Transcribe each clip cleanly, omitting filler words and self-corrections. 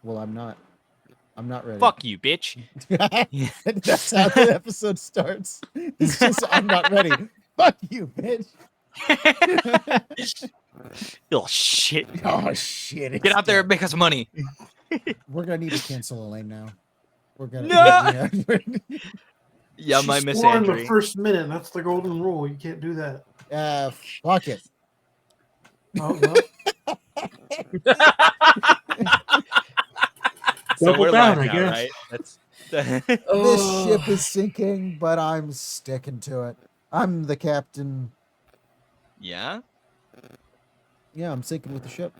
Well, I'm not. I'm not ready. Fuck you, bitch. That's how the episode starts. It's just, I'm not ready. Fuck you, bitch. Oh shit. Oh, shit. Get out there and make us money. We're going to need to cancel Elaine now. We're going to. No! Yeah, She my Miss swore in the Andrew. first minute. That's the golden rule. You can't do that. Fuck it. Oh, well. So Double we're down, live I now, guess. right? That's This ship is sinking, but I'm sticking to it. I'm the captain. Yeah? Yeah, I'm sinking with the ship.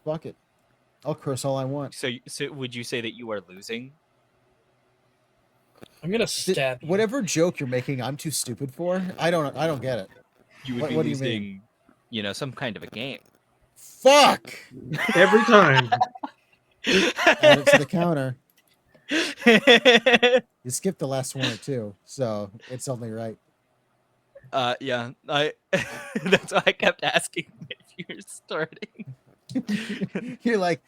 Fuck it. I'll curse all I want. So would you say that you are losing? I'm gonna stab you. Whatever joke you're making, I'm too stupid for. I don't get it. You would What be do you losing, mean? you know, some kind of a game. Fuck! Every time. Add it to the counter. You skipped the last one or two, so it's only right. Yeah, that's why I kept asking if you're starting. You're like,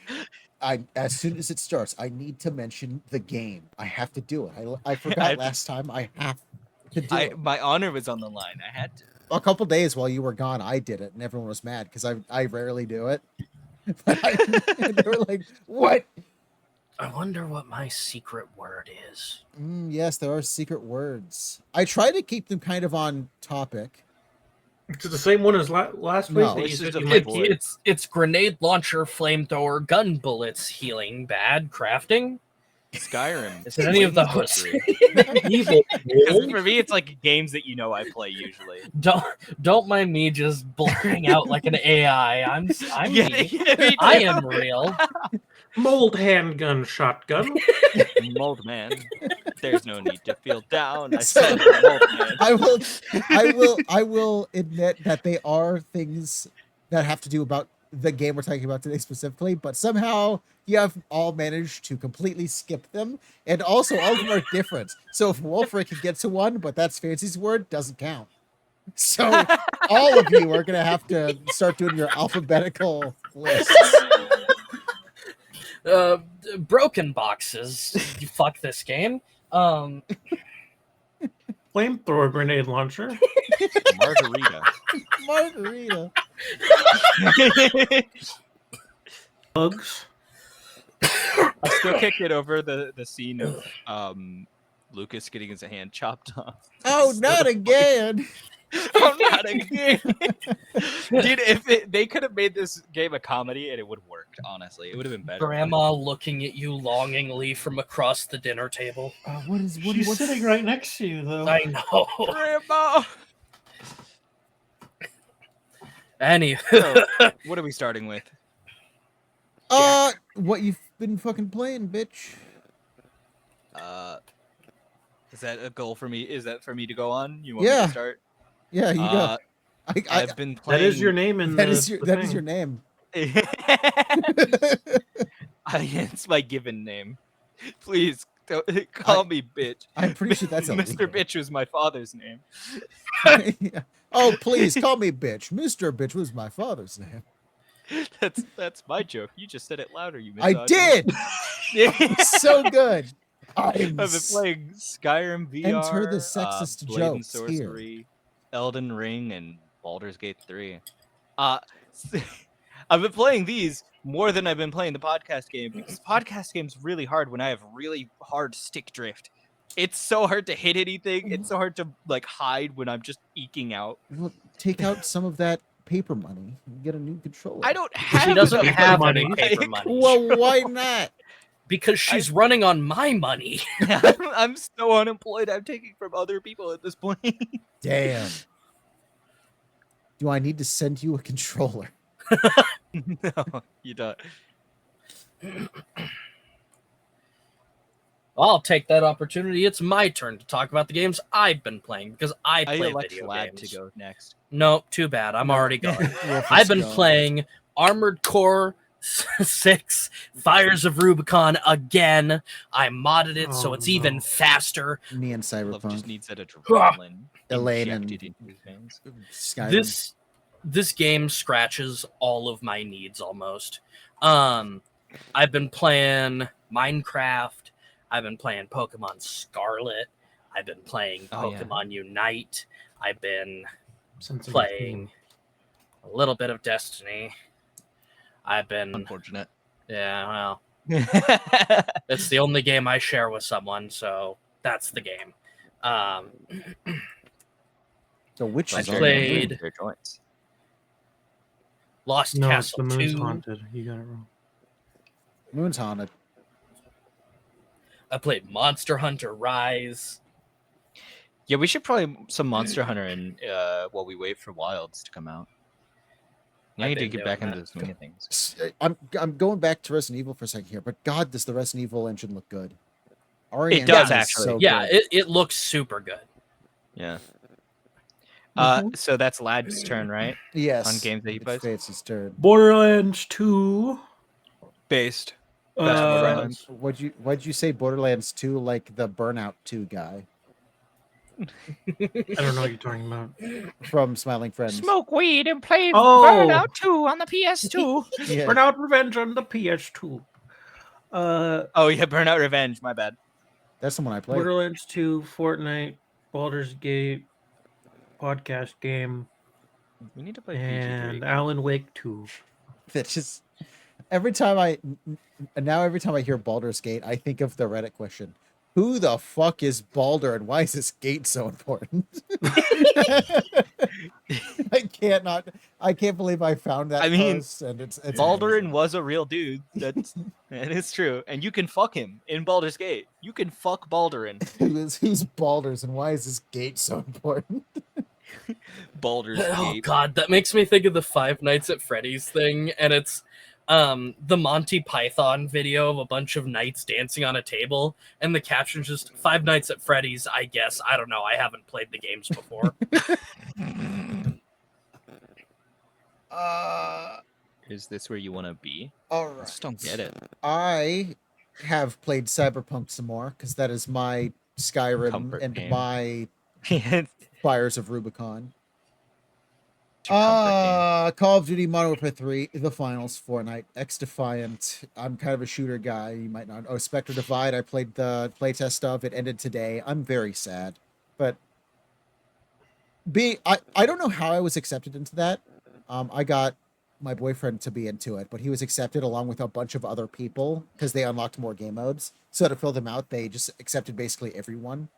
as soon as it starts, I need to mention the game. I have to do it. I forgot last time. I have to do it. My honor was on the line. I had to. A couple days while you were gone, I did it, and everyone was mad because I rarely do it. But they were like, "What?" I wonder what my secret word is. Yes, there are secret words. I try to keep them kind of on topic. It's the same one as last week. No. that you This said is you a might void. keep. It's grenade launcher, flamethrower, gun bullets, healing, bad, crafting. Skyrim. Is it any of Flames those? Evil. Because for me, it's like games that you know I play usually. Don't mind me just blurring out like an AI. I'm Yeah, me. yeah, me I too. am real. Mold handgun shotgun. Mold man. There's no need to feel down. I So- said mold man. I will admit that they are things that have to do about the game we're talking about today specifically, but somehow you have all managed to completely skip them, and also all of them are different. So if Wulfryk can get to one, but that's Fancy's word, doesn't count. So all of you are gonna have to start doing your alphabetical lists. Broken boxes. You fuck this game. Flamethrower grenade launcher. Margarita. Margarita. Bugs. I still can't get over the scene of Lucas getting his hand chopped off. Oh, not again. Oh, not again. Dude, if they could have made this game a comedy and it would have worked, honestly. It would have been better. Grandma looking at you longingly from across the dinner table. She's sitting right next to you, though. I know. Grandma! Anywho, So, what are we starting with? What you've been fucking playing, bitch? Is that a goal for me? Is that for me to go on? You want me Yeah. to start? Yeah, you go. I've been playing. That is your name in That the is thing. your name. It's my given name. Please don't call me bitch. I'm pretty sure that's Mr. illegal. Bitch was my father's name. Yeah. Oh, please call me bitch. Mr. Bitch was my father's name. That's my joke. You just said it louder. You I did. misogynist. So good. I've been playing Skyrim VR. Enter the sexist Blade and jokes here. Sorcery, Elden Ring, and Baldur's Gate 3. I've been playing these more than I've been playing the podcast game because podcast game's really hard when I have really hard stick drift. It's so hard to hit anything. It's so hard to like hide when I'm just eking out. Well, take out some of that paper money and get a new controller. I don't have. she doesn't enough have money. any paper money. Well, why not? Because she's running on my money. I'm so unemployed. I'm taking from other people at this point. Damn. Do I need to send you a controller? No, you don't. I'll take that opportunity. It's my turn to talk about the games I've been playing because I play elect video Lad games. to go next. No, too bad. I'm already going. Wulfryk's I've been gone. playing Armored Core 6 Fires of Rubicon again. I modded it so Oh, it's even no. faster. Me and Love just Cyberpunk. needs that adrenaline Elaine and injected into his veins. Skyrim. This game scratches all of my needs almost. I've been playing Minecraft. I've been playing Pokemon Scarlet. I've been playing Pokemon Unite. I've been playing a little bit of Destiny. I've been Unfortunate. Yeah, well, it's the only game I share with someone, so that's the game. So which I is played their joints. Lost No, it's Castle the moon's 2. haunted. You got it wrong. Moon's haunted. I played Monster Hunter Rise. Yeah, we should probably some Monster Hunter and while we wait for Wilds to come out. Yeah, I've you been need to get doing back into that. the swing of things. I'm going back to Resident Evil for a second here, but God, does the Resident Evil engine look good? It does, is actually. So Yeah, good. it looks super good. Yeah. Mhm. So that's Lad's turn, right? Yes. On games that he it's plays? Fancy's turn. Borderlands 2. Based. Best Borderlands. What'd you say? Borderlands 2, like the Burnout 2 guy I don't know what you're talking about. from Smiling Friends. Smoke weed and play Oh. Burnout 2 on the PS2. Yeah. Burnout Revenge on the PS2. Oh yeah, Burnout Revenge. My bad. That's the one I played. Borderlands 2, Fortnite, Baldur's Gate, podcast game, We need to play and BG3. Alan Wake 2. That's just every time I hear Baldur's Gate, I think of the Reddit question: who the fuck is Baldur, and why is this gate so important? I can't believe I found that. I mean, post, and it's Baldurin amazing. was a real dude. That is true, and you can fuck him in Baldur's Gate. You can fuck Baldurin. Who's Baldur's, and why is this gate so important? Baldur's Oh Gate. god, that makes me think of the Five Nights at Freddy's thing, and it's the Monty Python video of a bunch of knights dancing on a table, and the caption's just Five Nights at Freddy's, I guess. I don't know. I haven't played the games before. Is this where you want to be? All I right. just don't get it. I have played Cyberpunk some more because that is my Skyrim Comfort and game. my It's Fires of Rubicon. your comfort Call of Duty Modern Warfare 3, the finals, Fortnite, X Defiant. I'm kind of a shooter guy. You might not. Oh, Spectre Divide. I played the playtest of it. Ended today. I'm very sad, but I don't know how I was accepted into that. I got my boyfriend to be into it, but he was accepted along with a bunch of other people because they unlocked more game modes. So to fill them out, they just accepted basically everyone.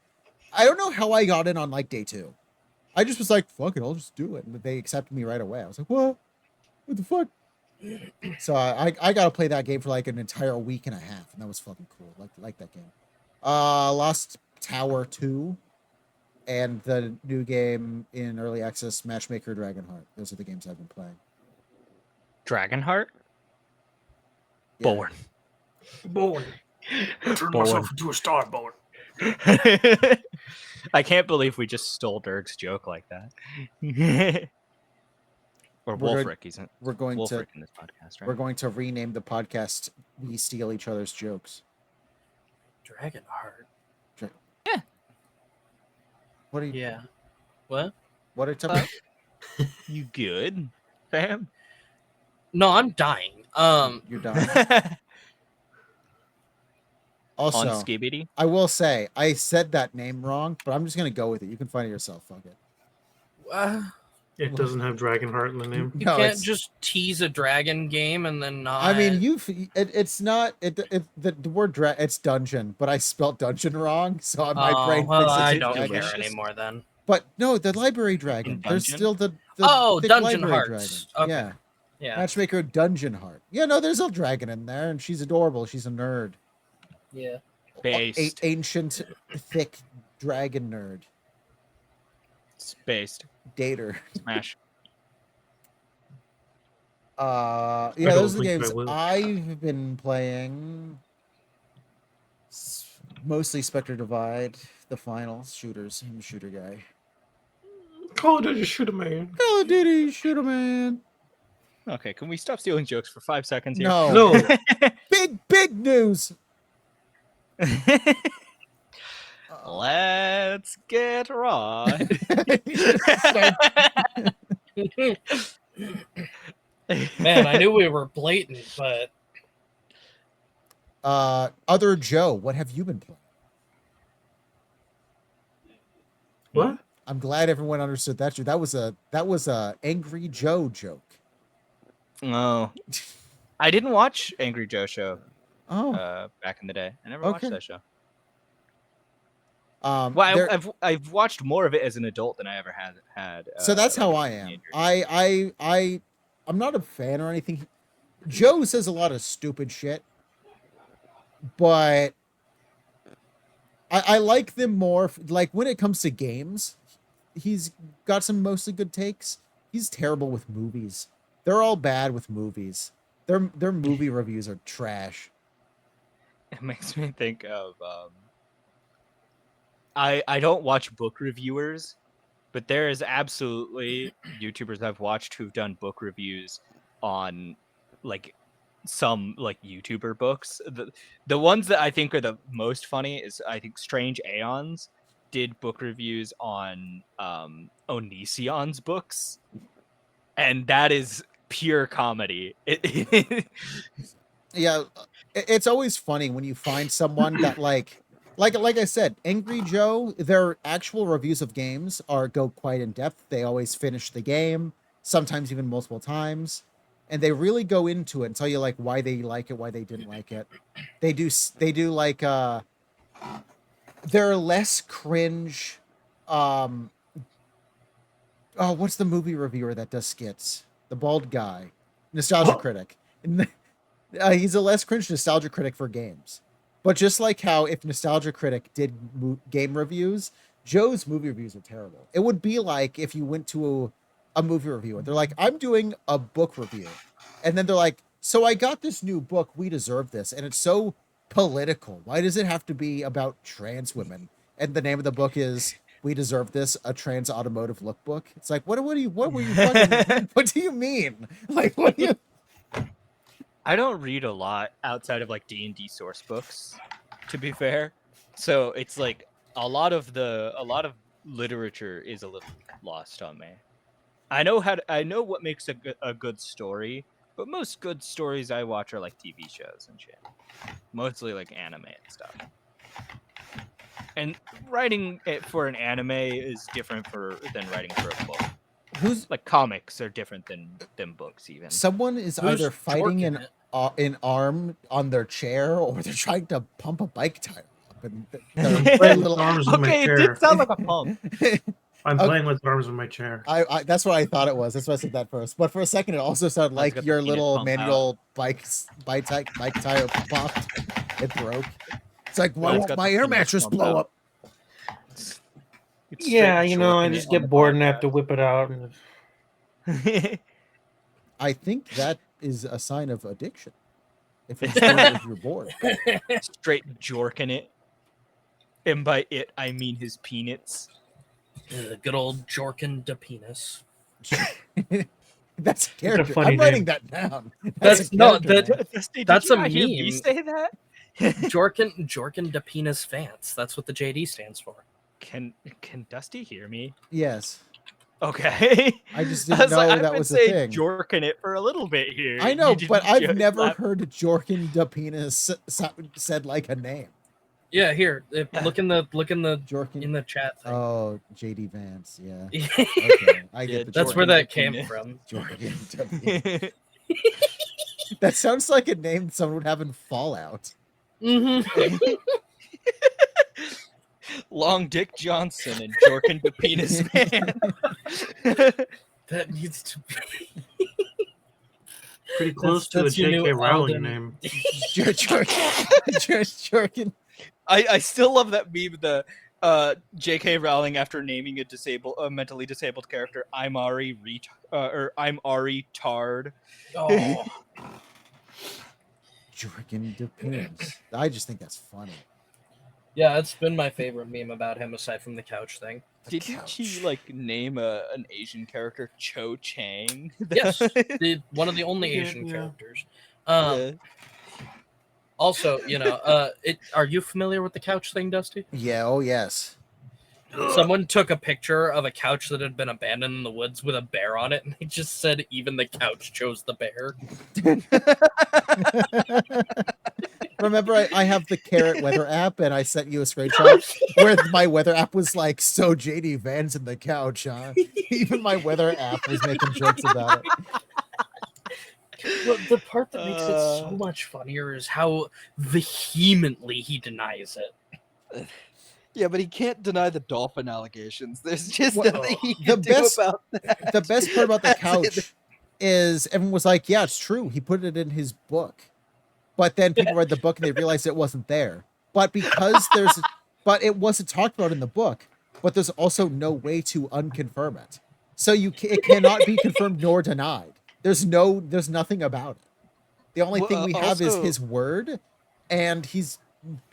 I don't know how I got in on like day 2. I just was like, fuck it, I'll just do it. And they accepted me right away. I was like, what? What the fuck? So I got to play that game for like an entire week and a half, and that was fucking cool. Like that game. Lost Tower 2 and the new game in early access, Matchmaker Dragonheart. Those are the games I've been playing. Dragonheart? Yeah. Born. Turn Born. myself into a star, born. I can't believe we just stole Dirk's joke like that. Or Wulfryk, isn't We're going Wulfryk to in this podcast, right? we're going to rename the podcast "We Steal Each Other's Jokes." Dragonheart. What are you? Yeah. What? What are you talking about? You good, fam? No, I'm dying. You're done. Also, On Skibidi? I will say I said that name wrong, but I'm just gonna go with it. You can find it yourself. Fuck it. It doesn't have Dragonheart in the name. You No, can't it's- just tease a dragon game and then not. I mean, it's not the word it's dungeon, but I spelled dungeon wrong, so my brain well, thinks it's I a don't dragon. care anymore then. But no, the library dragon. There's Dungeon? still the Oh, thick Dungeon library Hearts. dragon. Okay. Yeah, Yeah. Matchmaker Dungeon Heart. Yeah, no, there's a dragon in there, and she's adorable. She's a nerd. Yeah. Based. Ancient, thick dragon nerd. Based. Dater. Smash. Yeah, don't those are the think I games will. I've been playing. Mostly Spectre Divide, the finals, shooters. I'm a shooter guy. Call of Duty Shoot 'em Man. Call of Duty, shooter man. Okay, can we stop stealing jokes for 5 seconds here? No, No. big news. Let's get right. Man, I knew we were blatant, but Other Joe, what have you been playing? What? I'm glad everyone understood that. That was a Angry Joe joke. Oh, I didn't watch Angry Joe show. Oh, Back in the day, I never watched that show. Well, I've watched more of it as an adult than I ever had. So that's how I am. I'm not a fan or anything. Joe says a lot of stupid shit, but I like them more. Like when it comes to games, he's got some mostly good takes. He's terrible with movies. They're all bad with movies. Their movie reviews are trash. It makes me think of I don't watch book reviewers, but there is absolutely YouTubers I've watched who've done book reviews on like some like YouTuber books. The ones that I think are the most funny is I think Strange Aeons did book reviews on Onision's books, and that is pure comedy. Yeah, it's always funny when you find someone that like I said, Angry Joe, their actual reviews of games go quite in depth. They always finish the game, sometimes even multiple times, and they really go into it and tell you like why they like it, why they didn't like it. They do like they're less cringe. What's the movie reviewer that does skits? The bald guy, Nostalgia Critic. He's a less cringe nostalgia critic for games. But just like how if Nostalgia Critic did game reviews, Joe's movie reviews are terrible. It would be like if you went to a movie review and they're like, I'm doing a book review. And then they're like, so I got this new book, We Deserve This. And it's so political. Why does it have to be about trans women? And the name of the book is We Deserve This, a trans automotive lookbook. It's like, what were you fucking, what do you mean? Like, what do you... I don't read a lot outside of like D&D source books, to be fair. So it's like a lot of literature is a little lost on me. I know what makes a good story, but most good stories I watch are like TV shows and shit. Mostly like anime and stuff. And writing it for an anime is different than writing for a book. Who's like comics are different than books even. Someone is either fighting an arm on their chair or they're trying to pump a bike tire up and little arms in my chair. It did sound like a pump. I'm playing with arms in my chair. I that's what I thought it was. That's why I said that first. But for a second, it also sounded like your little manual bike tire popped. It broke. It's like, why won't my air mattress blow up? Yeah, I just get bored and have to whip it out. I think that is a sign of addiction. If you're bored. Straight jorking it. And by it, I mean his peanuts. The good old jorkin de penis. That's a character. I'm writing that down. That's a meme. You say that? Jorkin de penis fans. That's what the JD stands for. Can Dusty hear me? Yes. Okay. I just didn't know that was a thing. Jorkin it for a little bit here. I know, but I've never heard Jorkin de penis said like a name. Yeah, here. Look in the Jorkin in the chat thing. Oh, JD Vance, yeah. Okay, I get that's where that came from. Jorkin. That sounds like a name someone would have in Fallout. Mm-hmm. Long Dick Johnson and Jorkin the Penis Man. That needs to be pretty close to a J.K. Rowling name. Jorkin. I still love that meme. The J.K. Rowling after naming a mentally disabled character, I'm Ari Tard. Oh. Jorkin de penis. I just think that's funny. Yeah, it's been my favorite meme about him aside from the couch thing. Didn't he like name an Asian character Cho Chang? Yes, one of the only Asian characters. Also, are you familiar with the couch thing, Dusty? Yeah. Oh, yes. Someone took a picture of a couch that had been abandoned in the woods with a bear on it, and they just said even the couch chose the bear. remember I have the Carrot Weather app, and I sent you a screenshot where my weather app was like, so JD Vance in the couch, huh? Even my weather app was making jokes about it. Well, the part that makes it so much funnier is how vehemently he denies it. Yeah, but he can't deny the dolphin allegations. There's just nothing he the can do best about that. the best part about the That's couch is everyone was like, yeah, it's true. He put it in his book. But then people read the book and they realized it wasn't there. But because but it wasn't talked about in the book, but there's also no way to unconfirm it. So it cannot be confirmed nor denied. There's nothing about it. The only thing we have is his word, and he's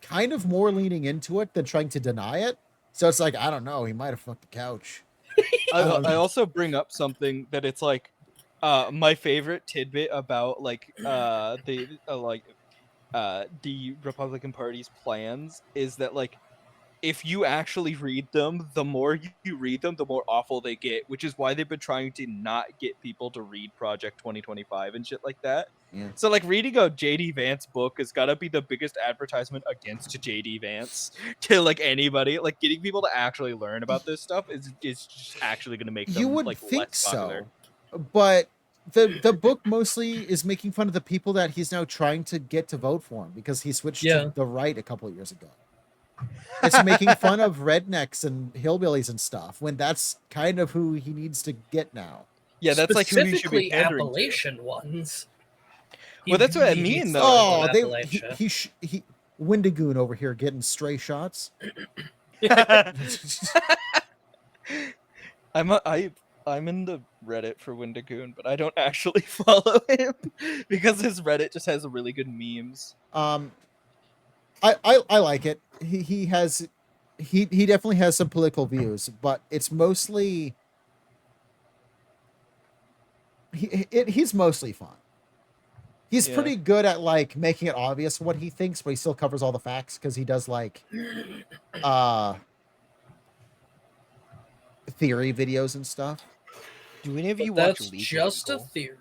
kind of more leaning into it than trying to deny it. So it's like, I don't know, he might have fucked the couch. I also bring up something that it's like my favorite tidbit about like the Republican Party's plans is that like if you actually read them, the more you read them, the more awful they get, which is why they've been trying to not get people to read Project 2025 and shit like that. Yeah. So like reading a JD Vance book has got to be the biggest advertisement against JD Vance to like anybody. Like getting people to actually learn about this stuff is just actually going to make them You would like think less popular. so, but the book mostly is making fun of the people that he's now trying to get to vote for him because he switched to the right a couple of years ago. It's making fun of rednecks and hillbillies and stuff when that's kind of who he needs to get now. Yeah, that's like who he should be pandering Appalachian to. Ones. Well, that's what I mean, though. Oh, he Wendigoon over here getting stray shots. I'm in the Reddit for Wendigoon, but I don't actually follow him because his Reddit just has really good memes. I like it. He definitely has some political views, but it's mostly he's mostly fun. He's pretty good at like making it obvious what he thinks, but he still covers all the facts because he does like theory videos and stuff. Do any of you watch That's Legal just Eagle? a theory.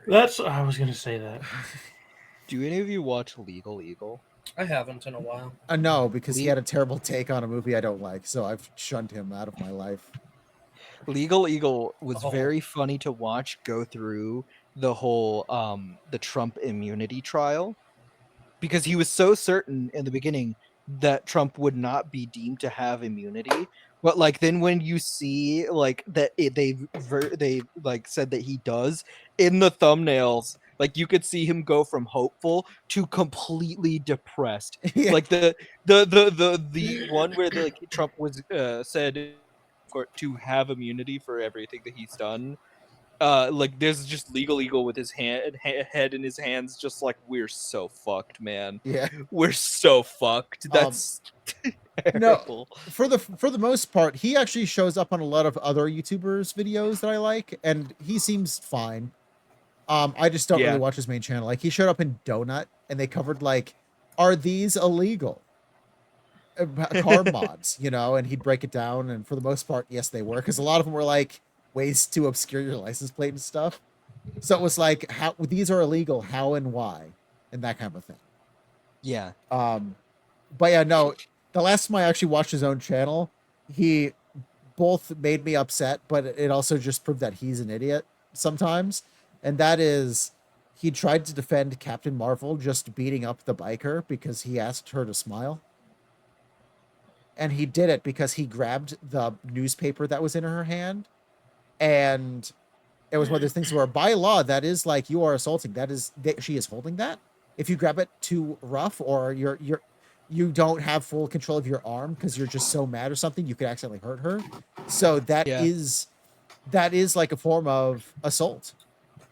I was gonna say that. Do any of you watch Legal Eagle? I haven't in a while. No, because he had a terrible take on a movie I don't like, so I've shunned him out of my life. Legal Eagle was very funny to watch go through the whole the Trump immunity trial because he was so certain in the beginning that Trump would not be deemed to have immunity, but like then when you see like that they like said that he does in the thumbnails, like you could see him go from hopeful to completely depressed. Yeah. Like the one where like Trump was said to have immunity for everything that he's done. Like there's just Legal Eagle with his head in his hands, just like we're so fucked, man. Yeah, we're so fucked. That's terrible. No, for the most part, he actually shows up on a lot of other YouTubers' videos that I like, and he seems fine. I just don't really watch his main channel. Like he showed up in Donut, and they covered like, are these illegal? Car mods, you know, and he'd break it down, and for the most part, yes, they were, because a lot of them were like ways to obscure your license plate and stuff. So it was like, how these are illegal, how and why, and that kind of thing. Yeah. But yeah, no, the last time I actually watched his own channel, he both made me upset, but it also just proved that he's an idiot sometimes. And that is, he tried to defend Captain Marvel just beating up the biker because he asked her to smile. And he did it because he grabbed the newspaper that was in her hand. And it was one of those things where by law, that is like, you are assaulting. She is holding that. If you grab it too rough, or you don't have full control of your arm because you're just so mad or something, you could accidentally hurt her. So that is like a form of assault,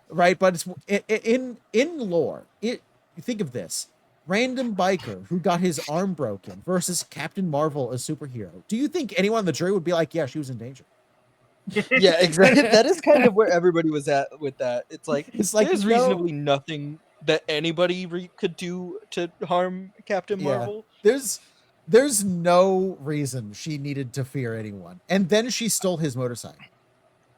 right? But it's in lore. Think of this: random biker who got his arm broken versus Captain Marvel, a superhero. Do you think anyone on the jury would be like, yeah, she was in danger? Yeah, exactly. That is kind of where everybody was at with that. It's like there's reasonably nothing that anybody could do to harm Captain Marvel. There's no reason she needed to fear anyone. And then she stole his motorcycle.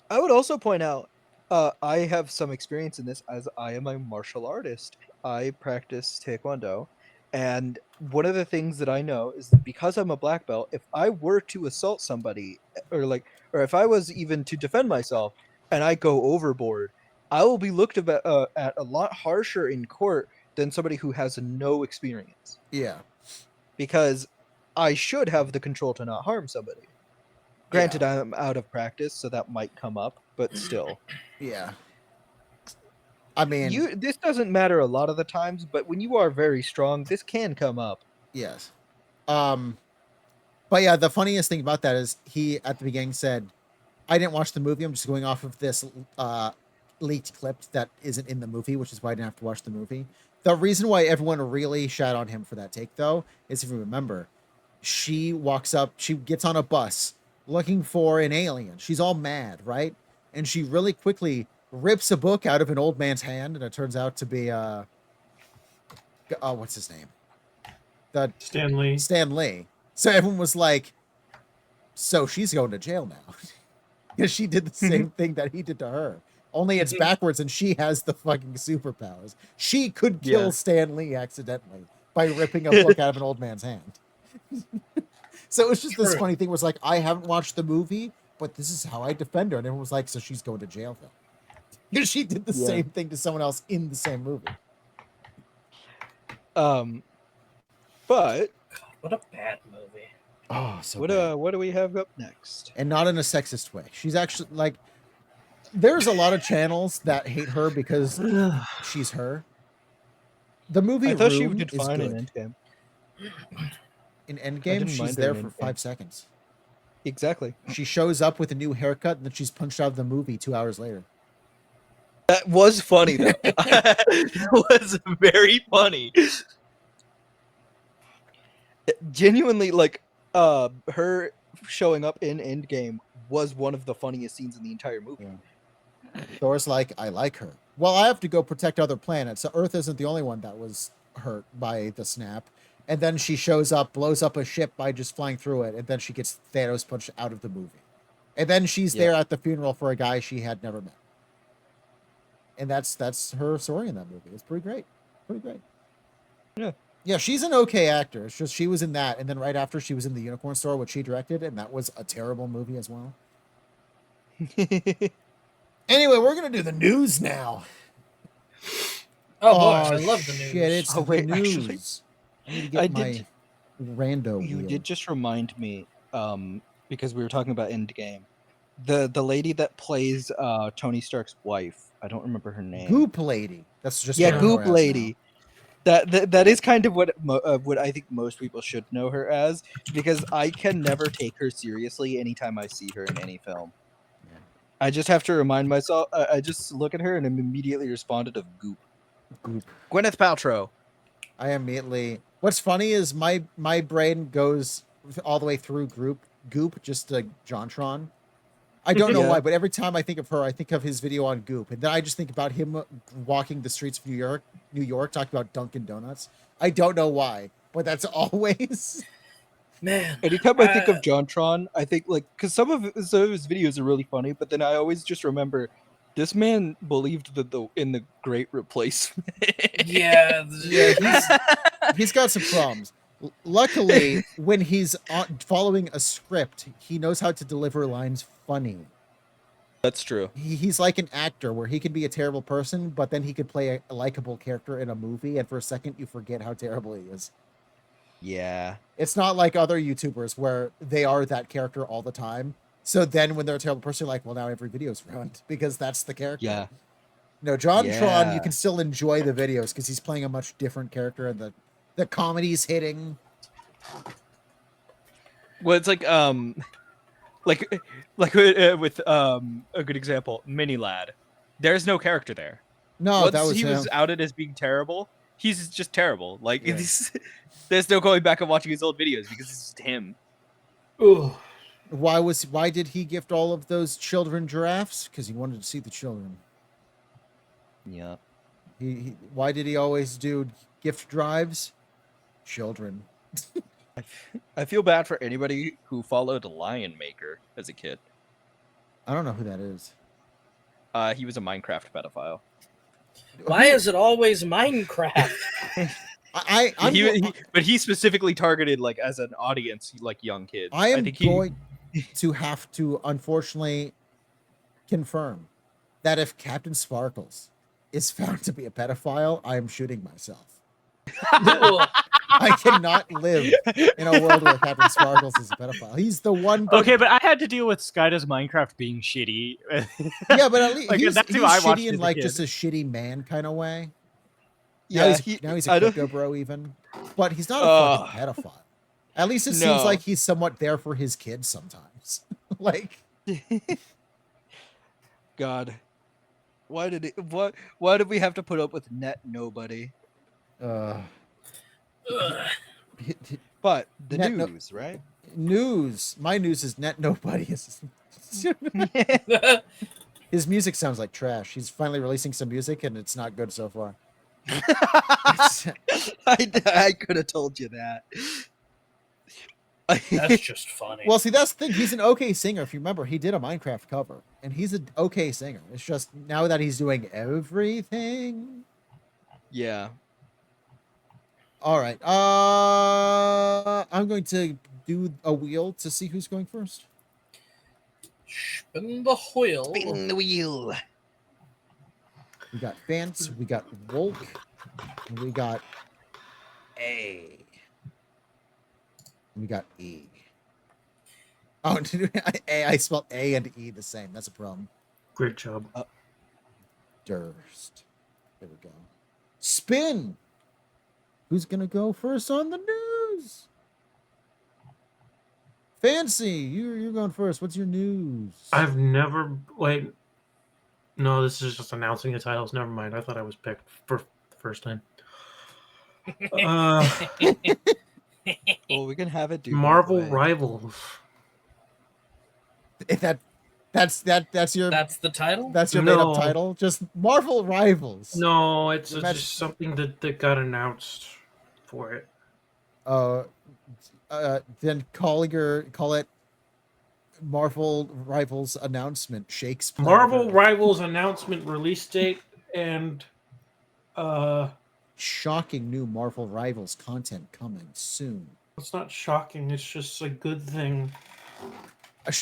I would also point out, I have some experience in this as I am a martial artist. I practice Taekwondo, And one of the things that I know is that because I'm a black belt, if I were to assault somebody, or if I was even to defend myself, and I go overboard, I will be looked at a lot harsher in court than somebody who has no experience. Yeah. Because I should have the control to not harm somebody. Granted, I'm out of practice, so that might come up, but still. Yeah. I mean, this doesn't matter a lot of the times, but when you are very strong, this can come up. yes. But yeah, the funniest thing about that is he at the beginning said, I didn't watch the movie. I'm just going off of this leaked clip that isn't in the movie, which is why I didn't have to watch the movie. The reason why everyone really shat on him for that take, though, is if you remember, she walks up, she gets on a bus looking for an alien. She's all mad, right? And she really quickly rips a book out of an old man's hand, and it turns out to be what's his name? Stan Lee. Stan Lee. So everyone was like, so she's going to jail now. Because she did the same thing that he did to her. Only it's backwards and she has the fucking superpowers. She could kill Stan Lee accidentally by ripping a book out of an old man's hand. So it was just this funny thing where it's like, I haven't watched the movie, but this is how I defend her. And everyone was like, so she's going to jail then. Because she did the same thing to someone else in the same movie. But what a bad movie. Oh, so what do we have up next? And not in a sexist way. She's actually like, there's a lot of channels that hate her because she's her. The movie I thought she Room did is fine good. in Endgame. In Endgame, she's there for 5 seconds. Exactly. She shows up with a new haircut and then she's punched out of the movie 2 hours later. That was funny though. That was very funny. Genuinely, like, her showing up in Endgame was one of the funniest scenes in the entire movie. Yeah. Thor's like, I like her. Well, I have to go protect other planets. So Earth isn't the only one that was hurt by the snap. And then she shows up, blows up a ship by just flying through it, and then she gets Thanos punched out of the movie. And then she's there at the funeral for a guy she had never met. And that's her story in that movie. It's pretty great. Pretty great. Yeah. Yeah, she's an okay actor. It's just she was in that, and then right after she was in The Unicorn Store, which she directed, and that was a terrible movie as well. Anyway, we're gonna do the news now. Oh boy, I love the news. Shit, it's the news. Actually, I need to get my rando. You wheel. did just remind me, because we were talking about Endgame. The lady that plays Tony Stark's wife, I don't remember her name. Goop Lady. That's just Goop Lady. That is kind of what I think most people should know her as, because I can never take her seriously anytime I see her in any film. Yeah. I just have to remind myself. I just look at her and immediately responded of Goop. Goop. Gwyneth Paltrow. I immediately. What's funny is my brain goes all the way through Goop just to JonTron. I don't know why, but every time I think of her, I think of his video on Goop, and then I just think about him walking the streets of New York, talking about Dunkin' Donuts. I don't know why, but that's always. Man, anytime I think of JonTron, I think because some of his videos are really funny, but then I always just remember this man believed in the Great Replacement. yeah, he's got some problems. Luckily, when he's following a script, he knows how to deliver lines funny. That's true. He's like an actor where he can be a terrible person, but then he could play a likable character in a movie, and for a second you forget how terrible he is. Yeah. It's not like other YouTubers where they are that character all the time. So then when they're a terrible person, you're like, well, now every video is ruined because that's the character. Yeah. No, JonTron, you can still enjoy the videos because he's playing a much different character, and the comedy's hitting. Well, it's like with a good example, Mini Lad. There's no character there. No, once that was he him. was outed as being terrible, he's just terrible. Like there's no going back and watching his old videos because it's just him. Ugh. Why did he gift all of those children giraffes? Because he wanted to see the children. Yeah. Why did he always do gift drives? Children. I feel bad for anybody who followed Lion Maker as a kid. I don't know who that is. He was a Minecraft pedophile. Why is it always Minecraft? But he specifically targeted like as an audience, like young kids. I am going to have to unfortunately confirm that if Captain Sparkles is found to be a pedophile, I am shooting myself. I cannot live in a world where Captain Sparkles is a pedophile. He's the one. Okay, but I had to deal with Skyda's Minecraft being shitty. Yeah, but at least like, he's that's who I watched shitty in as a like kid. just a shitty man kind of way. Yeah, now he's a crypto bro even, but he's not a fucking pedophile. At least it seems like he's somewhat there for his kids sometimes. Like, God, why did we have to put up with net nobody? But the news, right? News. My news is net nobody. His music sounds like trash. He's finally releasing some music, and it's not good so far. I could have told you that. That's just funny. Well, see, that's the thing. He's an okay singer. If you remember, he did a Minecraft cover, and he's an okay singer. It's just now that he's doing everything. Yeah. All right. I'm going to do a wheel to see who's going first. Spin the wheel. Spin the wheel. We got Vance, we got Wulfryk, and we got A. And we got E. Oh, I spelled A and E the same. That's a problem. Great job. Durst. There we go. Spin. Who's gonna go first on the news? Fancy, you're going first. What's your news? I've never wait. No, this is just announcing the titles. Never mind. I thought I was picked for the first time. Well, we can have it. Marvel Rivals. If that's your That's the title. That's your made-up title. Just Marvel Rivals. No, it's just something that got announced for it. Then call it Marvel Rivals announcement. Shakespeare. Marvel Rivals announcement release date and shocking new Marvel Rivals content coming soon. It's not shocking. It's just a good thing.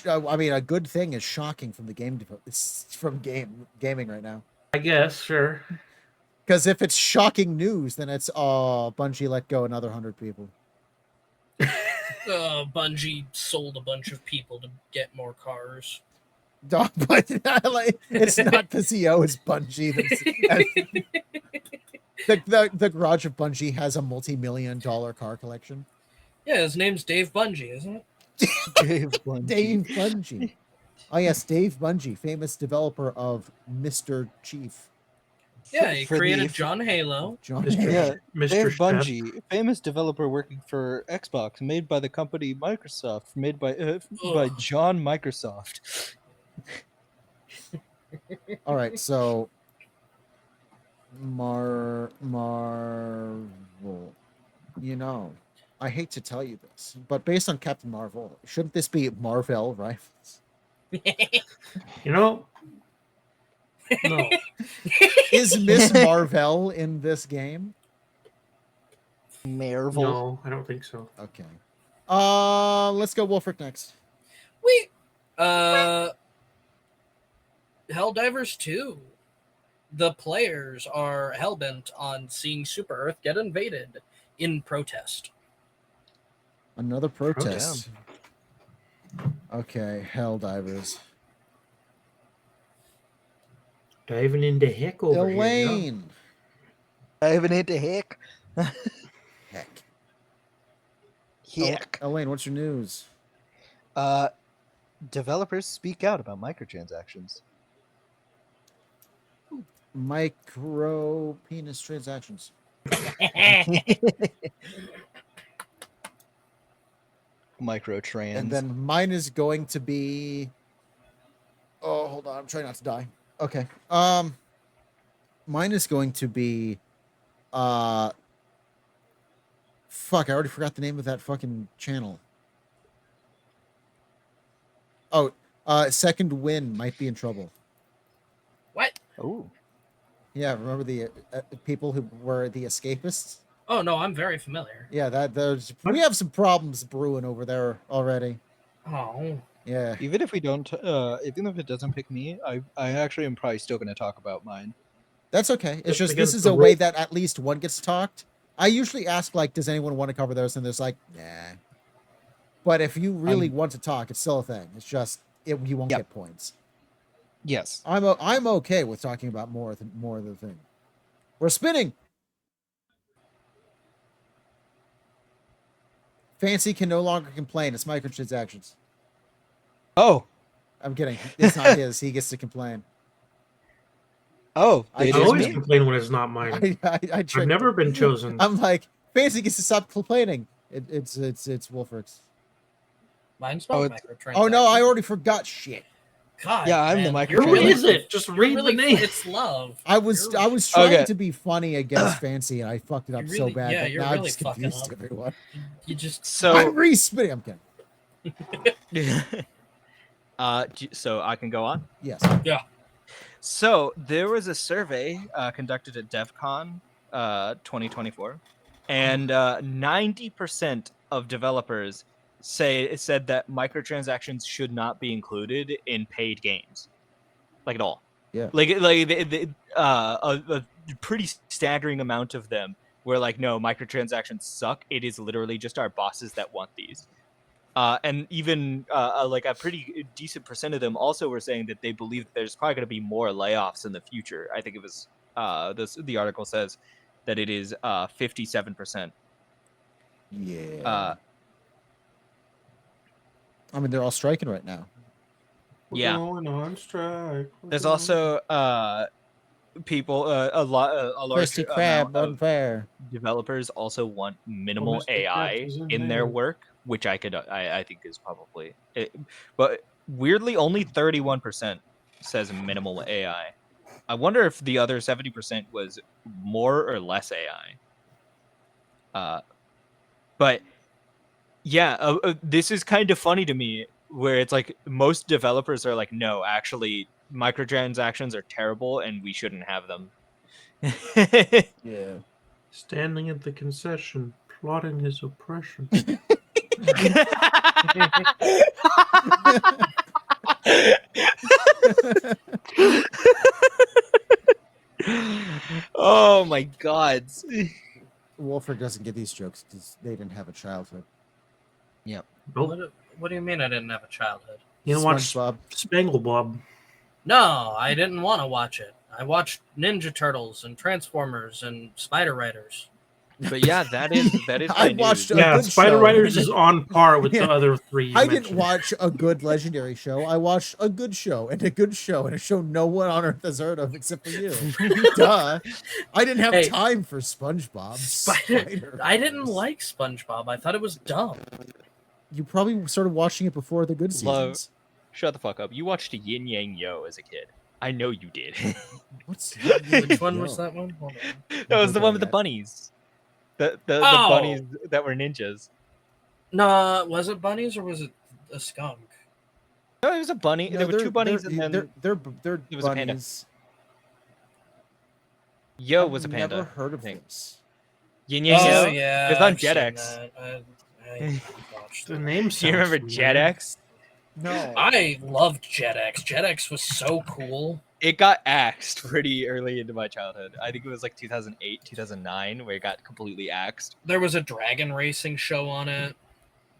I mean, a good thing is shocking from the game. It's from gaming right now. I guess, sure. Because if it's shocking news, then it's Bungie let go another 100 people. Bungie sold a bunch of people to get more cars. But it's not the CEO, it's Bungie. The garage of Bungie has a multi-million-dollar car collection. Yeah, his name's Dave Bungie, isn't it? Dave Bungie. Dave Bungie. Oh yes, Dave Bungie, famous developer of Mr. Chief. Yeah, he created John Halo. Dave Bungie, famous developer working for Xbox, made by the company Microsoft, made by John Microsoft. All right, so Marvel. You know, I hate to tell you this, but based on Captain Marvel, shouldn't this be Marvel Rivals? You know. No. Is Miss Marvel in this game? Marvel? No, I don't think so. Okay. Let's go Wulfryk next. Wait. Helldivers 2. The players are hellbent on seeing Super Earth get invaded in protest. Another protest. Okay, Helldivers. Diving into heck over Elaine. here. Diving into heck. Heck. Elaine, what's your news? Developers speak out about microtransactions. Micro penis transactions. Microtrans. And then mine is going to be. Oh, hold on. I'm trying not to die. Okay. Mine is going to be. Fuck! I already forgot the name of that fucking channel. Oh, Second Win might be in trouble. What? Oh. Yeah, remember the people who were the escapists? Oh no, I'm very familiar. Yeah, we have some problems brewing over there already. Oh. Yeah. Even if we don't, even if it doesn't pick me, I actually am probably still going to talk about mine. That's okay. It's just because this is the a way that at least one gets talked. I usually ask like, does anyone want to cover those? And there's like, nah. But if you really want to talk, it's still a thing. It's just you won't get points. Yes. I'm okay with talking about more of the thing. We're spinning. Fancy can no longer complain. It's microtransactions. Oh. I'm kidding. It's not his. He gets to complain. Oh, I it I is always me. complain when it's not mine. I I've tricked never him. been chosen. I'm like, Fancy gets to stop complaining. It's Wulfryk's. Mine's not Oh, microtransaction. Oh no, I already forgot shit. God, Yeah, I'm the man, microtransaction. you're Who really- is it? Just you're read really- the name. It's love. I was You're- trying Okay. to be funny against Fancy, and I fucked it up You so really- bad. yeah, that you're now I'm really just fucking confused up. everyone. You just I'm So, re-spinning. I'm kidding. so I can go on. Yes. So there was a survey conducted at DevCon 2024, and 90% of developers said that microtransactions should not be included in paid games, like at all. Yeah. Like a pretty staggering amount of them were like, no, microtransactions suck. It is literally just our bosses that want these. And even like a pretty decent percent of them also were saying that they believe that there's probably going to be more layoffs in the future. I think it was the article says that it is 57%. Yeah. I mean, they're all striking right now. We're Yeah. going on strike. There's also people a large Krusty Krab, amount of unfair. developers also want minimal Mr. AI Krabs is in in there. their work, which I think is probably it, but weirdly only 31% says minimal AI. I wonder if the other 70% was more or less AI. But yeah, this is kind of funny to me, where it's like most developers are like, no, actually, microtransactions are terrible and we shouldn't have them. Yeah. Standing at the concession, plotting his oppression. Oh my god. Wulfryk doesn't get these jokes because they didn't have a childhood. Nope. what do you mean I didn't have a childhood? You didn't watch SpongeBob. Spangle Bob. No, I didn't want to watch it. I watched Ninja Turtles and Transformers and Spider Riders. But yeah, that is I my watched news. a Yeah, good Spider show. Riders is on par with Yeah. the other three. You I didn't mentioned. watch a good legendary show. I watched a good show and a good show and a show no one on earth has heard of except for you. Duh. I didn't have Hey. time for SpongeBob. Spider I didn't Riders. like SpongeBob. I thought it was dumb. You probably started watching it before the good Love. seasons. Shut the fuck up. You watched Yin Yang Yo as a kid. I know you did. What's Which one was that one? Hold on. That was the one with the Yeah. bunnies. The Oh. bunnies that were ninjas. No, was it bunnies or was it a skunk? No, it was a bunny. No, there were they're- two bunnies they're- and then they're it was a panda. bunnies. Yo I've was a panda. Never heard of I think. this. Yin Yang Oh Yo. yeah, It's on I've seen JetX. that. I watched The that. name Do you remember sounds familiar. JetX? No. I loved JetX. JetX was so cool. It got axed pretty early into my childhood. I think it was like 2008, 2009, where it got completely axed. There was a dragon racing show on it.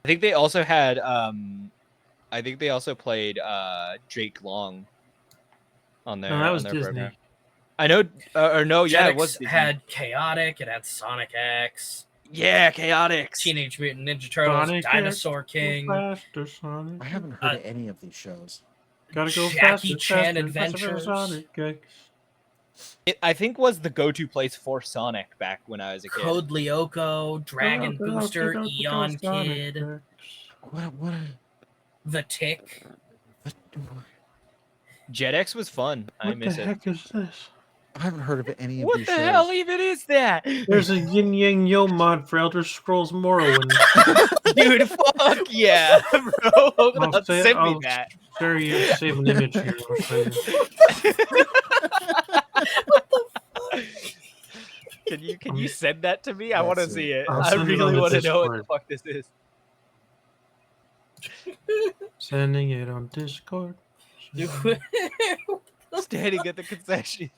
I think they also had I think they also played Jake Long on their No, that was on their Disney. program. I know or no, yeah, JetX it was Disney. had Chaotic. It had Sonic X, Yeah, Chaotix. Teenage Mutant Ninja Turtles, Sonic X, Dinosaur Go King. faster, Sonic. I haven't heard of any of these shows. Gotta go Jackie faster, Chan faster, faster, Adventures. Sonic X. It, I think was the go-to place for Sonic back when I was a kid. Code Lyoko, Dragon Go, go, go, Booster, go, go, Eon Sonic Kid, X. What? The Tick. JetX was fun. I What the miss it. heck is this? I haven't heard of any of What these the shows. hell even is that? There's a Yin Yang Yo mod for Elder Scrolls Morrowind. Dude, fuck yeah, bro. Hold I'll on, say- send me I'll that. Share you, save an image here. I'll send you. Can you send that to me? I want to Yes, see it. I'll I send it on really the want to know what the Discord. fuck this is. Sending it on Discord. Standing at the concession.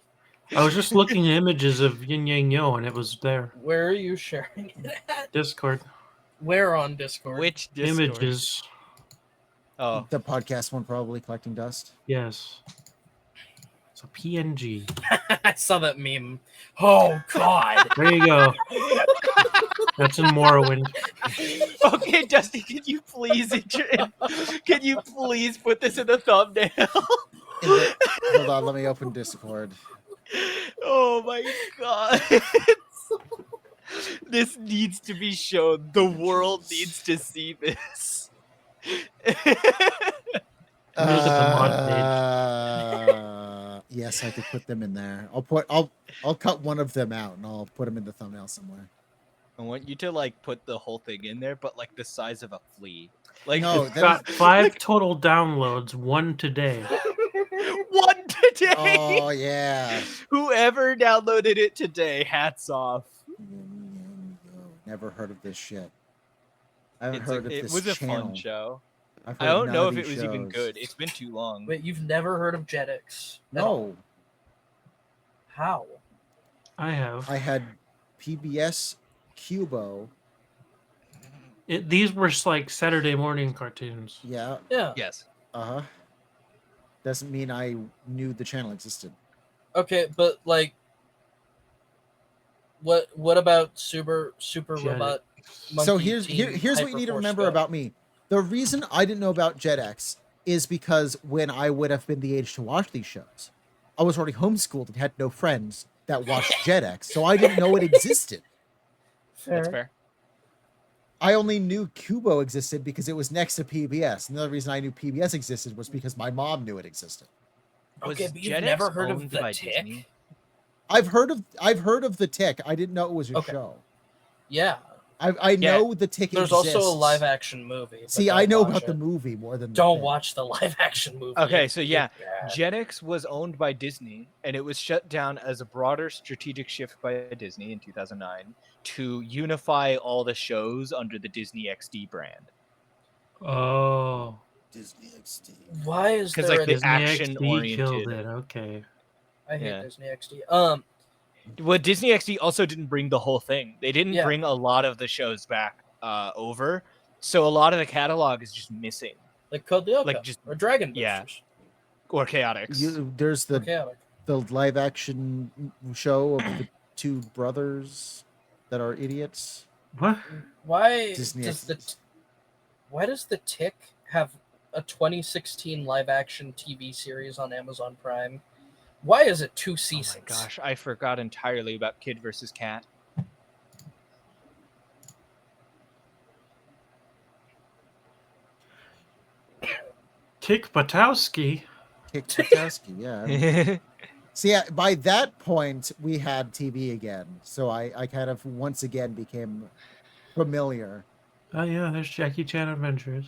I was just looking at images of Yin Yang Yo, and it was there. Where are you sharing it at? Discord. Where on Discord? Which Discord? Images. Oh, The podcast one probably collecting dust. Yes. It's a PNG. I saw that meme. Oh God. There you go. That's in Morrowind. okay, Dusty. Can you please put this in the thumbnail? Hold on, let me open Discord. Oh my god. This needs to be shown. The world needs to see this. Look at the mod Yes, I could put them in there. I'll cut one of them out and I'll put them in the thumbnail somewhere. I want you to like put the whole thing in there, but like the size of a flea. Like No, It's got 5 total downloads, 1 today. one today. Oh yeah. Whoever downloaded it today, hats off. Never heard of this shit. I haven't It's heard of it this was a channel. fun show. I've I heard don't none know of if it these was even shows. good. It's been too long. Wait, you've never heard of Jetix? at all? No, How? I have. I had PBS Cubo. These were like Saturday morning cartoons. Yeah. Yeah. Yes. Uh-huh. Doesn't mean I knew the channel existed. Okay, but like, what about Super Jetix. Robot? So Monkey here's Team what you need to Hyperforce remember Go? about me. The reason I didn't know about JetX is because when I would have been the age to watch these shows, I was already homeschooled and had no friends that watched JetX, so I didn't know it existed. That's fair. I only knew Cubo existed because it was next to PBS. And the other reason I knew PBS existed was because my mom knew it existed. Okay, Was but you've JetX never heard of owned The by Tick? Disney? I've heard of the Tick. I didn't know it was a Okay. show. Yeah. I know the Tick There's exists. also a live action movie. but See, don't I know watch about it. the movie more than the Don't Tick. watch the live action movie. Okay, so yeah, It's bad. Jetix was owned by Disney, and it was shut down as a broader strategic shift by Disney in 2009 to unify all the shows under the Disney XD brand. Oh. Disney XD. Why is Because there like a the action XD killed oriented. it. Okay. I hate Yeah. Disney XD. Well, Disney XD also didn't bring the whole thing. They didn't Yeah. bring a lot of the shows back over, so a lot of the catalog is just missing. like Code Lyoko Like, just- or Dragon yeah. Boosters. Or Chaotix. There's Or the Chaotic. live action show of the two brothers that are idiots. What? Why Disney does XD. Why does the Tick have a 2016 live action TV series on Amazon Prime? Why is it 2 Oh seasons? my gosh, I forgot entirely about Kid versus Cat. Kick Batowski. Kick Buttowski, yeah. See, by that point, we had TV again. So I kind of once again became familiar. Oh yeah, there's Jackie Chan Adventures.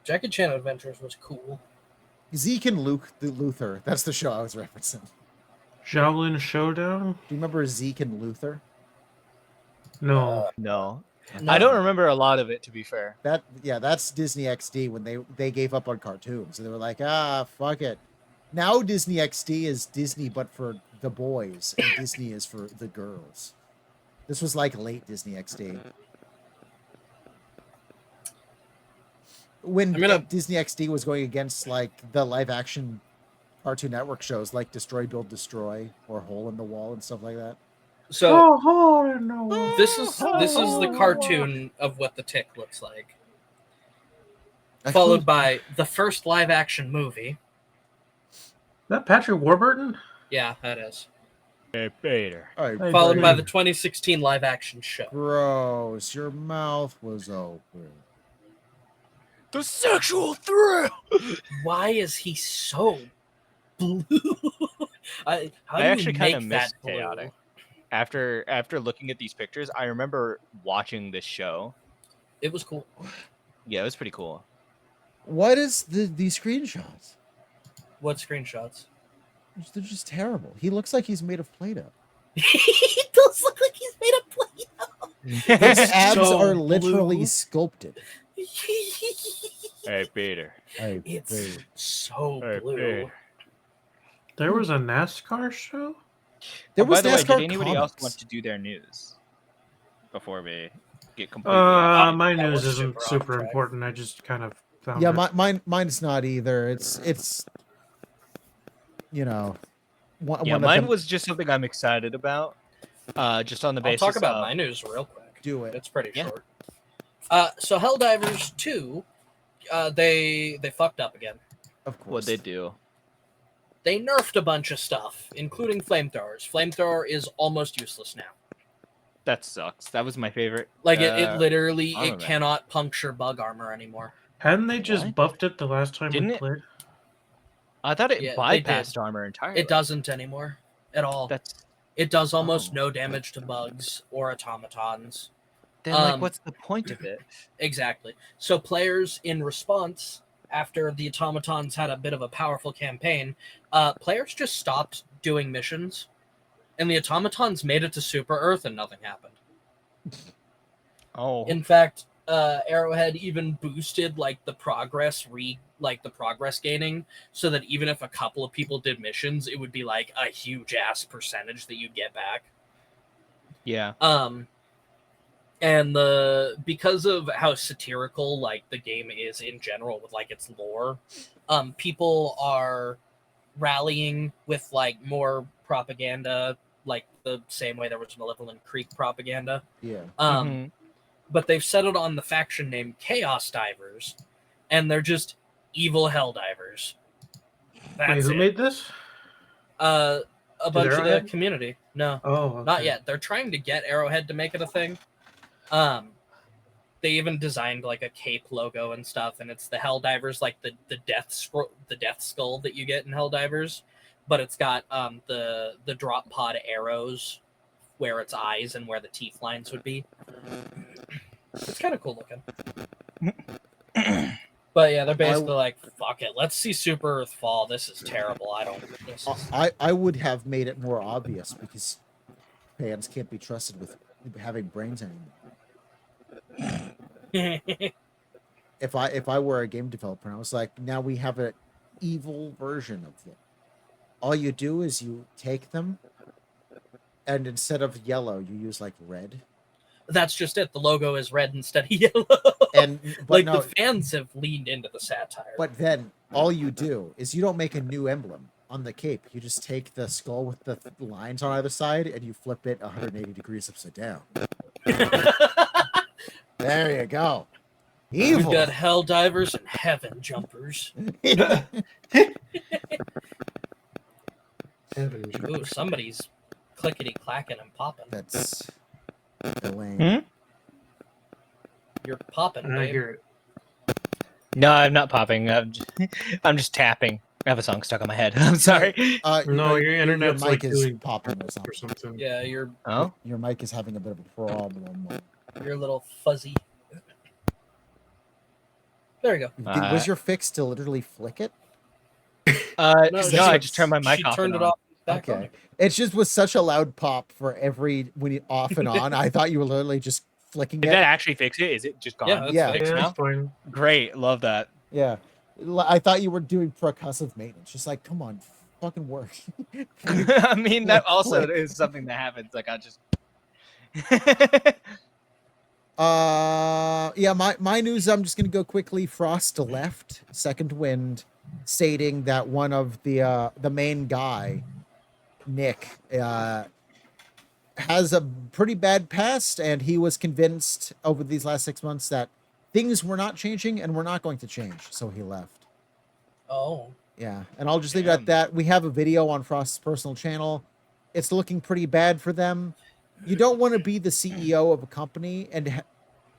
Jackie Chan Adventures was cool. Zeke and Luke the Luther. That's the show I was referencing. Shaolin Showdown? Do you remember Zeke and Luther? No. No. No. I don't remember a lot of it, to be fair. That's Disney XD when they gave up on cartoons. So they were like, fuck it. Now Disney XD is Disney, but for the boys, and Disney is for the girls. This was like late Disney XD. When Disney XD was going against like the live action Cartoon Network shows like Destroy, Build, Destroy, or Hole in the Wall and stuff like that. So Oh, no. this is the cartoon of what the Tick looks like, I followed feel- by the first live action movie. That Patrick Warburton? Yeah, that is. Hey, Peter. All right, Hey, Followed by buddy. the 2016 live action show. gross. Your mouth was open. The sexual thrill! Why is he so blue? How do I actually you kind of make miss that blue? Chaotic. After looking at these pictures, I remember watching this show. It was cool. Yeah, it was pretty cool. What is these screenshots? What screenshots? They're just terrible. He looks like he's made of Play-Doh. He those look like he's made of Play-Doh. Those abs So are literally blue. sculpted. Hey, Peter. It's so Hey, blue. Peter. There was a NASCAR show? There Oh, was by the way, NASCAR did anybody else comics. want to do their news before we get completely? My that news was isn't super off super track. important. I just kind of found Yeah, it. mine's not either. It's you know, one Yeah, of mine them. was just something I'm excited about. Just on the I'll basis talk about of my news real quick. Do it. It's pretty Yeah. short. So Helldivers 2, they fucked up again. Of course. what they do. They nerfed a bunch of stuff, including flamethrowers. Flamethrower is almost useless now. That sucks. That was my favorite. Like it literally armament. cannot puncture bug armor anymore. Hadn't they just What? buffed it the last time Didn't we it? played? I thought it Yeah, they did. bypassed armor entirely. It doesn't anymore at all. That's It does almost Oh. no damage to bugs or automatons. then what's the point of it? Exactly. So players, in response, after the automatons had a bit of a powerful campaign, players just stopped doing missions, and the automatons made it to Super Earth, and nothing happened. Oh, In fact, Arrowhead even boosted the progress gaining, so that even if a couple of people did missions, it would be like a huge ass percentage that you'd get back. yeah. And because of how satirical the game is in general with its lore, people are rallying with more propaganda, the same way there was Malevolent Creek propaganda. Yeah. Mhm. But they've settled on the faction name Chaos Divers, and they're just evil hell divers. That's Wait, who it. made this? A bunch of the Arrowhead? community. No, Oh, okay. not yet. They're trying to get Arrowhead to make it a thing. They even designed a cape logo and stuff, and it's the Helldivers, the death skull that you get in Helldivers, but it's got the drop pod arrows where its eyes and where the teeth lines would be. It's kind of cool looking. But yeah, they're basically fuck it, let's see Super Earth fall. This is terrible. I would have made it more obvious because fans can't be trusted with having brains anymore. If I were a game developer, I was like, now we have an evil version of them. All you do is you take them, and instead of yellow, you use red. That's just it. The logo is red instead of yellow. And but the fans have leaned into the satire. But then all you do is you don't make a new emblem on the cape. You just take the skull with the lines on either side and you flip it 180 degrees upside down. There you go. Evil. We've got hell divers and heaven jumpers. Ooh, somebody's clickety clacking and popping. That's lame. You're popping, I babe. hear it. No, I'm not popping. I'm just tapping. I have a song stuck on my head. I'm sorry. No, your internet's mic is doing popping or or something. something. Yeah, you're Oh, Your mic is having a bit of a problem. a little fuzzy. There you go. Was your fix to literally flick it? no, she- I just turned my mic she off. turned and it on. off. Back Okay. It's just with such a loud pop for every when you off and on. I thought you were literally just flicking Did it. that actually fix it? Is it just gone? Yeah, that's Yeah. fixed Yeah, now. it's fine. Great. Love that. Yeah. I thought you were doing percussive maintenance. Just come on, fucking work. I mean, that also Click. is something that happens. I just. Yeah, my news, I'm just gonna go quickly. Frost left Second Wind, stating that one of the main guy, Nick, has a pretty bad past, and he was convinced over these last 6 months that things were not changing and were not going to change, so he left. Oh. Yeah, and I'll just leave it at that. We have a video on Frost's personal channel. It's looking pretty bad for them. You don't want to be the CEO of a company and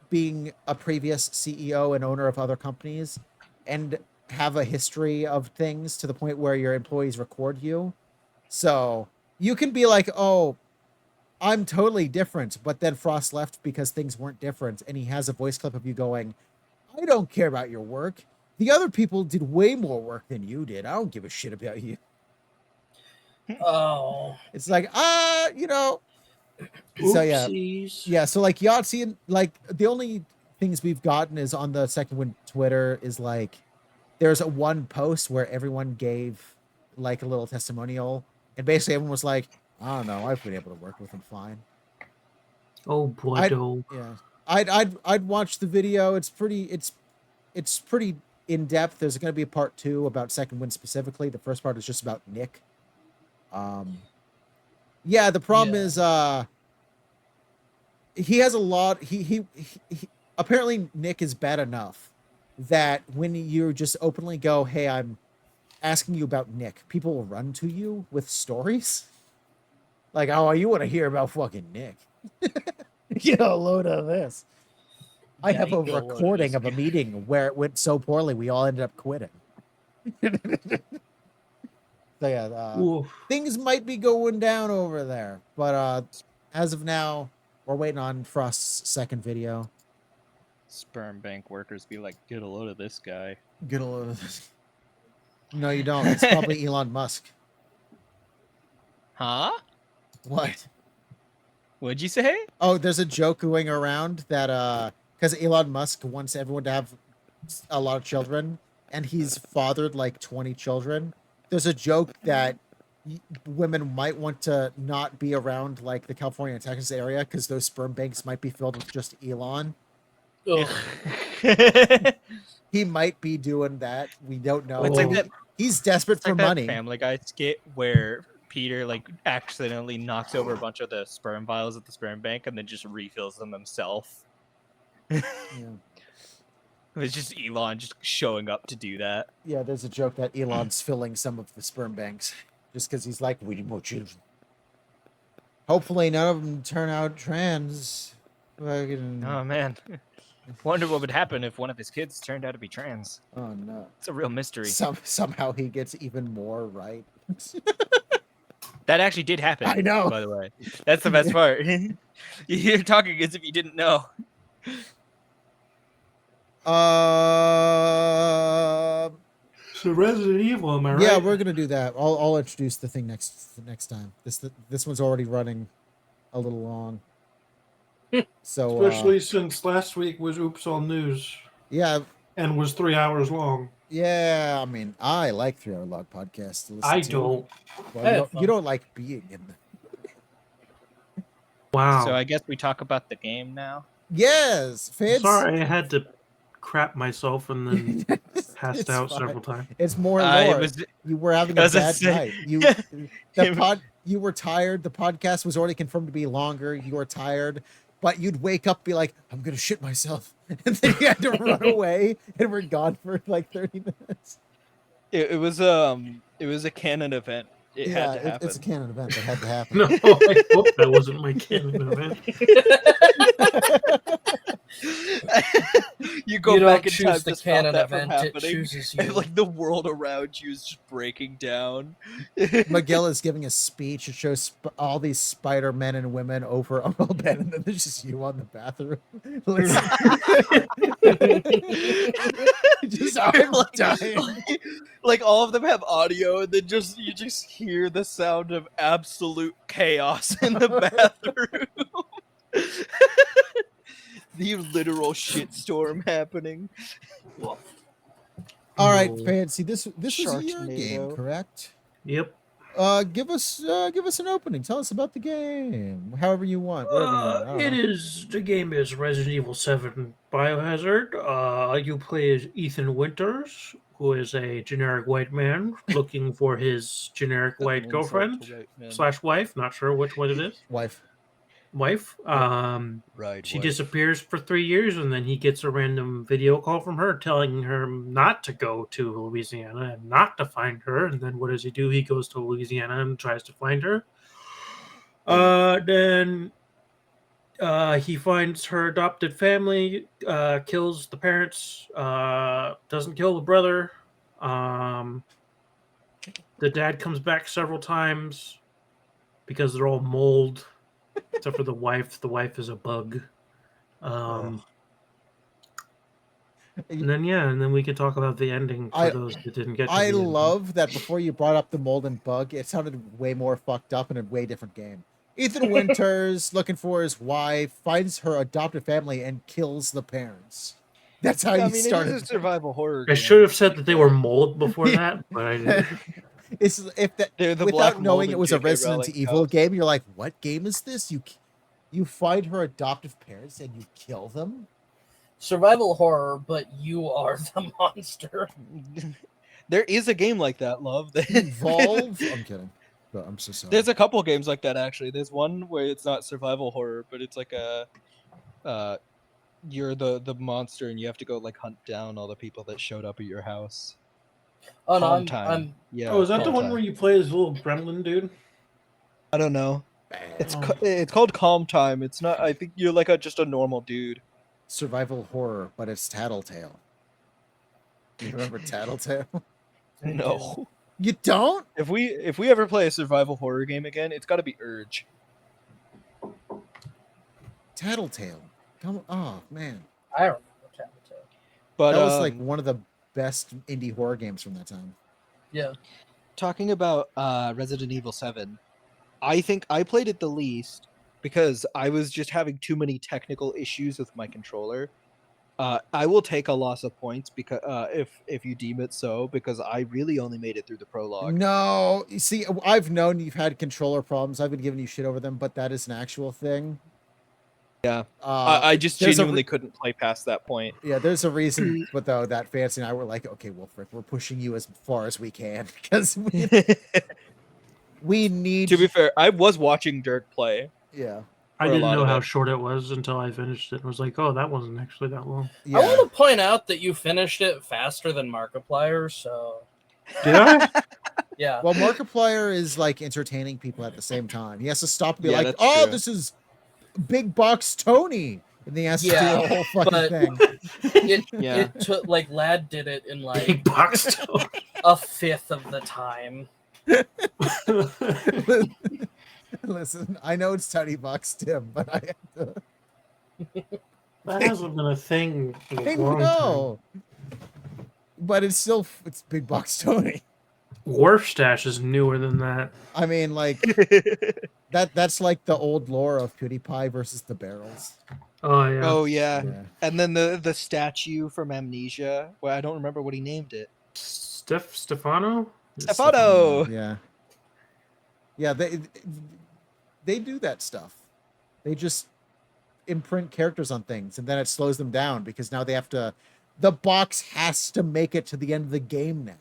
being a previous CEO and owner of other companies and have a history of things to the point where your employees record you. So you can be like, oh, I'm totally different. But then Frost left because things weren't different. And he has a voice clip of you going, I don't care about your work. The other people did way more work than you did. I don't give a shit about you. Oh. It's like, So yeah, Oopsies. yeah. So like Yahtzee, like the only things we've gotten is on the Second Wind Twitter is like there's a one post where everyone gave like a little testimonial, and basically everyone was like, I don't know, I've been able to work with him fine. Oh boy, I'd, do. yeah, I'd watch the video. It's pretty in depth. There's going to be a part 2 about Second Wind specifically. The first part is just about Nick. Yeah, the problem is he has a lot. He apparently Nick is bad enough that when you just openly go, "Hey, I'm asking you about Nick," people will run to you with stories like, "Oh, you want to hear about fucking Nick? Get a load of this." I Yeah, have you a get a load of recording this of a guy. meeting where it went so poorly we all ended up quitting. So yeah, Oof. things might be going down over there, but as of now, we're waiting on Frost's second video. Sperm bank workers be like, get a load of this guy. Get a load of this. No, you don't. It's probably Elon Musk. Huh? What? What'd you say? Oh, there's a joke going around that because Elon Musk wants everyone to have a lot of children, and he's fathered like 20 children. There's a joke that women might want to not be around like the California and Texas area because those sperm banks might be filled with just Elon. Ugh. He might be doing that. We don't know. It's like that. He's desperate It's for like that money. Family Guy skit where Peter like accidentally knocks over a bunch of the sperm vials at the sperm bank and then just refills them himself. Yeah. It's just Elon just showing up to do that. Yeah, there's a joke that Elon's filling some of the sperm banks just because he's like, we need more children. Hopefully none of them turn out trans. Oh man. Wonder what would happen if one of his kids turned out to be trans. Oh no. It's a real mystery. Somehow he gets even more right. That actually did happen. I know. By the way. That's the best part. You're talking as if you didn't know. So Resident Evil, am I right? Yeah, we're gonna do that. I'll introduce the thing next time. This one's already running a little long. So Especially since last week was Oops All News yeah, and was 3 hours long. yeah. I mean, I like 3-hour log podcasts to listen I to. don't. Well, you don't like being in them. Wow. So I guess we talk about the game now. Yes, fans. Sorry, I had to crap myself and then passed It's out fine. several times. It's more It lore. was You were having a I was gonna bad say- night. You were tired. The podcast was already confirmed to be longer. You were tired, but you'd wake up, be like, "I'm gonna shit myself," and then you had to run away, and we're gone for like 30 minutes. it was a canon event. It had to happen. it's a canon event that had to happen. No, I hope that wasn't my canon event. You go You don't back in time choose the to stop canon that from event, it happening. chooses And, you. like the world around you is just breaking down. Miguel is giving a speech. It shows all these Spider Men and women over Uncle Ben, and then there's just you on the bathroom. Just I'm dying. Like all of them have audio, and then you just hear the sound of absolute chaos in the bathroom. The literal shitstorm happening. All right, No. Fancy. This is your game, Sharknado. correct? Yep. Give us an opening. Tell us about the game, however you want. Whatever you want. I don't know. The game is Resident Evil 7 Biohazard. You play as Ethan Winters, who is a generic white man looking for his generic white girlfriend / wife. Not sure which one it is. Wife. She disappears for 3 years, and then he gets a random video call from her telling her not to go to Louisiana and not to find her. And then what does he do? He goes to Louisiana and tries to find her. Then he finds her adopted family, kills the parents, doesn't kill the brother. The dad comes back several times because they're all mold. Except for the wife. The wife is a bug. And then we can talk about the ending for those that didn't get to I love that before you brought up the mold and bug, it sounded way more fucked up and a way different game. Ethan Winters, looking for his wife, finds her adopted family and kills the parents. That's how Yeah, I you mean, started. it is a survival horror I game. should have said that they were mold before that, but I didn't. It's if that They're the without black knowing mold it in was a J.K. Resident Rowling's Evil house. game, you're like, what game is this? You find her adoptive parents and you kill them? Survival horror, but you are the monster. There is a game like that, love. Evolve? I'm kidding. But I'm so sorry. There's a couple games like that actually. There's one where it's not survival horror, but it's like you're the monster and you have to go like hunt down all the people that showed up at your house. Oh no, Calm Time. I'm Yeah. Oh, is that the Calm one Time. where you play as a little gremlin dude? I don't know. Bad. It's called Calm Time. It's not. I think you're like just a normal dude. Survival horror, but it's Tattletale. You remember Tattletale? No. You don't? If we ever play a survival horror game again, it's got to be Urge. Tattletale. Come oh man. I remember Tattletale. But That was like one of the best indie horror games from that time. Yeah. talking about Resident Evil 7, I think I played it the least because I was just having too many technical issues with my controller. I will take a loss of points because if you deem it so, because I really only made it through the prologue. No, you see, I've known you've had controller problems. I've been giving you shit over them, but that is an actual thing. Yeah, Uh, I just there's a genuinely couldn't play past that point. yeah, there's a reason, but though that Fancy and I were like, okay, Wulfryk, we're pushing you as far as we can because we need. To be fair, I was watching Dirk play. Yeah, I For a didn't lot know of how it. short it was until I finished it. I was like, oh, that wasn't actually that long. yeah. I want to point out that you finished it faster than Markiplier, so Did I? yeah. Well, Markiplier is like entertaining people at the same time. He has to stop and be Yeah, like, that's "Oh, true. this is Big Box Tony," and he has to Yeah, do a whole fucking but- thing. Yeah. It took like Lad did it in like Big box toy. a fifth of the time. Listen, I know it's Tiny Box Tim, but I have to. That hasn't been a thing in I a long time. know, but it's Big Box Tony. Wharf Stash is newer than that. I mean, like that's like the old lore of PewDiePie versus the barrels. Oh yeah. Oh yeah. Yeah. And then the statue from Amnesia, where I don't remember what he named it. Stefano? Stefano! Yeah. Yeah, they do that stuff. They just imprint characters on things and then it slows them down because now they have to the box has to make it to the end of the game now.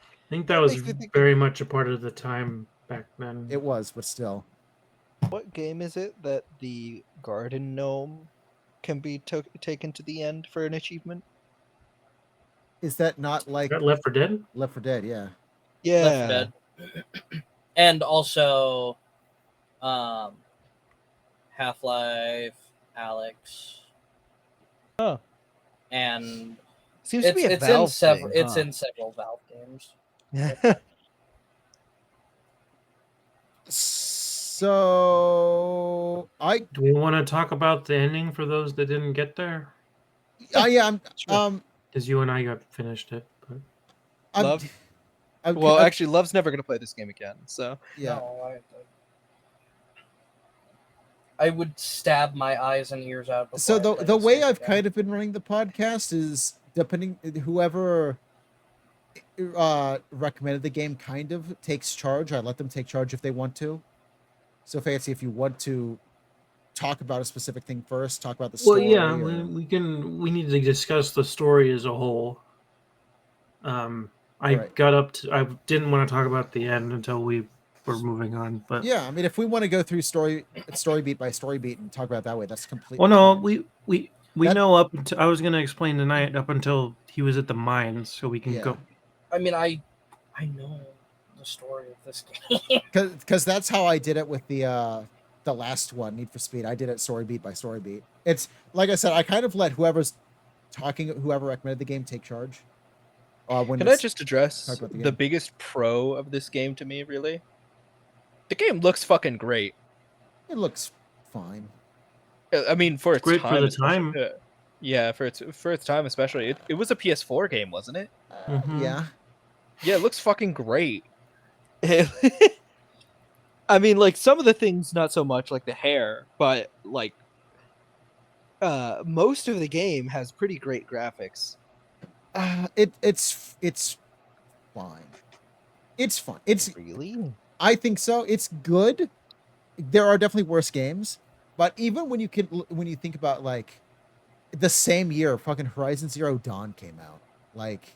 I think that was makes me think- very much a part of the time back then. It was, but still. What game is it that the garden gnome can be taken to the end for an achievement? Is that not like Got Left 4 Dead? Left 4 Dead? Yeah. Yeah. Left 4 Dead. And also Half-Life, Alex. Oh. And Seems to be a it's Valve in several thing, it's huh? in several Valve games. So Do we want to talk about the ending for those that didn't get there? yeah, Sure. Because you and I got finished it. But Love? I'm, Well, I'm- actually, Love's never gonna play this game again. So yeah. No, I would stab my eyes and ears out. before So I the play the this way game I've again. kind of been running the podcast is depending whoever recommended the game kind of takes charge. I let them take charge if they want to. So Fancy, if you want to talk about a specific thing first, talk about the well, story. yeah, or- we need to discuss the story as a whole. I Right. got up to. I didn't want to talk about the end until we were moving on, but Yeah, I mean, if we want to go through story beat by story beat and talk about it that way, that's completely. well, no, fine. we That- know up until I was going to explain tonight up until he was at the mines, so we can Yeah. go. I mean, I know the story of this game. Because that's how I did it with the last one, Need for Speed. I did it story beat by story beat. It's like I said, I kind of let whoever recommended the game take charge. When can I it's- just address talk about the the game. biggest pro of this game to me? Really, the game looks fucking great. it looks fine. I mean, for its Great for time, the especially- time. Yeah, for its time, especially. It was a PS4 game, wasn't it? Mhm. Yeah. Yeah, it looks fucking great. I mean, like some of the things, not so much, like the hair, but like most of the game has pretty great graphics. It's fine. It's fun. It's Really? I think so. It's good. There are definitely worse games, but even when you think about like the same year, fucking Horizon Zero Dawn came out. Like,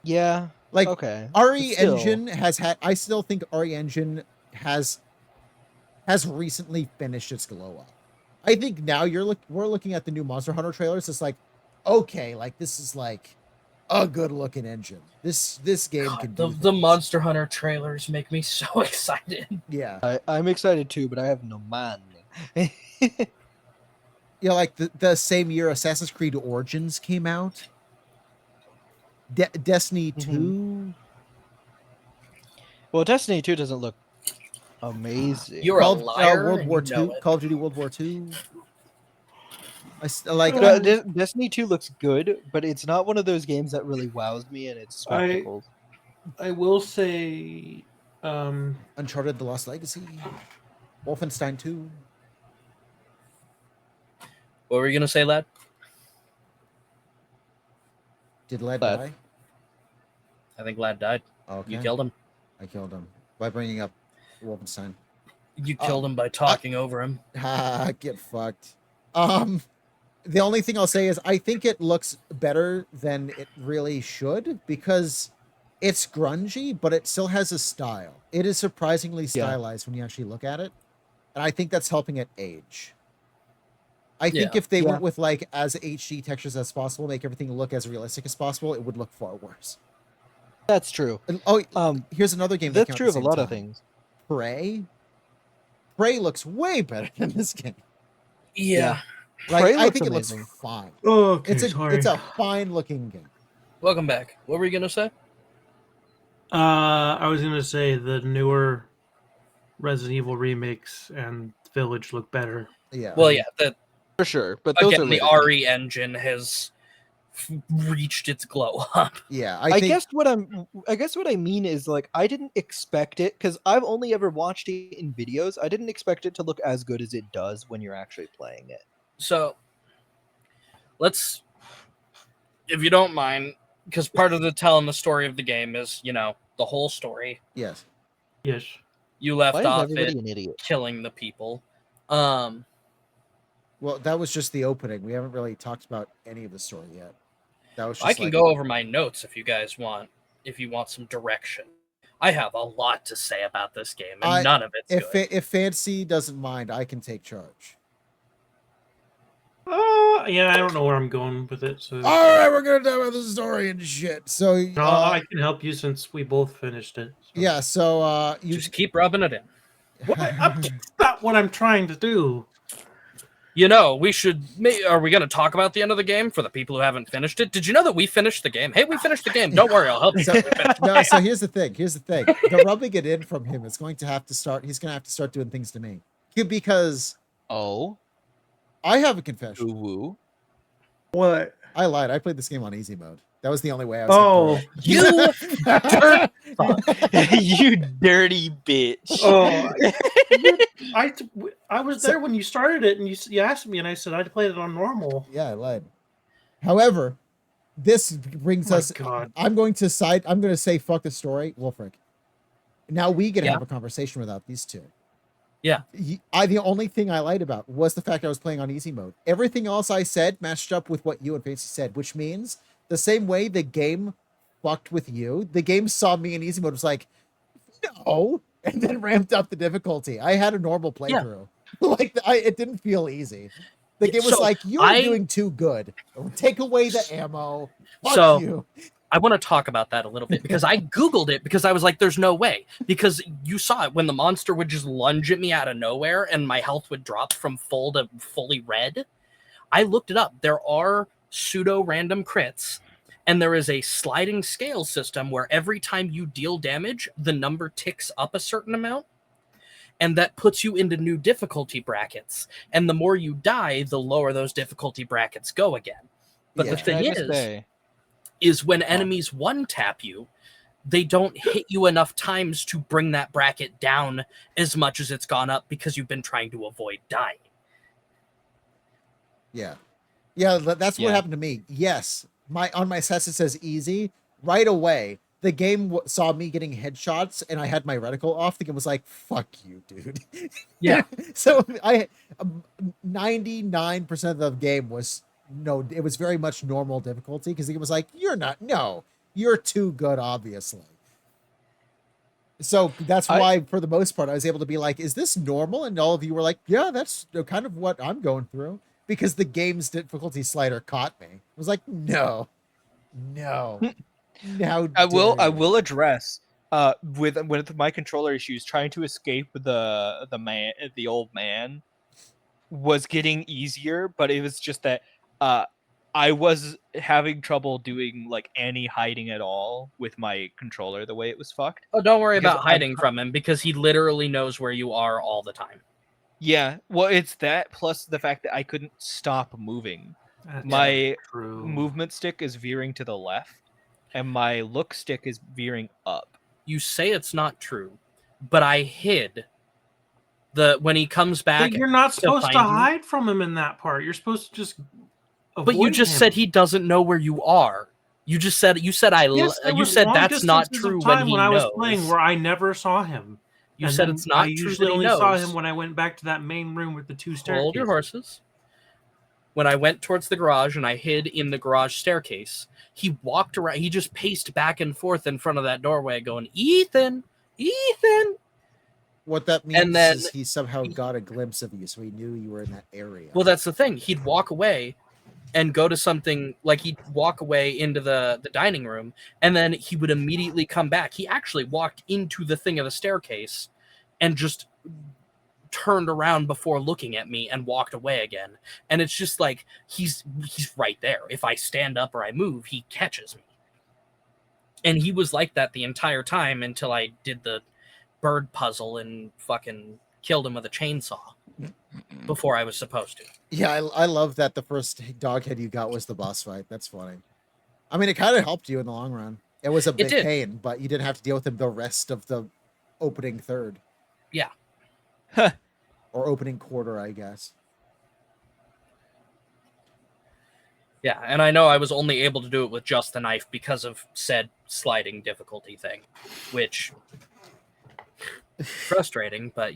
Yeah. like Okay. RE But still. Engine has had. I still think RE Engine has recently finished its glow up. I think now we're looking at the new Monster Hunter trailers. It's like, okay, like this is like a good looking engine. This game can do The things. Monster Hunter trailers make me so excited. Yeah. I'm excited too, but I have no money. Yeah, like the same year Assassin's Creed Origins came out. Destiny 2. Well, Destiny 2 doesn't look amazing. You're a liar. World and War you know 2. it. Call of Duty World War 2. Like No, Destiny 2 looks good, but it's not one of those games that really wows me in its spectacles. I will say, Uncharted: The Lost Legacy, Wolfenstein 2. What were you gonna say, lad? Did Lad Lad. die? I think lad died. Okay. You killed him. I killed him by bringing up Wolfenstein. You killed him by talking over him. Ha! Get fucked. The only thing I'll say is I think it looks better than it really should because it's grungy, but it still has a style. It is surprisingly stylized when you actually look at it, and I think that's helping it age. I think if they went with like as HD textures as possible, make everything look as realistic as possible, it would look far worse. That's true. And, here's another game That's true of a lot of things. Prey looks way better than this game. Yeah. Like Prey I looks think amazing. it looks fine. okay, It's sorry. a fine looking game. Welcome back. What were you gonna say? I was gonna say the newer Resident Evil remakes and Village look better. Yeah. Well, yeah. That For sure, but those again, are the later RE engine has reached its glow up. Yeah. I think, guess what I mean is like I didn't expect it because I've only ever watched it in videos. I didn't expect it to look as good as it does when you're actually playing it. So let's, if you don't mind, because part of the telling the story of the game is, you know, the whole story. Yes. Yes. You left Why is off everybody it an idiot? killing the people. Well, that was just the opening. We haven't really talked about any of the story yet. That was just I can like, go over my notes if you guys want, if you want some direction. I have a lot to say about this game, and none of it's good. If Fancy doesn't mind, I can take charge. Yeah, I don't know where I'm going with it. So All right, we're gonna talk about the story and shit. So no, I can help you since we both finished it. So. yeah, so you Just keep rubbing it in. That's not what I'm trying to do. You know, we should. Are we going to talk about the end of the game for the people who haven't finished it? Did you know that we finished the game? Hey, we finished the game. Don't worry, I'll help you. So here's the thing. The rubbing it in from him is going to have to start. He's going to have to start doing things to me because I have a confession. Woo. What? I lied. I played this game on easy mode. That was the only way I was. You You dirty bitch. Oh, I was there when you started it, and you asked me, and I said I'd played it on normal. Yeah, I lied. However, this brings us. God. I'm going to say fuck the story, Wulfryk. Now we get to have a conversation without these two. Yeah. The only thing I lied about was the fact I was playing on easy mode. Everything else I said matched up with what you and Fancy said, which means the same way the game fucked with you, the game saw me in easy mode, was like, no, and then ramped up the difficulty. I had a normal playthrough. It didn't feel easy. The game was like, you're doing too good. Take away the ammo. Fuck you. I want to talk about that a little bit because I Googled it because I was like, there's no way. Because you saw it when the monster would just lunge at me out of nowhere and my health would drop from full to fully red. I looked it up. There are pseudo-random crits, and there is a sliding scale system where every time you deal damage, the number ticks up a certain amount, and that puts you into new difficulty brackets. And the more you die, the lower those difficulty brackets go again. But the thing is when enemies one-tap you, they don't hit you enough times to bring that bracket down as much as it's gone up because you've been trying to avoid dying. Yeah. Yeah, that's what happened to me. Yes, on my sets it says easy. Right away, the game saw me getting headshots, and I had my reticle off. The game was like, "Fuck you, dude." Yeah. So 99% of the game was it was very much normal difficulty because the game was like, you're too good, obviously. So that's why, for the most part, I was able to be like, "Is this normal?" And all of you were like, "Yeah, that's kind of what I'm going through." Because the game's difficulty slider caught me. I was like, no. Now I will address with my controller issues, trying to escape the old man was getting easier, but it was just that I was having trouble doing like any hiding at all with my controller the way it was fucked. Oh, don't worry about hiding from him because he literally knows where you are all the time. Yeah, well, it's that plus the fact that I couldn't stop moving. That's my true. movement stick is veering to the left, and my look stick is veering up. You say it's not true, but I hid when he comes back. But you're not supposed to you, hide from him in that part. You're supposed to just. But you just said he doesn't know where you are. You just said you said that's not true when he I was knows. Playing where I never saw him. You said it's not true. I usually only saw him when I went back to that main room with the two staircases. Hold your horses. When I went towards the garage and I hid in the garage staircase, he walked around. He just paced back and forth in front of that doorway going, Ethan. What that means is he somehow got a glimpse of you, so he knew you were in that area. Well, that's the thing. He'd walk away and go to something, like he'd walk away into the dining room, and then he would immediately come back. He actually walked into the thing of the staircase and just turned around before looking at me and walked away again. And it's just like, he's right there. If I stand up or I move, he catches me. And he was like that the entire time until I did the bird puzzle and fucking killed him with a chainsaw before I was supposed to. Yeah, I love that the first dog head you got was the boss fight. That's funny. I mean, it kind of helped you in the long run. It was a big pain, but you didn't have to deal with him the rest of the opening third. Yeah. Or opening quarter, I guess. Yeah, and I know I was only able to do it with just the knife because of said sliding difficulty thing, which frustrating, but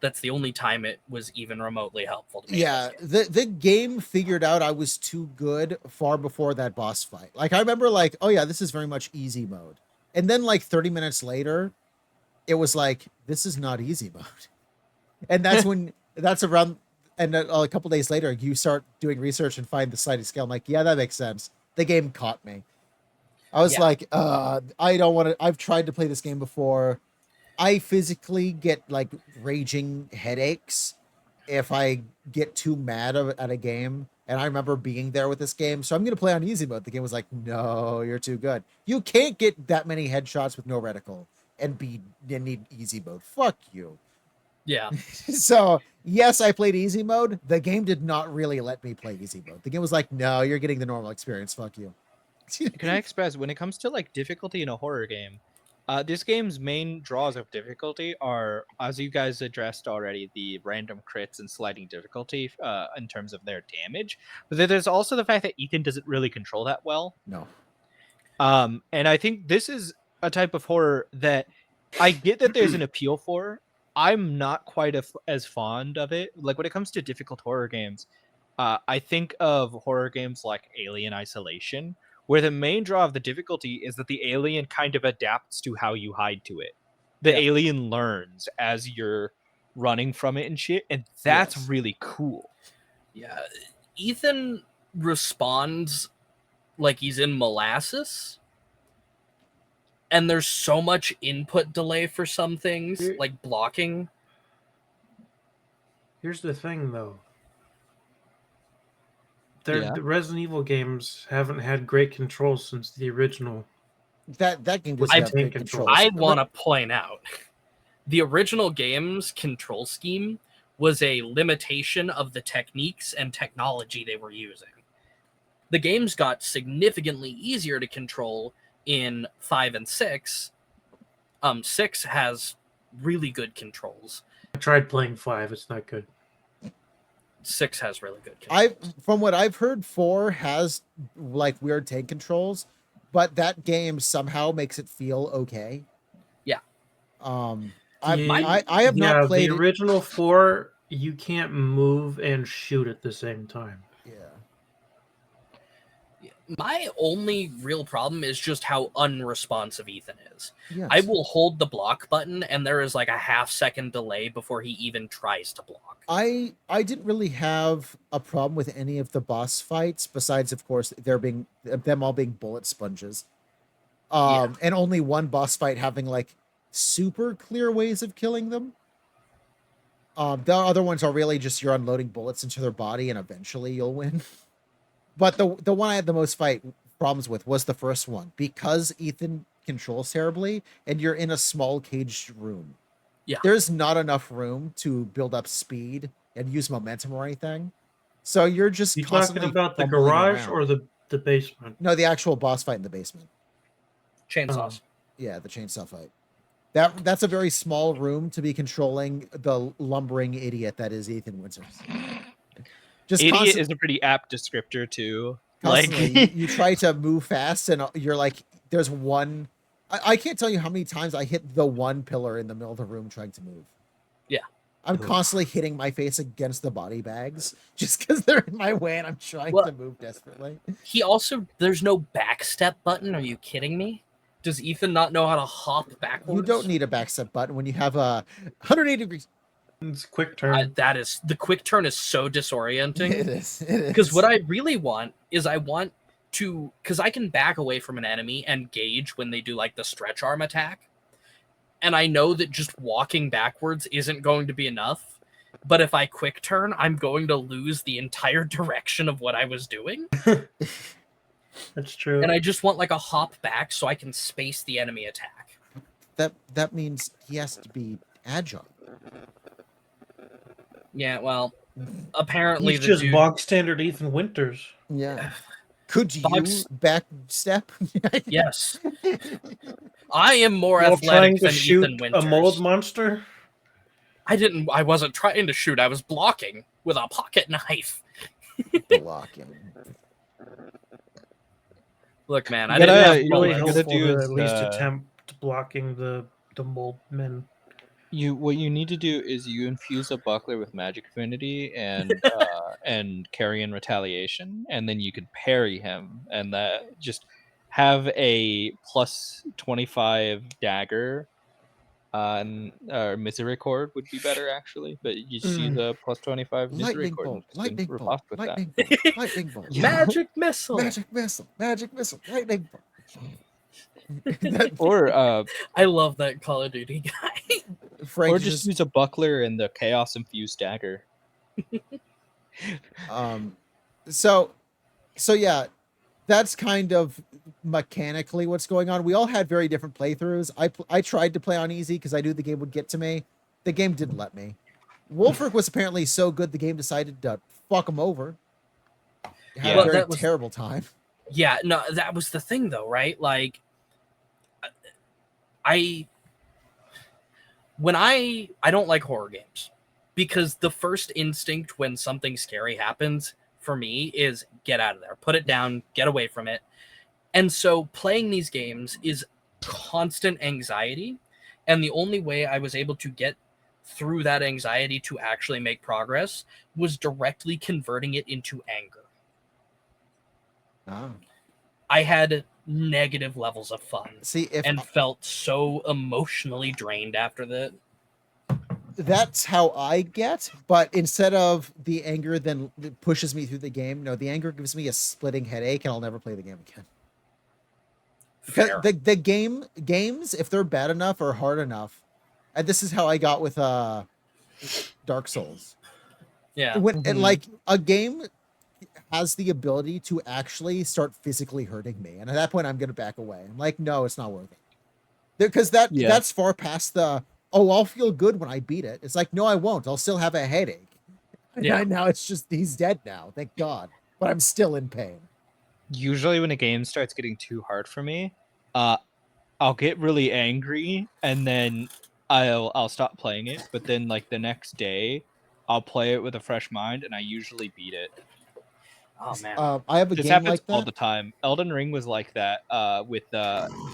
that's the only time it was even remotely helpful to me. Yeah, the game figured out I was too good far before that boss fight. Like, I remember like, oh yeah, this is very much easy mode. And then like 30 minutes later, it was like, this is not easy mode. And that's around, and a couple days later, you start doing research and find the sliding scale. I'm like, yeah, that makes sense. The game caught me. I was like, I don't want to, I've tried to play this game before. I physically get like raging headaches if I get too mad at a game. And I remember being there with this game. So I'm going to play on easy mode. The game was like, no, you're too good. You can't get that many headshots with no reticle and need easy mode. Fuck you. Yeah. So yes, I played easy mode. The game did not really let me play easy mode. The game was like, no, you're getting the normal experience. Fuck you. Can I express, when it comes to like difficulty in a horror game, this game's main draws of difficulty are, as you guys addressed already, the random crits and sliding difficulty in terms of their damage. But then there's also the fact that Ethan doesn't really control that well. No. And I think this is a type of horror that I get that there's an appeal for. I'm not quite as fond of it. Like, when it comes to difficult horror games, I think of horror games like Alien Isolation, where the main draw of the difficulty is that the alien kind of adapts to how you hide to it. The alien learns as you're running from it and shit, and that's really cool. Yeah. Ethan responds like he's in molasses, and there's so much input delay for some things, like blocking. Here's the thing, though. The Resident Evil games haven't had great control since the original. That game doesn't have great control. I want to point out, the original game's control scheme was a limitation of the techniques and technology they were using. The games got significantly easier to control in 5 and 6, 6 has really good controls. I tried playing 5. It's not good. 6 has really good controls. From what I've heard, 4 has like weird tank controls, but that game somehow makes it feel okay. Yeah. I have not played the original 4. You can't move and shoot at the same time. Yeah. My only real problem is just how unresponsive Ethan is. Yes. I will hold the block button, and there is like a half-second delay before he even tries to block. I didn't really have a problem with any of the boss fights, besides, of course, them all being bullet sponges. And only one boss fight having like super clear ways of killing them. The other ones are really just you're unloading bullets into their body, and eventually you'll win. But the one I had the most problems with was the first one, because Ethan controls terribly, and you're in a small caged room. Yeah. There's not enough room to build up speed and use momentum or anything. So you're just You constantly talking about the fumbling garage around. or the basement? No, the actual boss fight in the basement. Chainsaws. Yeah, the chainsaw fight. That's a very small room to be controlling the lumbering idiot that is Ethan Winters. Just Idiot is a pretty apt descriptor too. constantly, Like you try to move fast, and you're like, there's one. I can't tell you how many times I hit the one pillar in the middle of the room trying to move. Yeah. I'm constantly hitting my face against the body bags just because they're in my way and I'm trying to move desperately. He also, there's no backstep button. Are you kidding me? Does Ethan not know how to hop backwards? You don't need a backstep button when you have a 180 degrees. It's quick turn. The quick turn is so disorienting. It is. Because what I really want is because I can back away from an enemy and gauge when they do like the stretch arm attack. And I know that just walking backwards isn't going to be enough. But if I quick turn, I'm going to lose the entire direction of what I was doing. That's true. And I just want like a hop back so I can space the enemy attack. That means he has to be agile. Yeah, well, apparently He's the just dude... bog standard Ethan Winters. Yeah. Could you Box- backstep? Yes. I am more While athletic trying to than shoot Ethan Winters. a mold monster. I wasn't trying to shoot. I was blocking with a pocket knife. Blocking. Look, man, I You didn't gotta- have you Really gotta bullets. helpful do to is, at least attempt blocking the mold men. What you need to do is you infuse a buckler with magic affinity and and carrion retaliation, and then you can parry him, and that just have a plus 25 dagger. Misericord would be better actually, but you just use a plus 25 Lightning Misericord. bolt, lightning bolt, riposte with that. lightning bolt, lightning bolt. Magic missile. Magic missile, magic missile, lightning bolt. Or I love that Call of Duty guy. Frank or just use a buckler and the chaos infused dagger. So yeah, that's kind of mechanically what's going on. We all had very different playthroughs. I tried to play on easy because I knew the game would get to me. The game didn't let me. Wulfryk was apparently so good the game decided to fuck him over. Had a very terrible time. Yeah, no, that was the thing though, right? Like I don't like horror games because the first instinct when something scary happens for me is get out of there, put it down, get away from it. And so playing these games is constant anxiety. And the only way I was able to get through that anxiety to actually make progress was directly converting it into anger. Oh. I had negative levels of fun. See, and felt so emotionally drained after that. That's how I get, but instead of the anger then pushes me through the game, no, the anger gives me a splitting headache and I'll never play the game again. Fair. The games, if they're bad enough or hard enough, and this is how I got with Dark Souls. Yeah. And like a game has the ability to actually start physically hurting me, and at that point I'm gonna back away. I'm like, no, it's not worth it. Because that's far past the I'll feel good when I beat it. It's like, no, I won't. I'll still have a headache. Yeah. And now it's just he's dead now, thank God. But I'm still in pain. usually when a game starts getting too hard for me, I'll get really angry and then I'll stop playing it. But then like the next day, I'll play it with a fresh mind, and I usually beat it. Oh man. I have a This game happens like all that. the time. Elden Ring was like that. With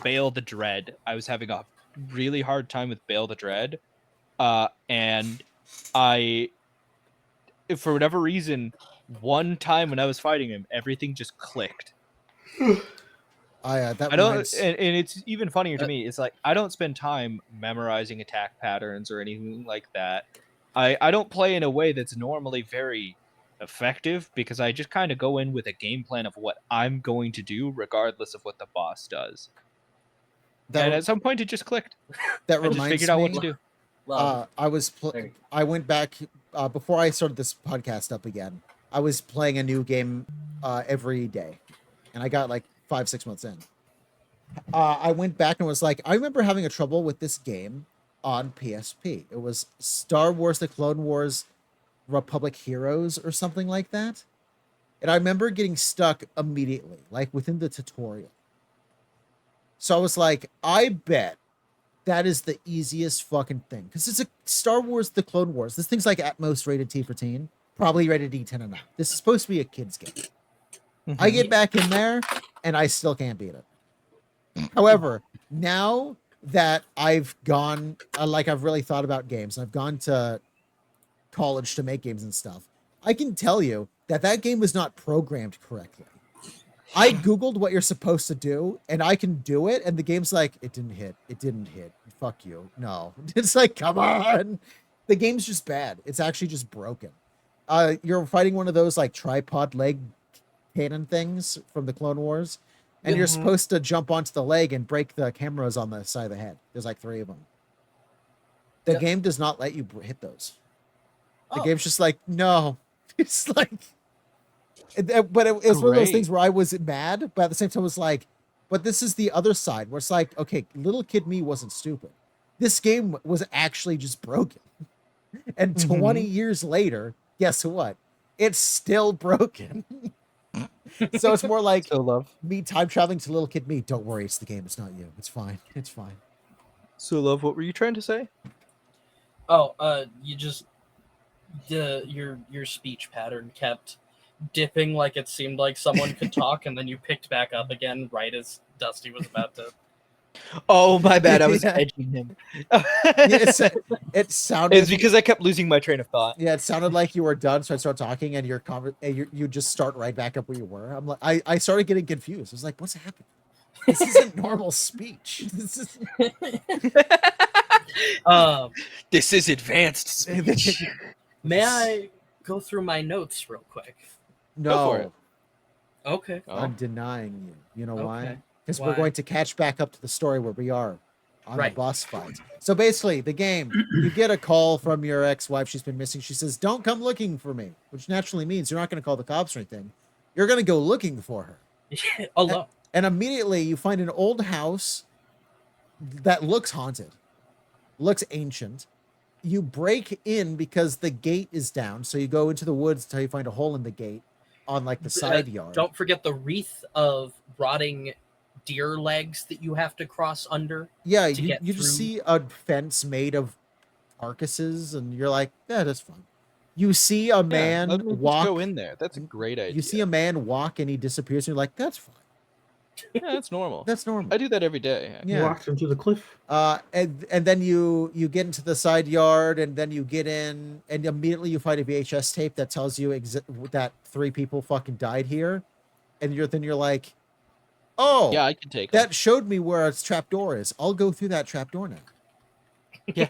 Bale the Dread, I was having a really hard time with Bale the Dread, and for whatever reason, one time when I was fighting him, everything just clicked. That I don't, reminds. and it's even funnier to me. It's like I don't spend time memorizing attack patterns or anything like that. I don't play in a way that's normally very effective because I just kind of go in with a game plan of what I'm going to do, regardless of what the boss does. And at some point, it just clicked. That I just reminds figured out what me. to do. Well, I went back before I started this podcast up again. I was playing a new game every day, and I got like 5-6 months in. I went back and was like, I remember having a trouble with this game on PSP. It was Star Wars: The Clone Wars Republic Heroes or something like that. And I remember getting stuck immediately, like within the tutorial. So I was like, I bet that is the easiest fucking thing. Because it's a Star Wars: The Clone Wars. This thing's like at most rated T for teen, probably rated E10 and up. This is supposed to be a kid's game. I get back in there and I still can't beat it. However, now that I've gone, I've really thought about games, and I've gone to college to make games and stuff, I can tell you that that game was not programmed correctly. I Googled what you're supposed to do, and I can do it, and the game's like, it didn't hit. It didn't hit. Fuck you. No. It's like, come on. The game's just bad. It's actually just broken. You're fighting one of those, like, tripod leg cannon things from the Clone Wars, and you're supposed to jump onto the leg and break the cameras on the side of the head. There's like 3 of them. The game does not let you hit those. The game's just like, no. It's like... But it was one of those things where I was mad, but at the same time, I was like, but this is the other side where it's like, okay, little kid me wasn't stupid. This game was actually just broken. And 20 years later, guess what? It's still broken. So it's more like me time traveling to little kid me. Don't worry, it's the game. It's not you. It's fine. It's fine. So, Love, what were you trying to say? Oh, you just your speech pattern kept dipping, like it seemed like someone could talk, and then you picked back up again right as Dusty was about to. Oh, my bad. I was edging him. It sounded. It's because I kept losing my train of thought. Yeah, it sounded like you were done, so I started talking, and you just start right back up where you were. I'm like, I started getting confused. I was like, what's happening? This isn't normal speech. This is. This is advanced speech. May I go through my notes real quick? No. Go for it. Okay. I'm denying you. You know why? Okay. Because Why? we're going to catch back up to the story where we are on Right. a boss fight. So basically, the game, you get a call from your ex-wife. She's been missing. She says, don't come looking for me, which naturally means you're not going to call the cops or anything. You're going to go looking for her. Alone. And immediately you find an old house that looks haunted, looks ancient. You break in because the gate is down. So you go into the woods until you find a hole in the gate on like the side yard. Don't forget the wreath of rotting deer legs that you have to cross under. Yeah, to you get just through. see a fence made of carcasses, and you're like, yeah, that's fine. You see a man let me just walk. go in there. That's a great idea. You see a man walk, and he disappears, and you're like, that's fine. Yeah, that's normal. That's normal. I do that every day. Yeah. Walked into the cliff. And then you get into the side yard, and then you get in, and immediately you find a VHS tape that tells you that 3 people fucking died here, and you're like, oh, Yeah, I can take that showed me where its trapdoor is. I'll go through that trapdoor now. Yeah.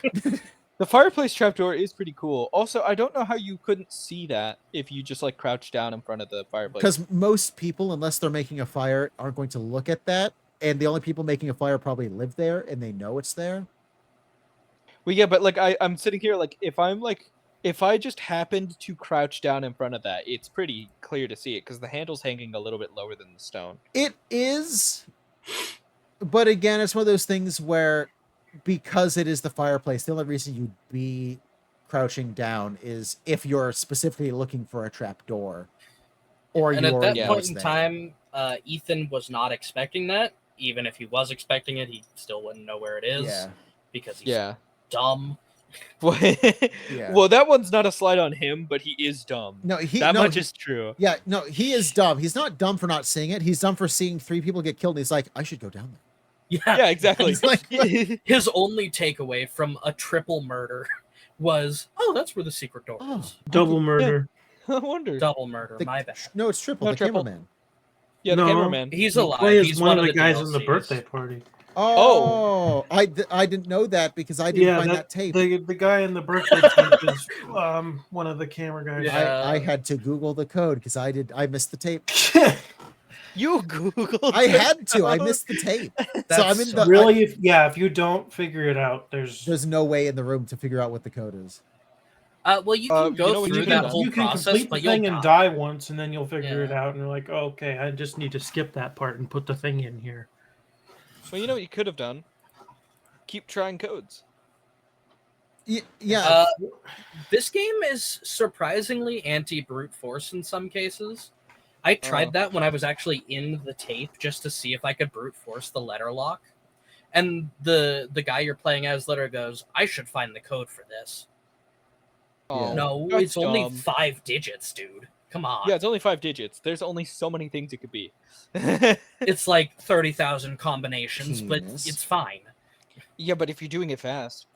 The fireplace trapdoor is pretty cool. Also, I don't know how you couldn't see that if you just like crouch down in front of the fireplace. Because most people, unless they're making a fire, aren't going to look at that. And the only people making a fire probably live there and they know it's there. Well, yeah, but like I'm sitting here, like if I just happened to crouch down in front of that, it's pretty clear to see it because the handle's hanging a little bit lower than the stone. It is. But again, it's one of those things where because it is the fireplace, the only reason you'd be crouching down is if you're specifically looking for a trapdoor. Or And you at that already know point it's in there. time, Ethan was not expecting that. even if he was expecting it, he still wouldn't know where it is Yeah. because he's Yeah. dumb. Yeah. Well, that one's not a slide on him, but he is dumb. No, That much is true. Yeah, no, he is dumb. He's not dumb for not seeing it. He's dumb for seeing 3 people get killed. And he's like, I should go down there. Yeah, Yeah, exactly. It's like, his only takeaway from a triple murder was, oh, that's where the secret door Oh. is. Double murder. I wonder. Double murder, The- my bad. no, it's triple. No, the triple. cameraman. Yeah, the No. cameraman. He's He alive. plays He's one of the guys DLCs. in the birthday party. Oh, I didn't know that because I didn't Yeah, find that tape. the guy in the birthday tape is one of the camera guys. Yeah. I had to Google the code because I missed the tape. You Googled. I had to. I missed the tape. So I'm in That's the Really, if you don't figure it out, there's no way in the room to figure out what the code is. Well, you can You go know what through you that can- whole you can process, complete the but you'll thing and die. die once, and then you'll figure it out, and you're like, oh, okay, I just need to skip that part and put the thing in here. Well, you know what you could have done? Keep trying codes. Yeah. This game is surprisingly anti-brute force in some cases. I tried that when I was actually in the tape just to see if I could brute force the letter lock. And the guy you're playing as literally goes, I should find the code for this. Yeah. No, that's it's only dumb. 5 digits, dude. Come on. Yeah, it's only 5 digits. There's only so many things it could be. It's like 30,000 combinations, but Penis. it's fine. Yeah, but if you're doing it fast,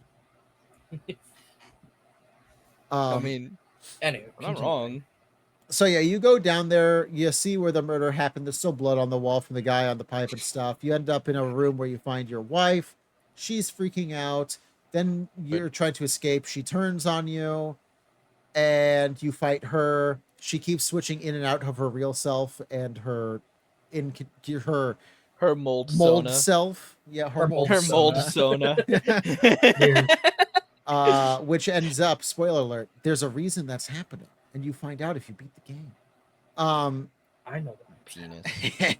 I mean, Anyway, I'm not continue. wrong. So yeah, you go down there, you see where the murder happened. There's still blood on the wall from the guy on the pipe and stuff. You end up in a room where you find your wife. She's freaking out. Then you're trying to escape. She turns on you, and you fight her. She keeps switching in and out of her real self and her Her mold mold sona. self. Yeah, her mold Her mold sona. sona. Which ends up, spoiler alert, there's a reason that's happening, and you find out if you beat the game. I know that. Penis.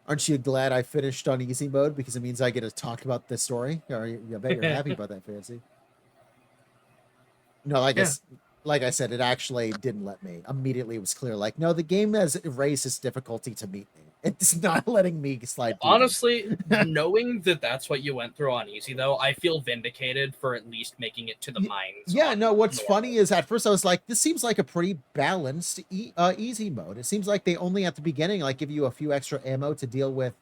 Aren't you glad I finished on easy mode because it means I get to talk about this story? Or I bet you're happy about that, Fancy. No, like I said, it actually didn't let me. Immediately, it was clear. Like, no, the game has raised its difficulty to meet me. It's not letting me slide. through this. Honestly, knowing that that's what you went through on easy, though, I feel vindicated for at least making it to the mines. Yeah, on no, what's normal. funny is at first I was like, this seems like a pretty balanced easy mode. It seems like they only at the beginning like give you a few extra ammo to deal with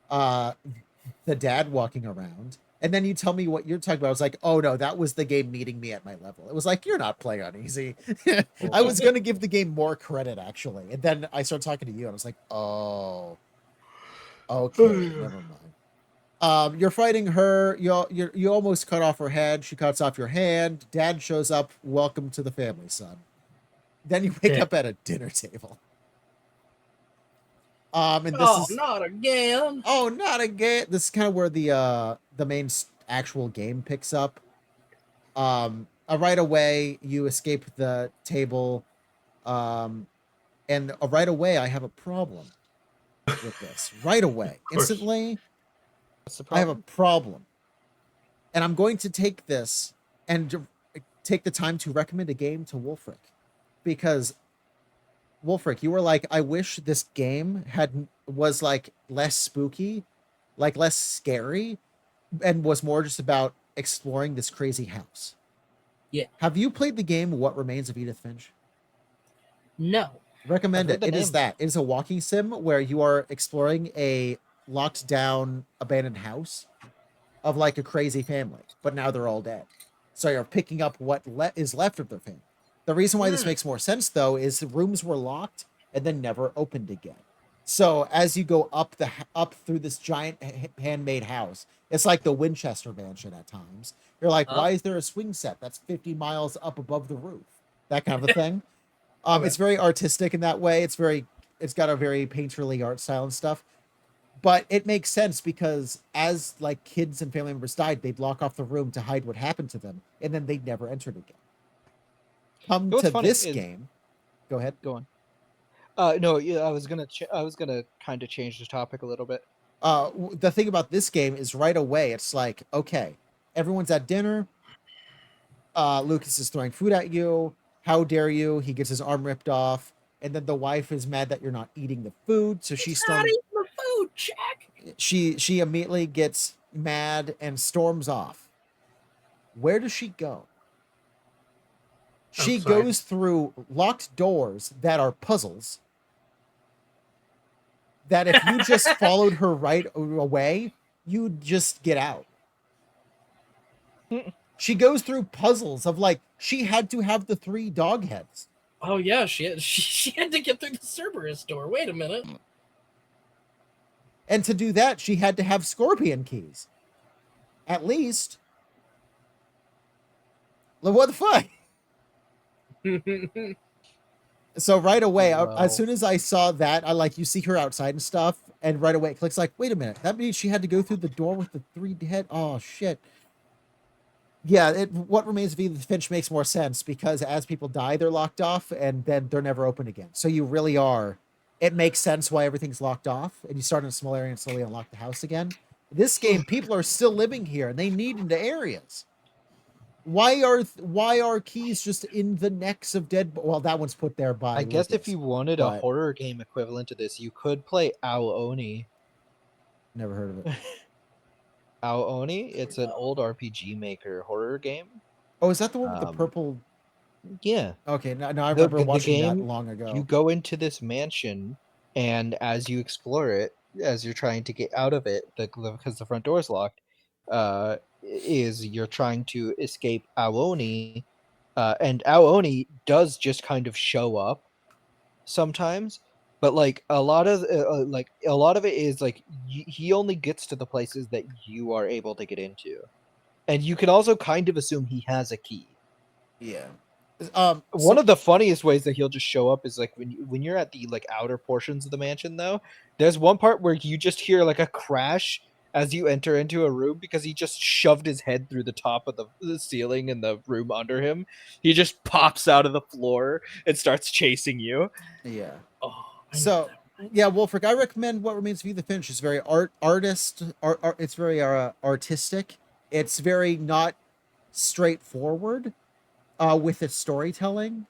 the dad walking around. And then you tell me what you're talking about. I was like, oh no, that was the game meeting me at my level. It was like, you're not playing on easy. I was going to give the game more credit actually. And then I started talking to you and I was like, oh, okay, never mind. You're fighting her. You almost cut off her head. She cuts off your hand. Dad shows up. Welcome to the family, son. Then you wake up at a dinner table. And this is not again. oh, not again. This is kind of where the main actual game picks up. Right away you escape the table, and right away I have a problem with this. Right away, instantly. What's the I have a problem? problem. And I'm going to take this and take the time to recommend a game to Wulfryk. Because Wulfryk, you were like, I wish this game was like less spooky, like less scary, and was more just about exploring this crazy house. Yeah. Have you played the game What Remains of Edith Finch? No. Recommend I've it. heard It the is name. that. It is a walking sim where you are exploring a locked down abandoned house of like a crazy family, but now they're all dead. So you're picking up what is left of their family. The reason why this makes more sense though is the rooms were locked and then never opened again. So as you go up through this giant handmade house, it's like the Winchester Mansion at times. You're like, why is there a swing set that's 50 miles up above the roof? That kind of a thing. It's very artistic in that way. It's got a very painterly art style and stuff. But it makes sense because as like kids and family members died, they'd lock off the room to hide what happened to them, and then they'd never entered again. Come What's to funny this is- game. Go ahead. Go on. No, yeah, I was gonna kind of change the topic a little bit. The thing about this game is right away, it's like, okay, everyone's at dinner. Lucas is throwing food at you. How dare you? He gets his arm ripped off. And then the wife is mad that you're not eating the food. So she's not throwing... eating the food, Jack. She immediately gets mad and storms off. Where does she go? She Outside. goes through locked doors that are puzzles. That if you just followed her right away, you'd just get out. She goes through puzzles of like she had to have the 3 dog heads. Oh yeah, she had to get through the Cerberus door. Wait a minute. And to do that, she had to have scorpion keys. At least. Like, what the fuck? So right away, as soon as I saw that, I like, you see her outside and stuff, and right away it clicks like, wait a minute, that means she had to go through the door with the 3 head. Oh shit. Yeah, What Remains of Edith Finch makes more sense because as people die, they're locked off and then they're never open again. So you really are. It makes sense why everything's locked off, and you start in a small area and slowly unlock the house again. This game, people are still living here and they need into areas. Why are keys just in the necks of dead? Well, that one's put there by. I guess if Lucas, you wanted a but horror game equivalent to this, you could play Ao-Oni. never heard of it. Ao-Oni, it's an old RPG Maker horror game. Oh, is that the one with the purple? Yeah. Okay, no, I remember watching that long ago. You go into this mansion, and as you explore it, as you're trying to get out of it, because the front door is locked, you're trying to escape Ao-Oni, and Ao-Oni does just kind of show up sometimes, but like a lot of it is like he only gets to the places that you are able to get into, and you can also kind of assume he has a key. Yeah. One of the funniest ways that he'll just show up is like when you're at the like outer portions of the mansion, though. There's one part where you just hear like a crash as you enter into a room because he just shoved his head through the top of the ceiling in the room under him. He just pops out of the floor and starts chasing you. Yeah. Oh, So yeah, Wulfryk, I recommend What Remains of Edith Finch. It's very it's very artistic. It's very not straightforward with its storytelling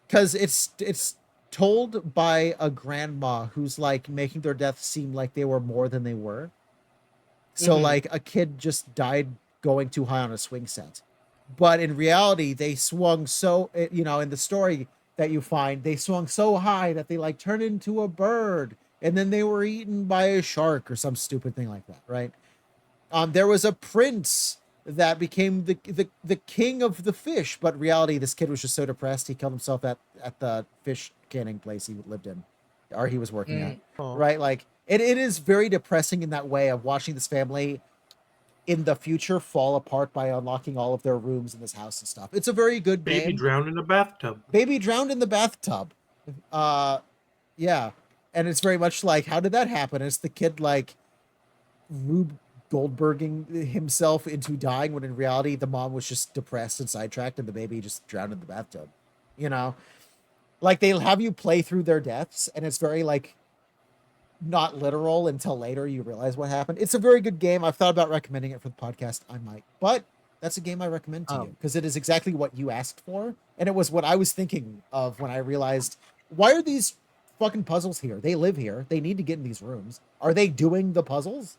because it's told by a grandma who's like making their death seem like they were more than they were. So like a kid just died going too high on a swing set, but in reality they swung so in the story that you find, they swung so high that they like turned into a bird and then they were eaten by a shark or some stupid thing like that, right? There was a prince that became the king of the fish, but in reality this kid was just so depressed he killed himself at the fish canning place he lived in, or he was working at. Right? Like it is very depressing in that way of watching this family in the future fall apart by unlocking all of their rooms in this house and stuff. It's a very good game. Baby drowned in a bathtub. Baby drowned in the bathtub. Yeah. And it's very much like, how did that happen? It's the kid like Rube Goldberging himself into dying when in reality the mom was just depressed and sidetracked and the baby just drowned in the bathtub. Like they'll have you play through their deaths and it's very like not literal until later you realize what happened. It's a very good game. I've thought about recommending it for the podcast. I might, but that's a game I recommend to you because it is exactly what you asked for. And it was what I was thinking of when I realized, why are these fucking puzzles here? They live here. They need to get in these rooms. Are they doing the puzzles?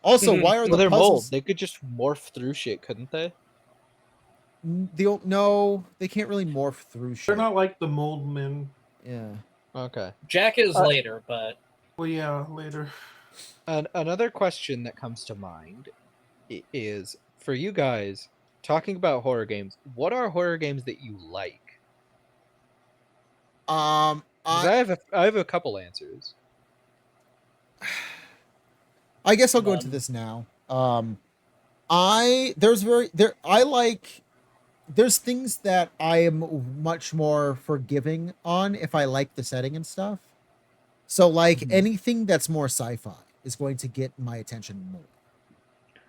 Also, why are they're puzzles? mold? They could just morph through shit, couldn't they? No, they can't really morph through shit. They're not like the mold men. Yeah. Okay. Jack is later, but Well, yeah, later. Another question that comes to mind is, for you guys, talking about horror games, what are horror games that you like? I have a couple answers. I guess I'll go into this now. There's things that I am much more forgiving on if I like the setting and stuff. So like anything that's more sci-fi is going to get my attention more.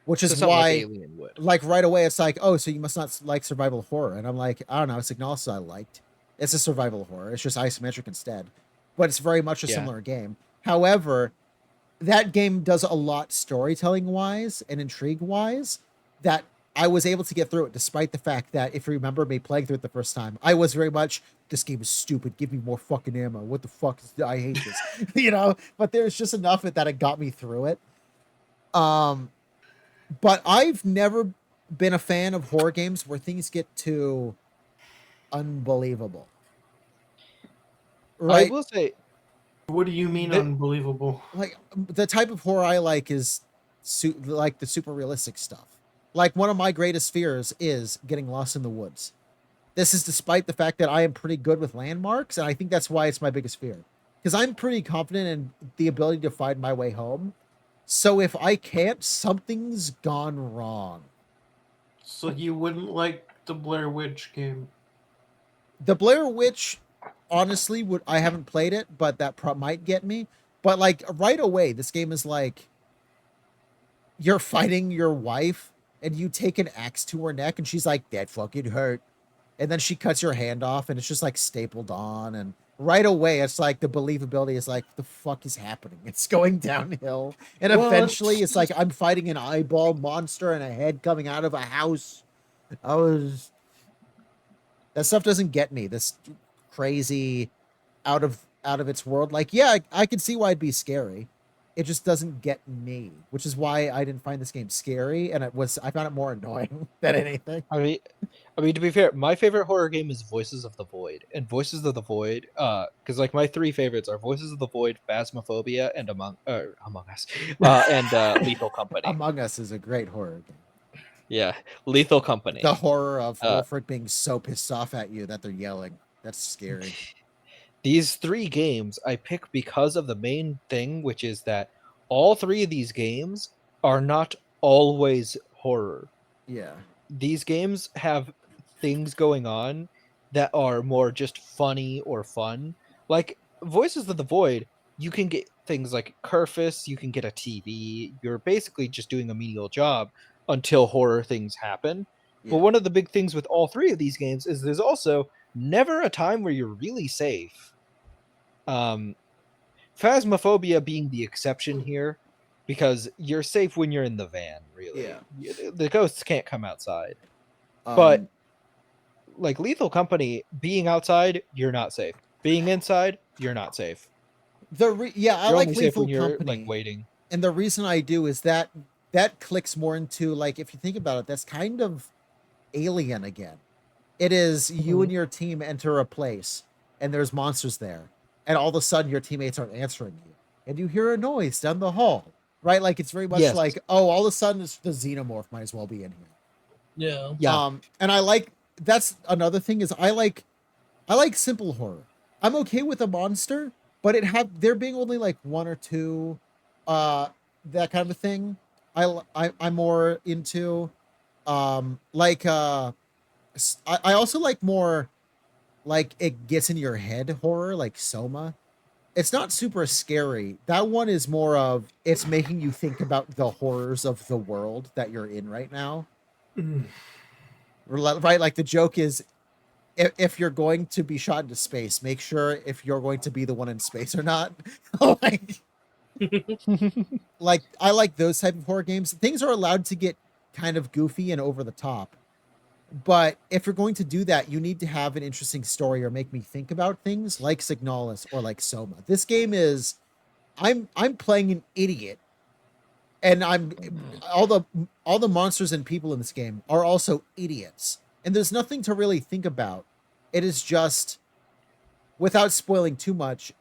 Which is why like Alien would. Like right away it's like, oh, so you must not like survival horror. And I'm like, I don't know, it's Ignalis I liked. It's a survival horror. It's just isometric instead. But it's very much a similar game. However, that game does a lot storytelling wise and intrigue wise that I was able to get through it despite the fact that, if you remember me playing through it the first time, I was very much, this game is stupid. Give me more fucking ammo. What the fuck is, I hate this, you know? But there's just enough that it got me through it. But I've never been a fan of horror games where things get too unbelievable. Right? I will say, What do you mean unbelievable? Like, the type of horror I like is like the super realistic stuff. Like, one of my greatest fears is getting lost in the woods. This is despite the fact that I am pretty good with landmarks, and I think that's why it's my biggest fear. Because I'm pretty confident in the ability to find my way home. So if I can't, something's gone wrong. So you wouldn't like the Blair Witch game? The Blair Witch, honestly, I haven't played it, but that might get me. But like right away, this game is like, you're fighting your wife and you take an axe to her neck and she's like, that fucking hurt. And then she cuts your hand off and it's just like stapled on. And right away, it's like the believability is like, the fuck is happening? It's going downhill. And Well, eventually it's like, I'm fighting an eyeball monster and a head coming out of a house. That stuff doesn't get me. This crazy out of its world. Like, yeah, I can see why it'd be scary. It just doesn't get me, which is why I didn't find this game scary, and I found it more annoying than anything. I mean, to be fair, my favorite horror game is Voices of the Void, and Voices of the Void, because like my three favorites are Voices of the Void, Phasmophobia, and Among Us, and Lethal Company. Among Us is a great horror game. Yeah, Lethal Company. The horror of Wulfryk being so pissed off at you that they're yelling. That's scary. These three games I pick because of the main thing, which is that all three of these games are not always horror. Yeah. These games have things going on that are more just funny or fun. Like Voices of the Void, you can get things like Kerfus, you can get a TV. You're basically just doing a menial job until horror things happen. Yeah. But one of the big things with all three of these games is there's also never a time where you're really safe. Phasmophobia being the exception here, because you're safe when you're in the van, really. Yeah. The ghosts can't come outside. But like Lethal Company, being outside, you're not safe. Being inside, you're not safe. I you're like only safe Lethal when you're Company. like waiting. And the reason I do is that clicks more into, like, if you think about it, that's kind of Alien again. It is you and your team enter a place and there's monsters there, and all of a sudden your teammates aren't answering you and you hear a noise down the hall, right? Like, it's very much like, oh, all of a sudden it's the xenomorph might as well be in here. Yeah. And I like, that's another thing, is I like simple horror. I'm okay with a monster, but there being only like one or two that kind of a thing I'm more into. I also like more like it gets in your head horror, like Soma. It's not super scary. That one is more of, it's making you think about the horrors of the world that you're in right now. Right? Like, the joke is, if you're going to be shot into space, make sure if you're going to be the one in space or not. Like, I like those type of horror games. Things are allowed to get kind of goofy and over the top. But if you're going to do that, you need to have an interesting story or make me think about things, like Signalis or like Soma. This game is, I'm playing an idiot, and all the monsters and people in this game are also idiots, and there's nothing to really think about. It is just, without spoiling too much,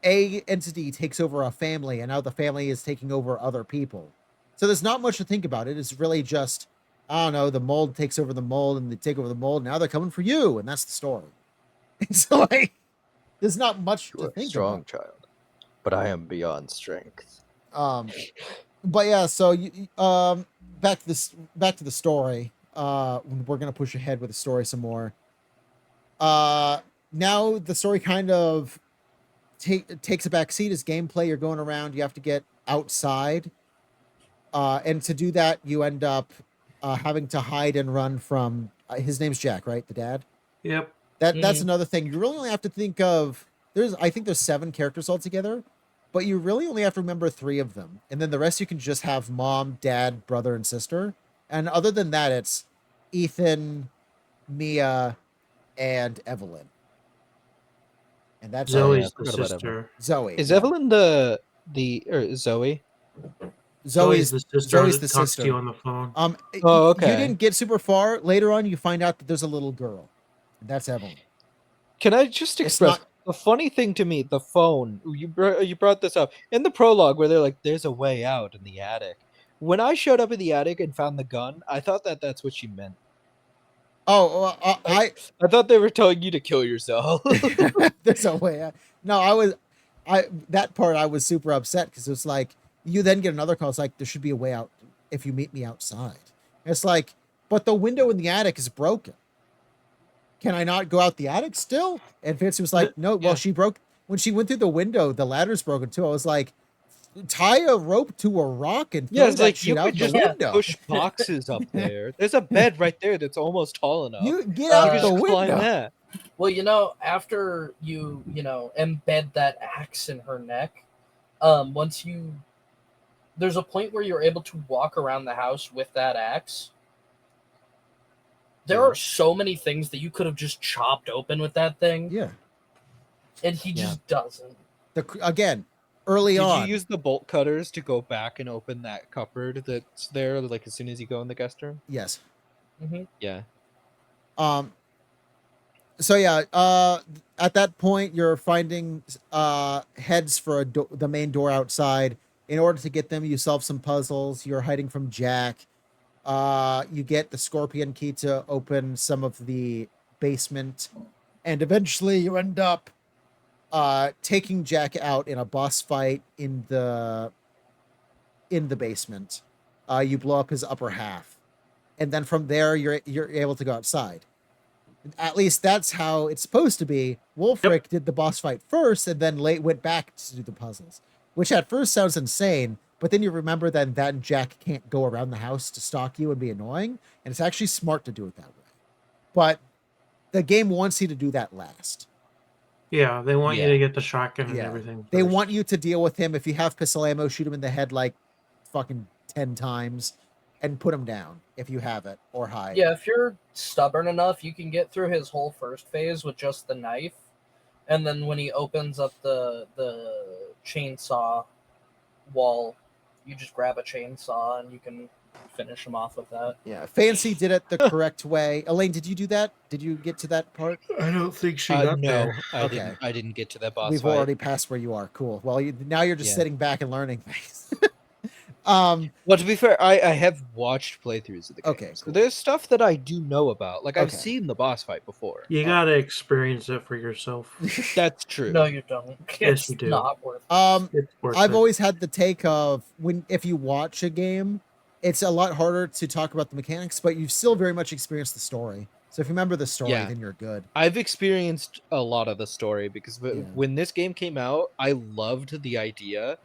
a entity takes over a family, and now the family is taking over other people. So there's not much to think about. It is really just, I don't know, the mold takes over the mold, and they take over the mold. Now they're coming for you, and that's the story. So, like, there's not much to think strong about. Child, but I am beyond strength. But yeah, so back to the story. We're gonna push ahead with the story some more. Now the story kind of takes a back seat as gameplay. You're going around. You have to get outside, and to do that, you end up having to hide and run from his name's Jack, right? The dad. Yep. That's another thing. You really only have to think of, I think there's 7 characters altogether, but you really only have to remember 3 of them, and then the rest you can just have mom, dad, brother, and sister. And other than that, it's Ethan, Mia, and Evelyn. And that's all. Zoe's I the forgot about Evelyn. sister. Zoe. Is yeah. Evelyn the or Zoe? Zoe's the sister Zoe's that the talks to you sister. on the phone. Oh, You okay. didn't get super far. Later on, you find out that there's a little girl. And that's Evelyn. Can I just It's express not- the funny thing to me? The phone. You brought this up in the prologue where they're like, "There's a way out in the attic." When I showed up in the attic and found the gun, I thought that that's what she meant. Oh, I thought they were telling you to kill yourself. there's a way out. No, that part I was super upset because it's like you then get another call. It's like there should be a way out if you meet me outside. It's like, but the window in the attic is broken. Can I not go out the attic still? And Fancy was like, no. Well, she broke when she went through the window. The ladder's broken too. I was like, tie a rope to a rock and throw it's that like shit you out could the just window. push boxes up there. There's a bed right there that's almost tall enough. You get You out could the just climb window. that. Well, after you embed that axe in her neck, there's a point where you're able to walk around the house with that axe. There are so many things that you could have just chopped open with that thing. Yeah. And he just doesn't. Again, early on. Did you use the bolt cutters to go back and open that cupboard that's there, like as soon as you go in the guest room? Yes. Mm-hmm. Yeah. So yeah, at that point you're finding heads for the main door outside. In order to get them, you solve some puzzles. You're hiding from Jack. You get the scorpion key to open some of the basement, and eventually you end up taking Jack out in a boss fight in the basement. You blow up his upper half, and then from there you're able to go outside. At least that's how it's supposed to be. Wulfryk did the boss fight first, and then went back to do the puzzles, which at first sounds insane. But then you remember that Jack can't go around the house to stalk you and be annoying, and it's actually smart to do it that way. But the game wants you to do that last. Yeah, they want you to get the shotgun and everything. They first. want you to deal with him. If you have pistol ammo, shoot him in the head like fucking 10 times and put him down if you have it, or hide. Yeah, if you're stubborn enough, you can get through his whole first phase with just the knife. And then when he opens up the chainsaw wall, you just grab a chainsaw and you can finish him off with that. Yeah, Fancy did it the correct way. Elaine, did you do that? Did you get to that part? I don't think she got no, there. I didn't get to that boss We've fight. already passed where you are. Cool. Well, now you're just sitting back and learning things. Well, to be fair, I have watched playthroughs of the game. Okay, So cool. there's stuff that I do know about. Like I've seen the boss fight before. You gotta experience it for yourself. That's true. No, you don't. Yes, It's you do. not worth it. It's worth I've it. always had the take of if you watch a game, it's a lot harder to talk about the mechanics, but you've still very much experienced the story. So if you remember the story, then you're good. I've experienced a lot of the story because when this game came out, I loved the idea.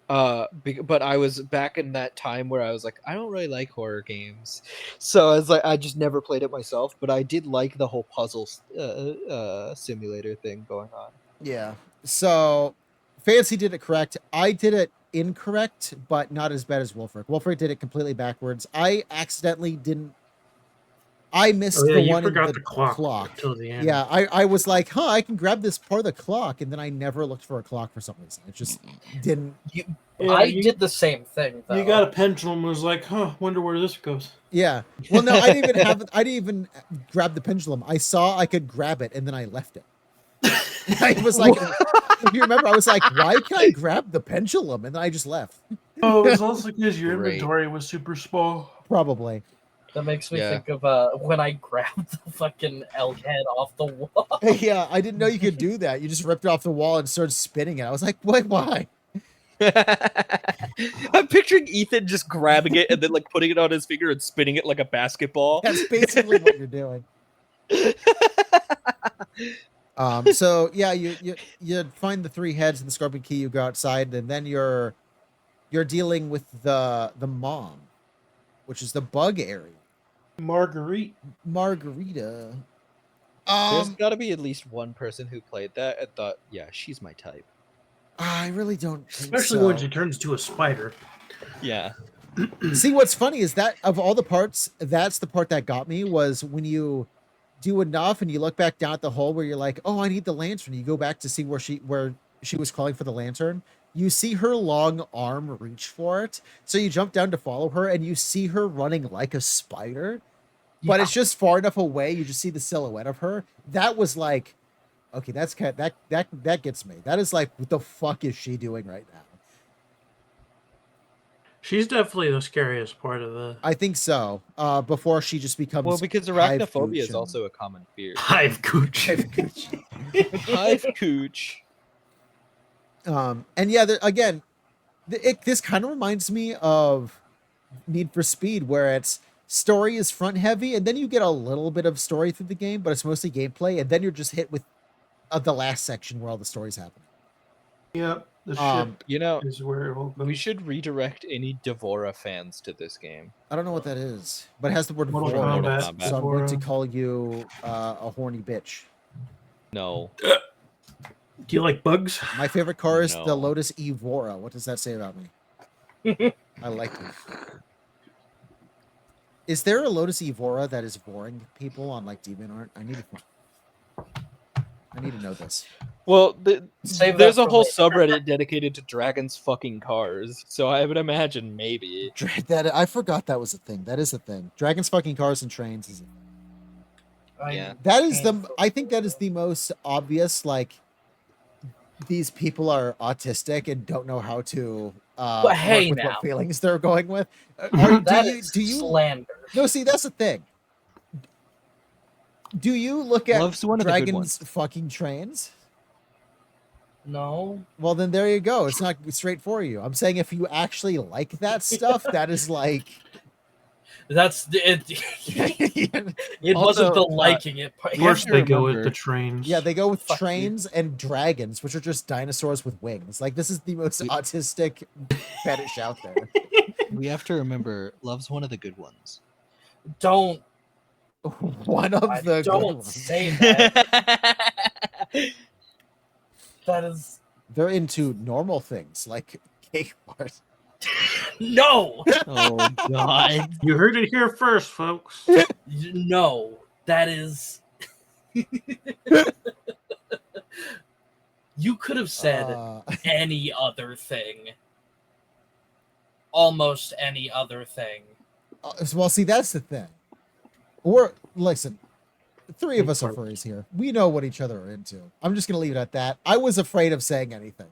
But I was back in that time where I was like, I don't really like horror games, so I was like, I just never played it myself. But I did like the whole puzzle simulator thing going on. Yeah. So Fancy did it correct. I did it incorrect, but not as bad as Wulfryk. Wulfryk did it completely backwards. I accidentally didn't. I missed the one in the clock. Till the end. Yeah, I was like, I can grab this part of the clock, and then I never looked for a clock for some reason. It just didn't. I did the same thing, though. You got a pendulum and was like, wonder where this goes. Yeah. Well, no, I didn't even grab the pendulum. I saw I could grab it, and then I left it. I was like, if you remember, I was like, why can I grab the pendulum? And then I just left. Oh, it was also because your inventory was super small. Probably. That makes me think of when I grabbed the fucking elk head off the wall. Yeah, I didn't know you could do that. You just ripped it off the wall and started spinning it. I was like, wait, why? I'm picturing Ethan just grabbing it and then like putting it on his finger and spinning it like a basketball. That's basically what you're doing. So yeah, you find the 3 heads and the scorpion key. You go outside, and then you're dealing with the mom, which is the bug area. Margarita. There's got to be at least one person who played that and thought, yeah, she's my type. I really don't think Especially so. when she turns to a spider. Yeah. See, what's funny is that of all the parts, that's the part that got me, was when you do enough and you look back down at the hole where you're like, oh, I need the lantern. You go back to see where she was calling for the lantern. You see her long arm reach for it. So you jump down to follow her and you see her running like a spider, but it's just far enough away. You just see the silhouette of her. That was like, okay, that's kind of, that gets me. That is like, what the fuck is she doing right now? She's definitely the scariest part of the I think so. Before she just becomes Well, because hive arachnophobia cooch is also a common fear. hive cooch. Hive cooch. And yeah, again, this kind of reminds me of Need for Speed, where it's story is front heavy, and then you get a little bit of story through the game, but it's mostly gameplay, and then you're just hit with the last section where all the story's happening. Yep, the ship You know, is where it will go. we should redirect any Devora fans to this game. I don't know what that is, but it has the word Mortal Devora, Kombat, so I'm going to Devora. call you a horny bitch. No. Do you like bugs? My favorite car is the No. Lotus Evora. What does that say about me? I like it. Is there a Lotus Evora that is boring people on like DeviantArt? I need to know this. Well, Save there's that a for whole later. subreddit dedicated to dragons fucking cars, so I would imagine maybe. That I forgot that was a thing. That is a thing. Dragons fucking cars and trains is. Yeah. That is I think that is the most obvious. Like, these people are autistic and don't know how to But hey, work with now. what feelings they're going with. That is do you slander. No, see, that's the thing. Do you look at Love's one of the good dragons fucking trains? No. Well, then there you go. It's not straight for you. I'm saying if you actually like that stuff, that is like. That's it. It Also, wasn't the liking it part. you have First to they go with remember- the trains. Yeah, they go with Fuck you. trains and dragons, which are just dinosaurs with wings. Like, this is the most autistic fetish out there. We have to remember, Love's one of the good ones. Don't. One of I the good don't ones. say that. That is They're into normal things like cake bars. no, Oh god. You heard it here first, folks. no. That is. You could have said any other thing. Almost any other thing. Well, see, that's the thing. Listen, three of us are furries here. We know what each other are into. I'm just gonna leave it at that. I was afraid of saying anything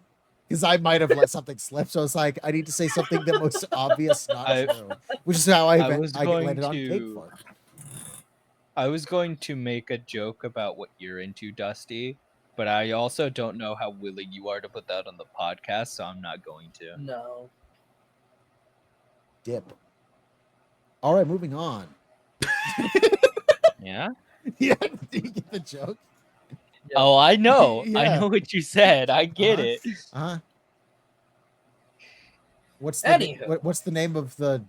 because I might have let something slip. So it's like I need to say something the most obvious, not true, which is how I landed on cake fart. I was going to make a joke about what you're into, Dusty, but I also don't know how willing you are to put that on the podcast, so I'm not going to. No. Dip. All right, moving on. Yeah? Yeah, do you get the joke? Oh, I know. I Yeah. know what you said. I get it. Uh-huh. What's the Anywho. what's the name of the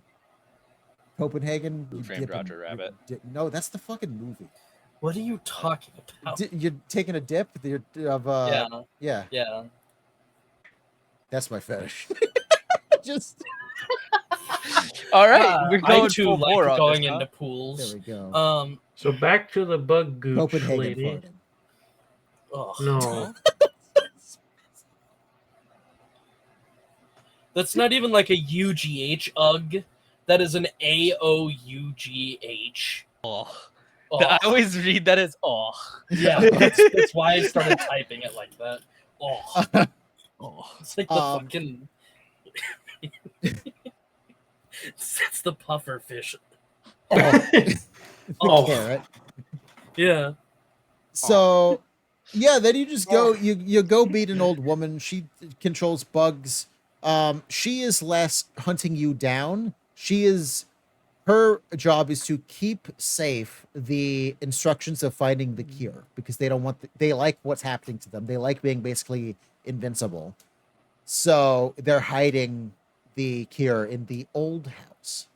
Copenhagen? Who You Framed dip Roger Rabbit? No, that's the fucking movie. What are you talking about? You're taking a dip. Yeah. Yeah. That's my fetish. Just All right, we're I going too full like bore on going this, huh? into there pools. we go. So back to the bug gooch Copenhagen lady. farting. Ugh. No. That's not even like a UGH ugh. That is an AOUGH. Oh. Ugh. I always read that as oh. Yeah, that's why I started typing it like that. Oh, it's like the fucking. It's the puffer fish. Oh, carrot. Yeah. So, yeah, then you just go. You go beat an old woman. She controls bugs. She is less hunting you down. Her job is to keep safe the instructions of finding the cure because they don't want. They like what's happening to them. They like being basically invincible. So they're hiding the cure in the old house.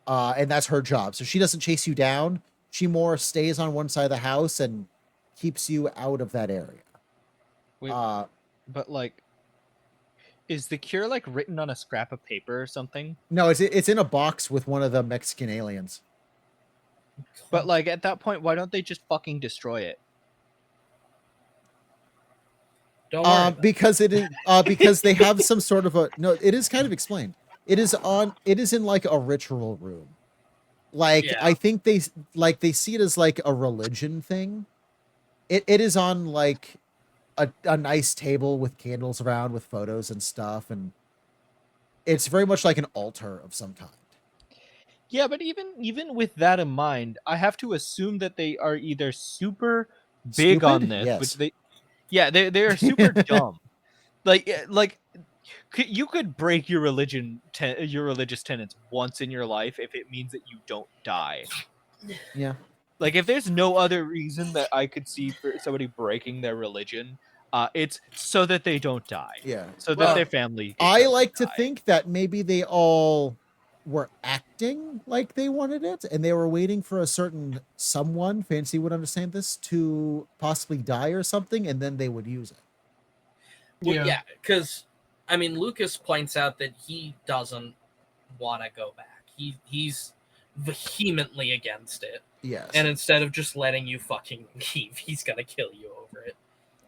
And that's her job. So she doesn't chase you down. She more stays on one side of the house and keeps you out of that area. Wait, but like, Is the cure like written on a scrap of paper or something? No, it's in a box with one of the Mexican aliens. But like at that point, why don't they just fucking destroy it? Don't worry. about it. Because it is because they have some sort of a no. It is kind of explained. It is in like a ritual room. Like Yeah. I think they see it as like a religion thing. It is on like a nice table with candles around with photos and stuff, and it's very much like an altar of some kind. Yeah, but even with that in mind, I have to assume that they are either super big on Stupid? this, Yes. which they are super dumb. Like you could break your your religious tenets once in your life if it means that you don't die. Yeah. Like if there's no other reason that I could see for somebody breaking their religion, it's so that they don't die. Yeah. So that Well, their family. I doesn't like to die. think that maybe they all were acting like they wanted it, and they were waiting for a certain someone, Fancy would understand this, to possibly die or something, and then they would use it. Well, yeah, because I mean, Lucas points out that he doesn't want to go back. He's vehemently against it, Yes. and instead of just letting you fucking leave, he's gonna kill you over it.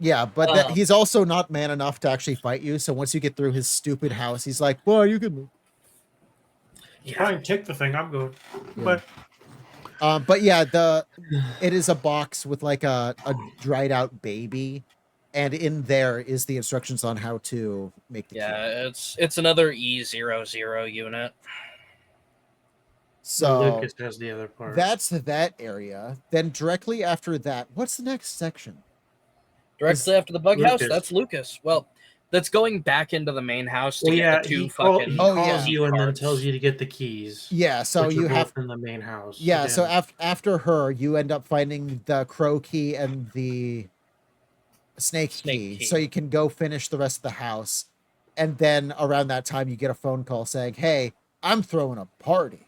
Yeah, but he's also not man enough to actually fight you. So once you get through his stupid house, he's like, "Well, you can move." Yeah. Fine, take the thing. I'm good. Yeah. But yeah, it is a box with like a dried out baby, and in there is the instructions on how to make the cure. Yeah, it's another E00 unit. So Lucas has the other part. that's that area. Then directly after that, what's the next section? Directly after the bug house, Lucas. that's Lucas. Well, that's going back into the main house to Well, get yeah, the two he fucking. calls yeah. you and then cards. tells you to get the keys. Yeah, so which you are have both in the main house. yeah. again. So after her, you end up finding the crow key and the snake key, so you can go finish the rest of the house. And then around that time, you get a phone call saying, "Hey, I'm throwing a party,"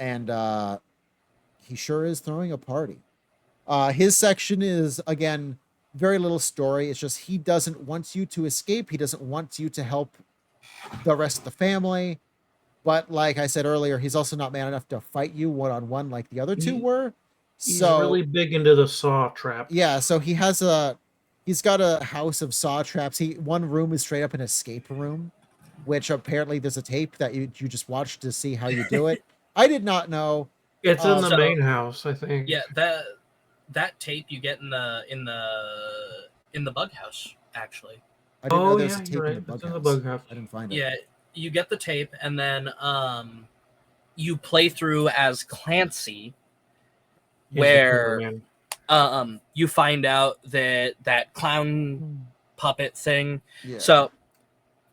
and he sure is throwing a party. His section is again very little story. It's just he doesn't want you to escape. He doesn't want you to help the rest of the family. But like I said earlier, he's also not man enough to fight you one-on-one like the other two were. He's So really big into the saw trap. yeah, so he's got a house of saw traps. One room is straight up an escape room, which apparently there's a tape that you just watched to see how you do it. I did not know. It's in the So- main house, I think. Yeah, that tape you get in the bug house actually. I didn't know Oh there's yeah, a tape you're right. in the bug It's in house. the bug house. I didn't find it. Yeah, you get the tape and then you play through as Clancy, He's the where cameraman. you find out that clown puppet thing. Yeah. So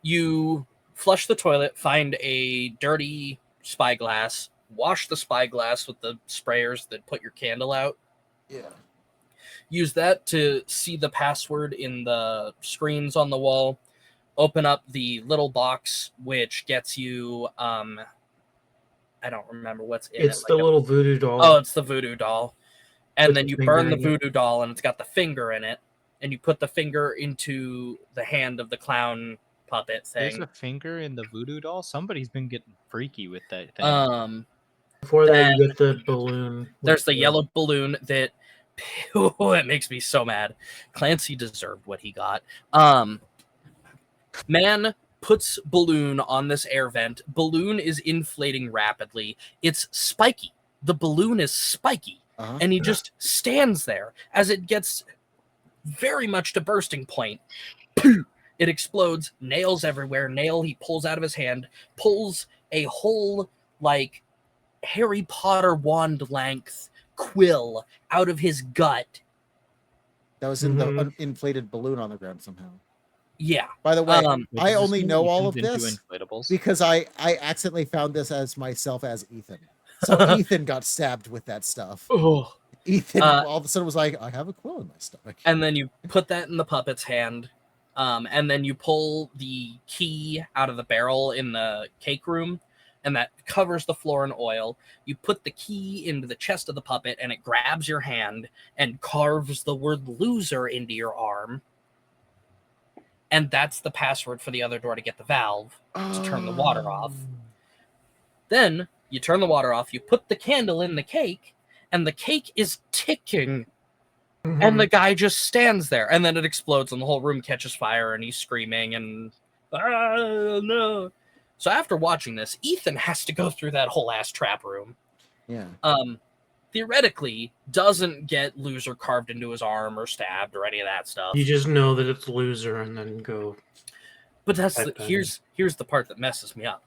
you flush the toilet, find a dirty spyglass, wash the spyglass with the sprayers that put your candle out. Yeah. Use that to see the password in the screens on the wall. Open up the little box, which gets you I don't remember what's in It's it. the like little voodoo doll. Oh, it's the voodoo doll. And With then the you finger burn the in it. voodoo doll, and it's got the finger in it. And you put the finger into the hand of the clown puppet There's thing. a finger in the voodoo doll. Somebody's been getting freaky with that thing. Before that, then you get the balloon. There's the yellow balloon that oh, it makes me so mad. Clancy deserved what he got. Man puts balloon on this air vent. Balloon is inflating rapidly. It's spiky. The balloon is spiky. Uh-huh. And he just stands there as it gets very much to bursting point. It explodes. Nails everywhere. Nail he pulls out of his hand. Pulls a whole, like, Harry Potter wand length quill out of his gut. That was in the Mhm. inflated balloon on the ground somehow. Yeah. By the way, Which I is only know all of into this inflatables. because I accidentally found this as myself as Ethan. So Ethan got stabbed with that stuff. Oh. Ethan all of a sudden was like, I have a quill in my stomach. And then you put that in the puppet's hand. And then you pull the key out of the barrel in the cake room, and that covers the floor in oil. You put the key into the chest of the puppet, and it grabs your hand and carves the word loser into your arm. and that's the password for the other door to get the valve to turn the water off. Then you turn the water off, you put the candle in the cake, and the cake is ticking. And the guy just stands there, and then it explodes, and the whole room catches fire, and he's screaming, and no. So after watching this, Ethan has to go through that whole ass trap room. Yeah. Theoretically, doesn't get loser carved into his arm or stabbed or any of that stuff. You just know that it's loser, and then go. But here's the part that messes me up.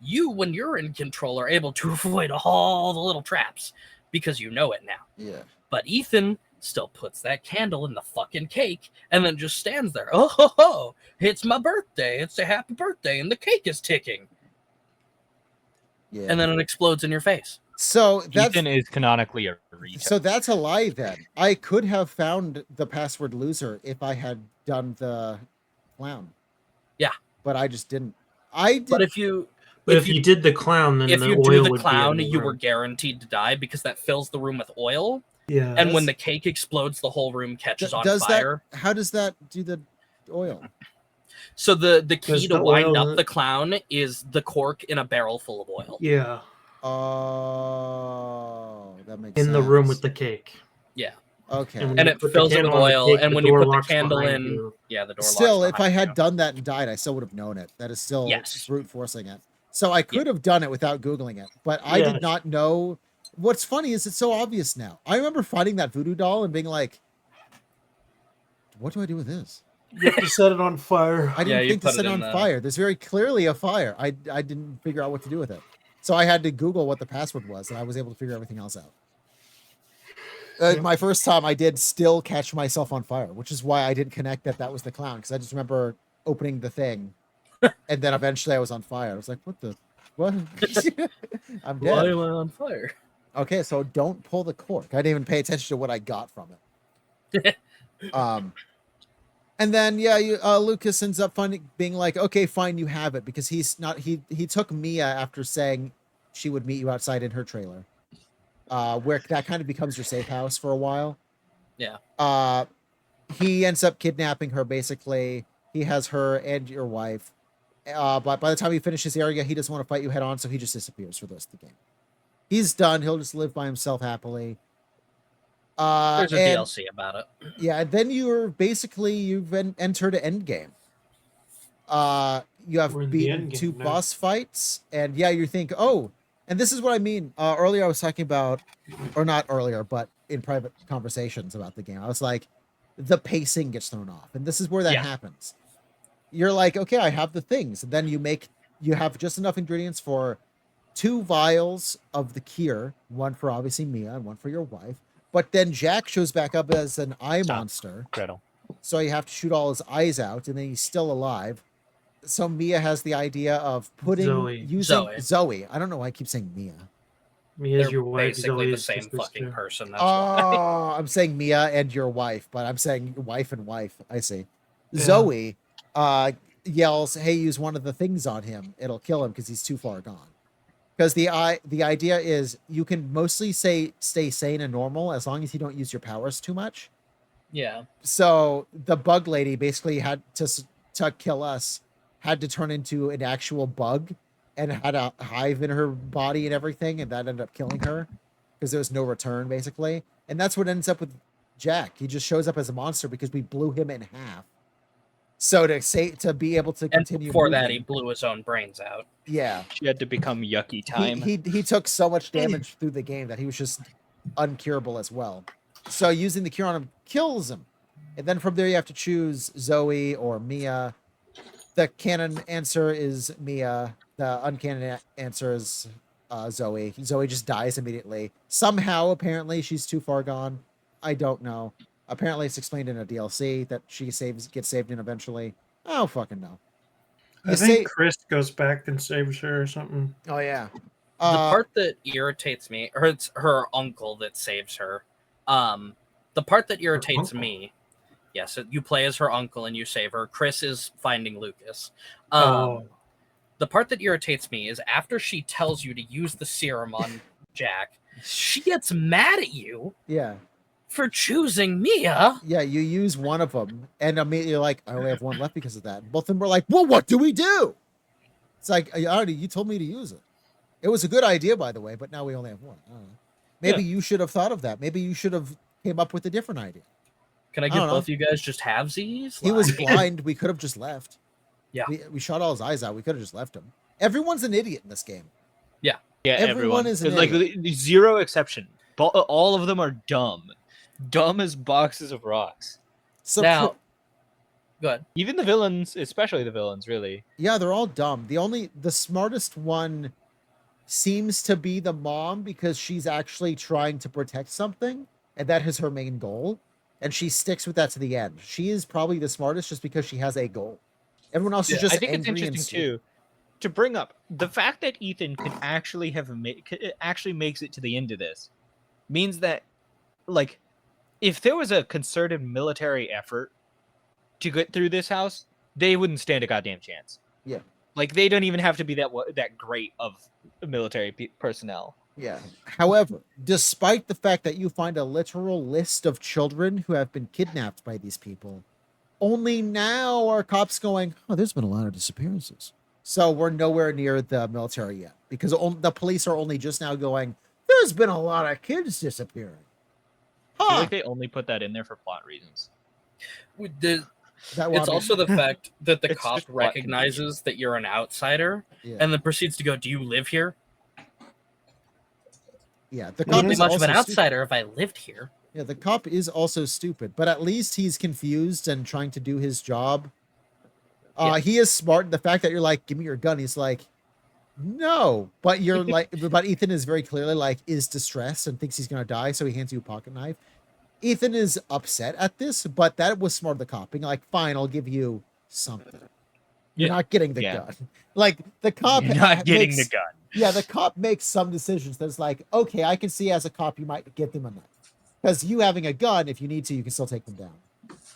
You, when you're in control, are able to avoid all the little traps because you know it now. Yeah. But Ethan still puts that candle in the fucking cake and then just stands there. Oh, ho, ho, it's my birthday. It's a happy birthday, and the cake is ticking. Yeah. And then it explodes in your face. So that's Ethan is canonically a retard. so that's a lie then. I could have found the password loser if I had done the clown. Yeah. But I just didn't. I did. But if you did the clown, then if the you oil do the would be clown, in the you room. were guaranteed to die because that fills the room with oil. Yeah. And when the cake explodes, the whole room catches on fire. How does that do the oil? So the key Does to the wind oil- up the clown is the cork in a barrel full of oil. Yeah, Oh, that makes in sense. the room with the cake. Yeah. Okay. when And you it put the fills it with candle on the oil, cake, and the when you door put the locks candle behind in, you. yeah, the door Still, locks if I behind had you. done that and died, I still would have known it. That is still Yes. just brute forcing it. So I could have done it without Googling it, but I Yeah. did not know. What's funny is it's so obvious now. I remember finding that voodoo doll and being like, what do I do with this? You have to set it on fire. I Yeah, didn't you think to put set it it in on the- fire. There's very clearly a fire. I didn't figure out what to do with it. So I had to Google what the password was, and I was able to figure everything else out. My first time, I did still catch myself on fire, which is why I didn't connect that was the clown, because I just remember opening the thing, and then eventually I was on fire. I was like, what? I'm Why dead. am I on fire? Okay, so don't pull the cork. I didn't even pay attention to what I got from it. And then Lucas ends up being like, okay, fine, you have it, because he took Mia after saying she would meet you outside in her trailer, where that kind of becomes your safe house for a while. Yeah. He ends up kidnapping her. Basically, he has her and your wife. But by the time he finishes the area, he doesn't want to fight you head on, so he just disappears for the rest of the game. He's done. He'll just live by himself happily. There's a DLC about it. Yeah, and then you've entered an endgame. You have We're in the beaten endgame 2 now. boss fights, and you think, oh, and this is what I mean. Earlier I was talking about, or not earlier, but in private conversations about the game, I was like, the pacing gets thrown off, and this is where that happens. You're like, okay, I have the things, and then you have just enough ingredients for 2 vials of the cure, one for obviously Mia and one for your wife. But then Jack shows back up as an eye monster. Gretel. So you have to shoot all his eyes out, and then he's still alive. So Mia has the idea of using Zoe. I don't know why I keep saying Mia. Mia's They're your wife. basically Zoe the is same just fucking sister. person. That's why. Oh, I'm saying Mia and your wife, but I'm saying wife and wife. I see. Yeah. Zoe yells, "Hey, use one of the things on him. It'll kill him because he's too far gone." Because the idea is you can mostly stay sane and normal as long as you don't use your powers too much. Yeah. So the bug lady basically had to kill us, had to turn into an actual bug and had a hive in her body and everything, and that ended up killing her because there was no return basically. And that's what ends up with Jack. He just shows up as a monster because we blew him in half. So to be able to And continue before moving, that, he blew his own brains out. yeah, She had to become yucky time. he took so much damage through the game that he was just uncurable as well. So using the cure on him kills him. And then from there you have to choose Zoe or Mia. The canon answer is Mia. The uncanon answer is Zoe. Zoe just dies immediately. Somehow, apparently, she's too far gone. I don't know. Apparently, it's explained in a DLC that she gets saved in eventually. I don't fucking know. I think Chris goes back and saves her or something. Oh, yeah. The part that irritates me, or it's her uncle that saves her. The part that irritates me, yes, you play as her uncle and you save her. Chris is finding Lucas. The part that irritates me is after she tells you to use the serum on Jack, she gets mad at you Yeah. for choosing Mia. Yeah, you use one of them, and immediately you're like, I only have one left because of that. And both of them were like, well, what do we do? It's like, you told me to use it. It was a good idea, by the way, but now we only have one. I don't know. Maybe you should have thought of that. Maybe you should have came up with a different idea. Can I give both you guys just halvesies? He was blind. We could have just left. Yeah. We shot all his eyes out. We could have just left him. Everyone's an idiot in this game. Yeah, everyone is an like idiot. zero exception. All of them are dumb. Dumb as boxes of rocks. So now, go ahead. Even the villains, especially the villains, really. Yeah, they're all dumb. The smartest one seems to be the mom because she's actually trying to protect something, and that is her main goal. And she sticks with that to the end. She is probably the smartest just because she has a goal. Everyone else is just I think it's angry interesting too to bring up the fact that Ethan could actually actually makes it to the end of this means that, like, if there was a concerted military effort to get through this house, they wouldn't stand a goddamn chance. Yeah. Like, they don't even have to be that great of military personnel. Yeah. However, despite the fact that you find a literal list of children who have been kidnapped by these people, only now are cops going, oh, there's been a lot of disappearances. So we're nowhere near the military yet because the police are only just now going, there's been a lot of kids disappearing. I feel like they only put that in there for plot reasons. It's also the fact that the It's cop just plot recognizes that you're an outsider and then proceeds to go, do you live here? Yeah, the I cop wouldn't be is much of also an outsider if I lived here. Yeah, the cop is also stupid, but at least he's confused and trying to do his job. He is smart. The fact that you're like, give me your gun, he's like, no. But you're like, but Ethan is very clearly like, is distressed and thinks he's gonna die, so he hands you a pocket knife. Ethan is upset at this, but that was smart of the cop. Being like, fine, I'll give you something. You're not getting the gun. Like the cop You're not getting the gun. Yeah, the cop makes some decisions that's like, okay, I can see as a cop you might get them a knife. Because you having a gun, if you need to, you can still take them down.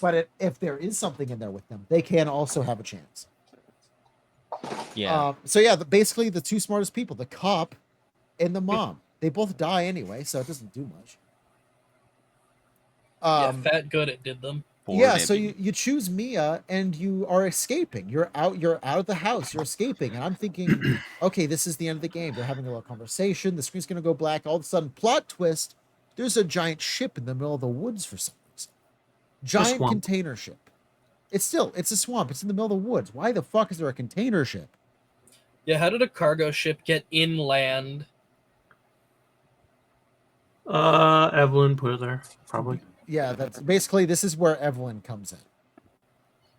But if there is something in there with them, they can also have a chance. Yeah. So yeah, basically the two smartest people, the cop and the mom, they both die anyway, so it doesn't do much. Fat good it did them. Yeah, so you choose Mia and you are escaping. You're out of the house. You're escaping. And I'm thinking, okay, this is the end of the game. They're having a little conversation. The screen's going to go black. All of a sudden, plot twist, there's a giant ship in the middle of the woods for some reason. Giant container ship. It's a swamp. It's in the middle of the woods. Why the fuck is there a container ship? Yeah, how did a cargo ship get inland? Evelyn put it there, probably. Yeah, that's basically this is where Evelyn comes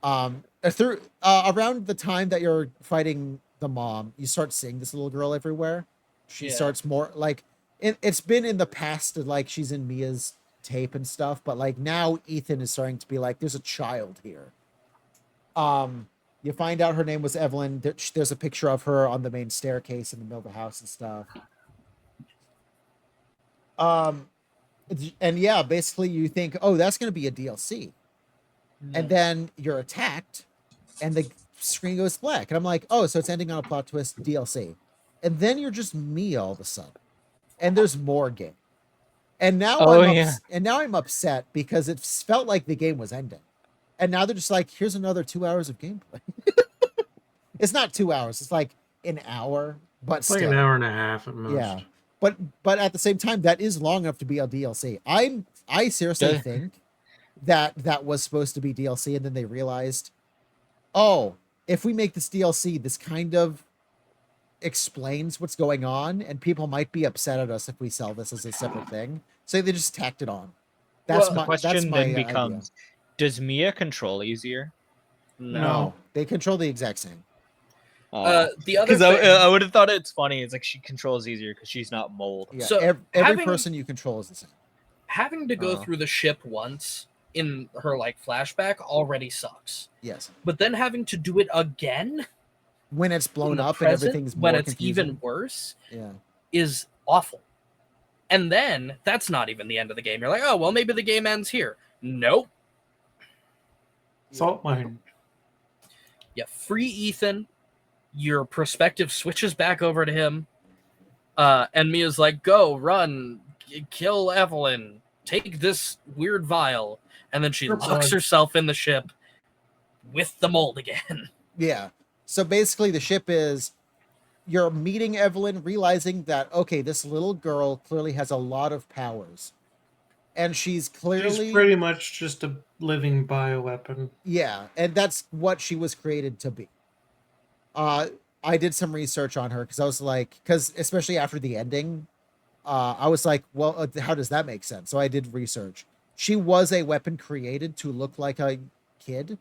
in. Through around the time that you're fighting the mom, you start seeing this little girl everywhere. She starts more like it's been in the past that like she's in Mia's tape and stuff, but like now Ethan is starting to be like, there's a child here. You find out her name was Evelyn. There's a picture of her on the main staircase in the middle of the house and stuff. And yeah, basically you think, oh, that's going to be a DLC. And then you're attacked and the screen goes black. And I'm like, oh, so it's ending on a plot twist DLC. And then you're just me all of a sudden. And there's more game. And now I'm upset because it felt like the game was ending. And now they're just like, here's another 2 hours of gameplay. It's not 2 hours. It's like an hour, but It's still. like an hour and a half at most. Yeah. But at the same time, that is long enough to be a DLC. I seriously think that was supposed to be DLC, and then they realized, oh, if we make this DLC, this kind of explains what's going on, and people might be upset at us if we sell this as a separate thing. So they just tacked it on. The question then becomes, does Mia control easier? No, they control the exact same. The other because I would have thought it's funny. It's like she controls easier because she's not mold. Yeah, So every person you control is the same. Having to go through the ship once in her like flashback already sucks. Yes. But then having to do it again when it's blown up present, and everything's more when it's confusing. even worse, yeah, is awful. And then that's not even the end of the game. You're like, oh well, maybe the game ends here. Nope. Salt mine. Yeah, free Ethan. Your perspective switches back over to him. And Mia's like, go, run, kill Evelyn. take this weird vial, and then she Her locks blood. herself in the ship with the mold again. Yeah. So basically, the ship is you're meeting Evelyn, realizing that, okay, this little girl clearly has a lot of powers. And she's clearly. She's pretty much just a living bioweapon. Yeah. And that's what she was created to be. I did some research on her because I was like, because especially after the ending, I was like, well, how does that make sense? So I did research. She was a weapon created to look like a kid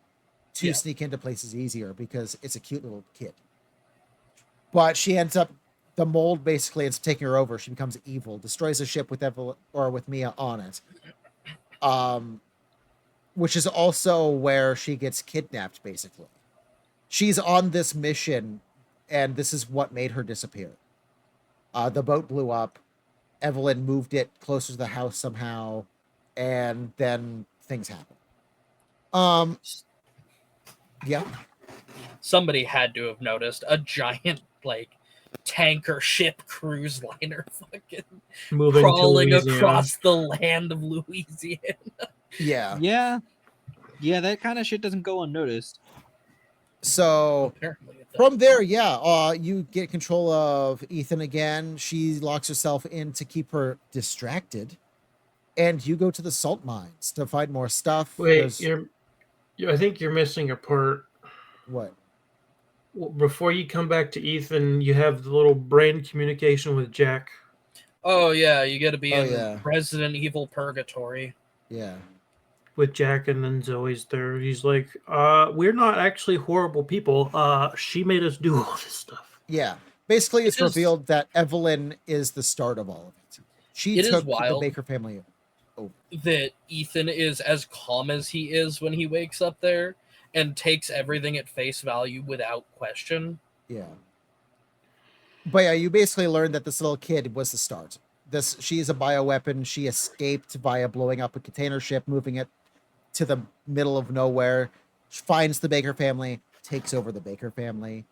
to sneak into places easier because it's a cute little kid. But she ends up, the mold basically ends up taking her over. She becomes evil, destroys a ship with Evelyn or with Mia on it. Which is also where she gets kidnapped, basically. She's on this mission, and this is what made her disappear. The boat blew up. Evelyn moved it closer to the house somehow, and then things happen. Yeah. Somebody had to have noticed a giant, like, tanker ship cruise liner fucking Moving crawling to Louisiana. across the land of Louisiana. Yeah. Yeah, that kind of shit doesn't go unnoticed. So Apparently it does. from there, you get control of Ethan again. She locks herself in to keep her distracted. And you go to the salt mines to find more stuff. Wait, I think you're missing a part. What? Well, before you come back to Ethan, you have the little brain communication with Jack. Oh yeah, you got to be Oh, in yeah. Resident Evil Purgatory. Yeah. With Jack, and then Zoe's there. He's like, we're not actually horrible people. She made us do all this stuff. Yeah. Basically, it's It is- revealed that Evelyn is the start of all of it. She It is took the wild. Baker family. That Ethan is as calm as he is when he wakes up there and takes everything at face value without question. Yeah. But yeah, you basically learn that this little kid was the start. She is a bioweapon. She escaped via blowing up a container ship, moving it to the middle of nowhere, finds the Baker family, takes over the Baker family,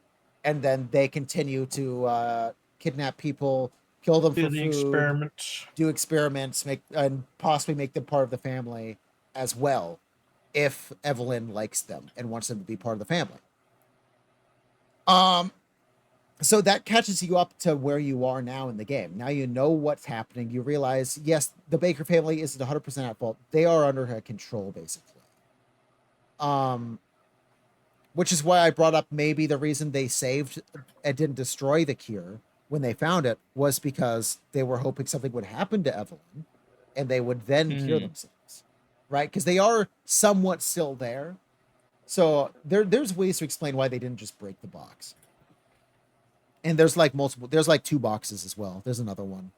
and then they continue to kidnap people, kill them Do for the food, experiments. do experiments, and possibly make them part of the family as well, if Evelyn likes them and wants them to be part of the family. So that catches you up to where you are now in the game. Now you know what's happening. You realize, yes, the Baker family isn't 100% at fault. They are under her control, basically. Which is why I brought up maybe the reason they saved and didn't destroy the cure when they found it was because they were hoping something would happen to Evelyn and they would then cure themselves, right? Because they are somewhat still there. So there's ways to explain why they didn't just break the box. And there's like there's like 2 boxes as well. There's another one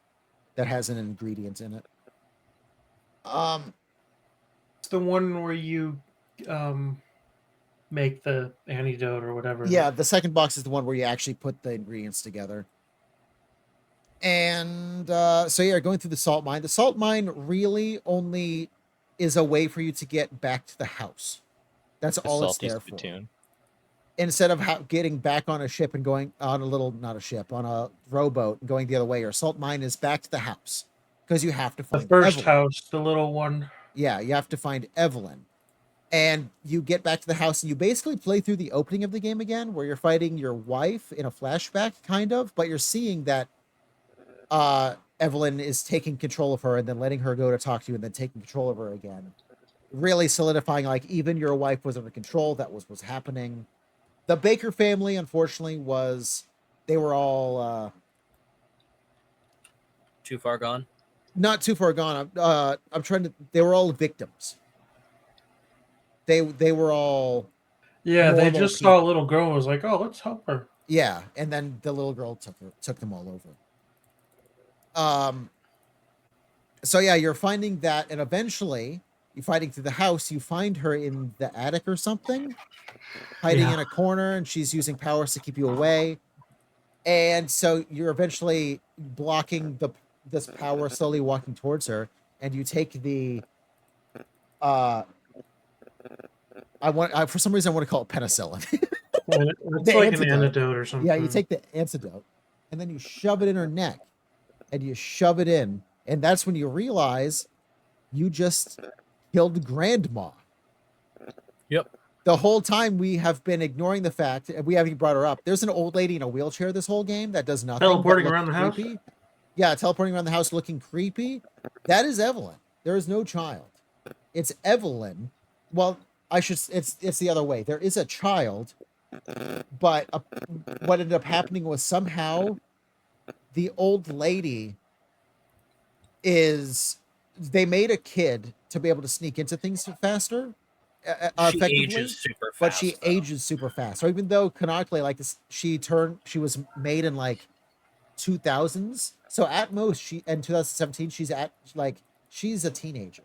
that has an ingredient in it. It's the one where you make the antidote or whatever. Yeah, the second box is the one where you actually put the ingredients together. And so yeah, going through the salt mine. The salt mine really only is a way for you to get back to the house. That's all it's there for. Instead of getting back on a ship and going on on a rowboat and going the other way, your salt mine is back to the house because you have to The find first Evelyn. house, the little one. Yeah, you have to find Evelyn. And you get back to the house and you basically play through the opening of the game again, where you're fighting your wife in a flashback, kind of, but you're seeing that Evelyn is taking control of her and then letting her go to talk to you and then taking control of her again. Really solidifying, like, even your wife was under control. That was what's happening. The Baker family, unfortunately, they were all Too far gone. not too far gone. They were all victims. They were all Yeah, they normal just people. saw a little girl and was like, oh, let's help her. Yeah, and then the little girl took them all over. So yeah, you're finding that, and eventually you're fighting through the house. You find her in the attic or something, hiding in a corner, and she's using powers to keep you away. And so you're eventually blocking this power, slowly walking towards her, and you take the for some reason I want to call it penicillin. It's The like antidote. an antidote or something. Yeah, you take the antidote, and then you shove it in her neck, and you shove it in, and that's when you realize you just killed Grandma. Yep. The whole time we have been ignoring the fact, and we haven't even brought her up. There's an old lady in a wheelchair this whole game that does nothing. Teleporting but look around the house? creepy. Yeah, teleporting around the house looking creepy. That is Evelyn. There is no child. It's Evelyn. Well, it's the other way. There is a child, but what ended up happening was somehow the old lady they made a kid to be able to sneak into things faster, She effectively, ages super fast. but she though. ages super fast. So even though canonically, like this, she was made in like 2000s. So at most, in 2017, she's a teenager,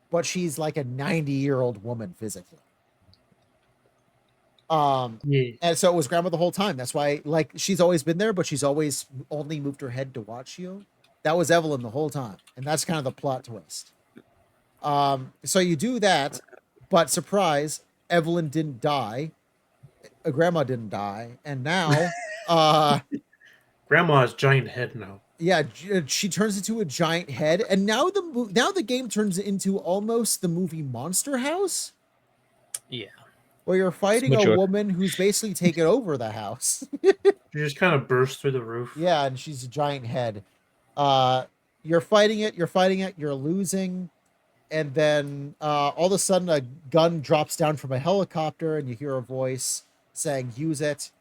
but she's like a 90-year-old woman physically. Yeah. And so it was Grandma the whole time. That's why, like, she's always been there, but she's always only moved her head to watch you. That was Evelyn the whole time, and that's kind of the plot twist. So you do that, but surprise, Evelyn didn't die. Grandma didn't die, and now, Grandma has giant head now. yeah, she turns into a giant head, and now the game turns into almost the movie Monster House. Yeah. Where you're fighting mature. a woman who's basically taken over the house. She just kind of bursts through the roof. Yeah, and she's a giant head. You're fighting it, you're losing, and then all of a sudden a gun drops down from a helicopter, and you hear a voice saying, "Use it."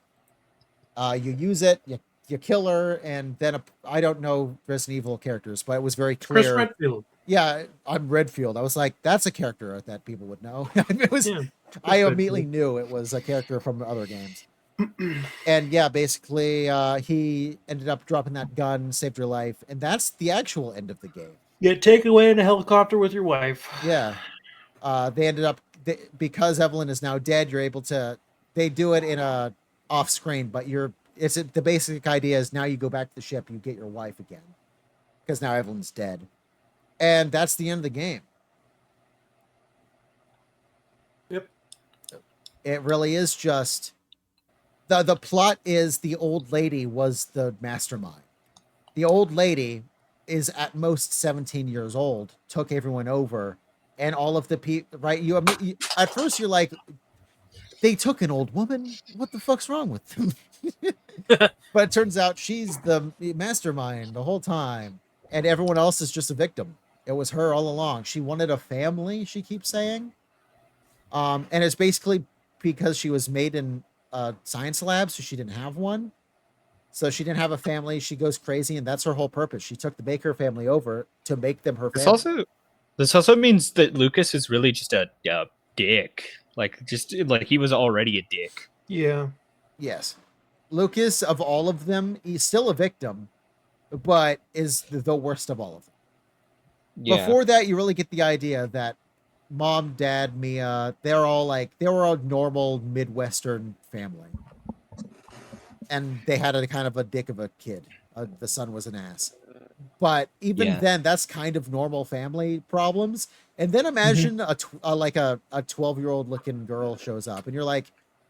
You use it, you kill her, and then I don't know Resident Evil characters, but it was very Chris clear. Redfield. Yeah, I'm Redfield. I was like, that's a character that people would know. It was. Yeah. I immediately knew it was a character from other games. And yeah, basically, he ended up dropping that gun, saved her life, and that's the actual end of the game. Get taken away in a helicopter with your wife. Yeah, they ended up because Evelyn is now dead. You're able to. They do it in a off screen, but the basic idea is now you go back to the ship, you get your wife again, because now Evelyn's dead, and that's the end of the game. Yep. It really is just the plot is the old lady was the mastermind. The old lady is at most 17 years old, took everyone over, and all of the people, right? You at first you're like, they took an old woman. What the fuck's wrong with them? But it turns out she's the mastermind the whole time, and everyone else is just a victim. It was her all along. She wanted a family, she keeps saying. And it's basically because she was made in a science lab, so she didn't have one. So she didn't have a family. She goes crazy, and that's her whole purpose. She took the Baker family over to make them her family. This also means that Lucas is really just a dick. Like he was already a dick. Yeah. Yes. Lucas, of all of them, he's still a victim, but is the worst of all of them. Yeah. Before that, you really get the idea that Mom, Dad, Mia, they were a normal Midwestern family. And they had a kind of a dick of a kid. The son was an ass. But even then, that's kind of normal family problems. And then imagine a 12-year-old looking girl shows up, and you're like,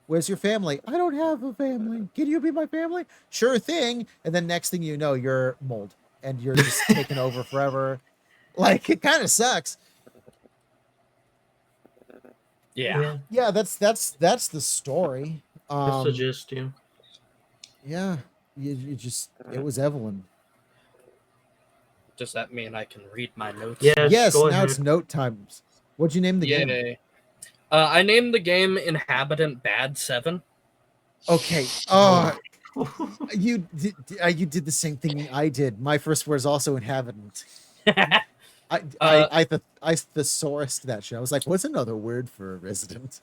"Where's your family?" "I don't have a family. Can you be my family?" "Sure thing." And then next thing you know, you're mold, and you're just taken over forever. Like, it kind of sucks. Yeah. Yeah, that's the story. That's the gist, yeah. Yeah, you just it was Evelyn. Does that mean I can read my notes? Yes, go now ahead. it's note times. What'd you name the game? Yay. I named the game Inhabitant Bad 7. Okay. You did the same thing I did. My first word is also inhabitant. I thesaurused that shit. I was like, what's another word for a resident?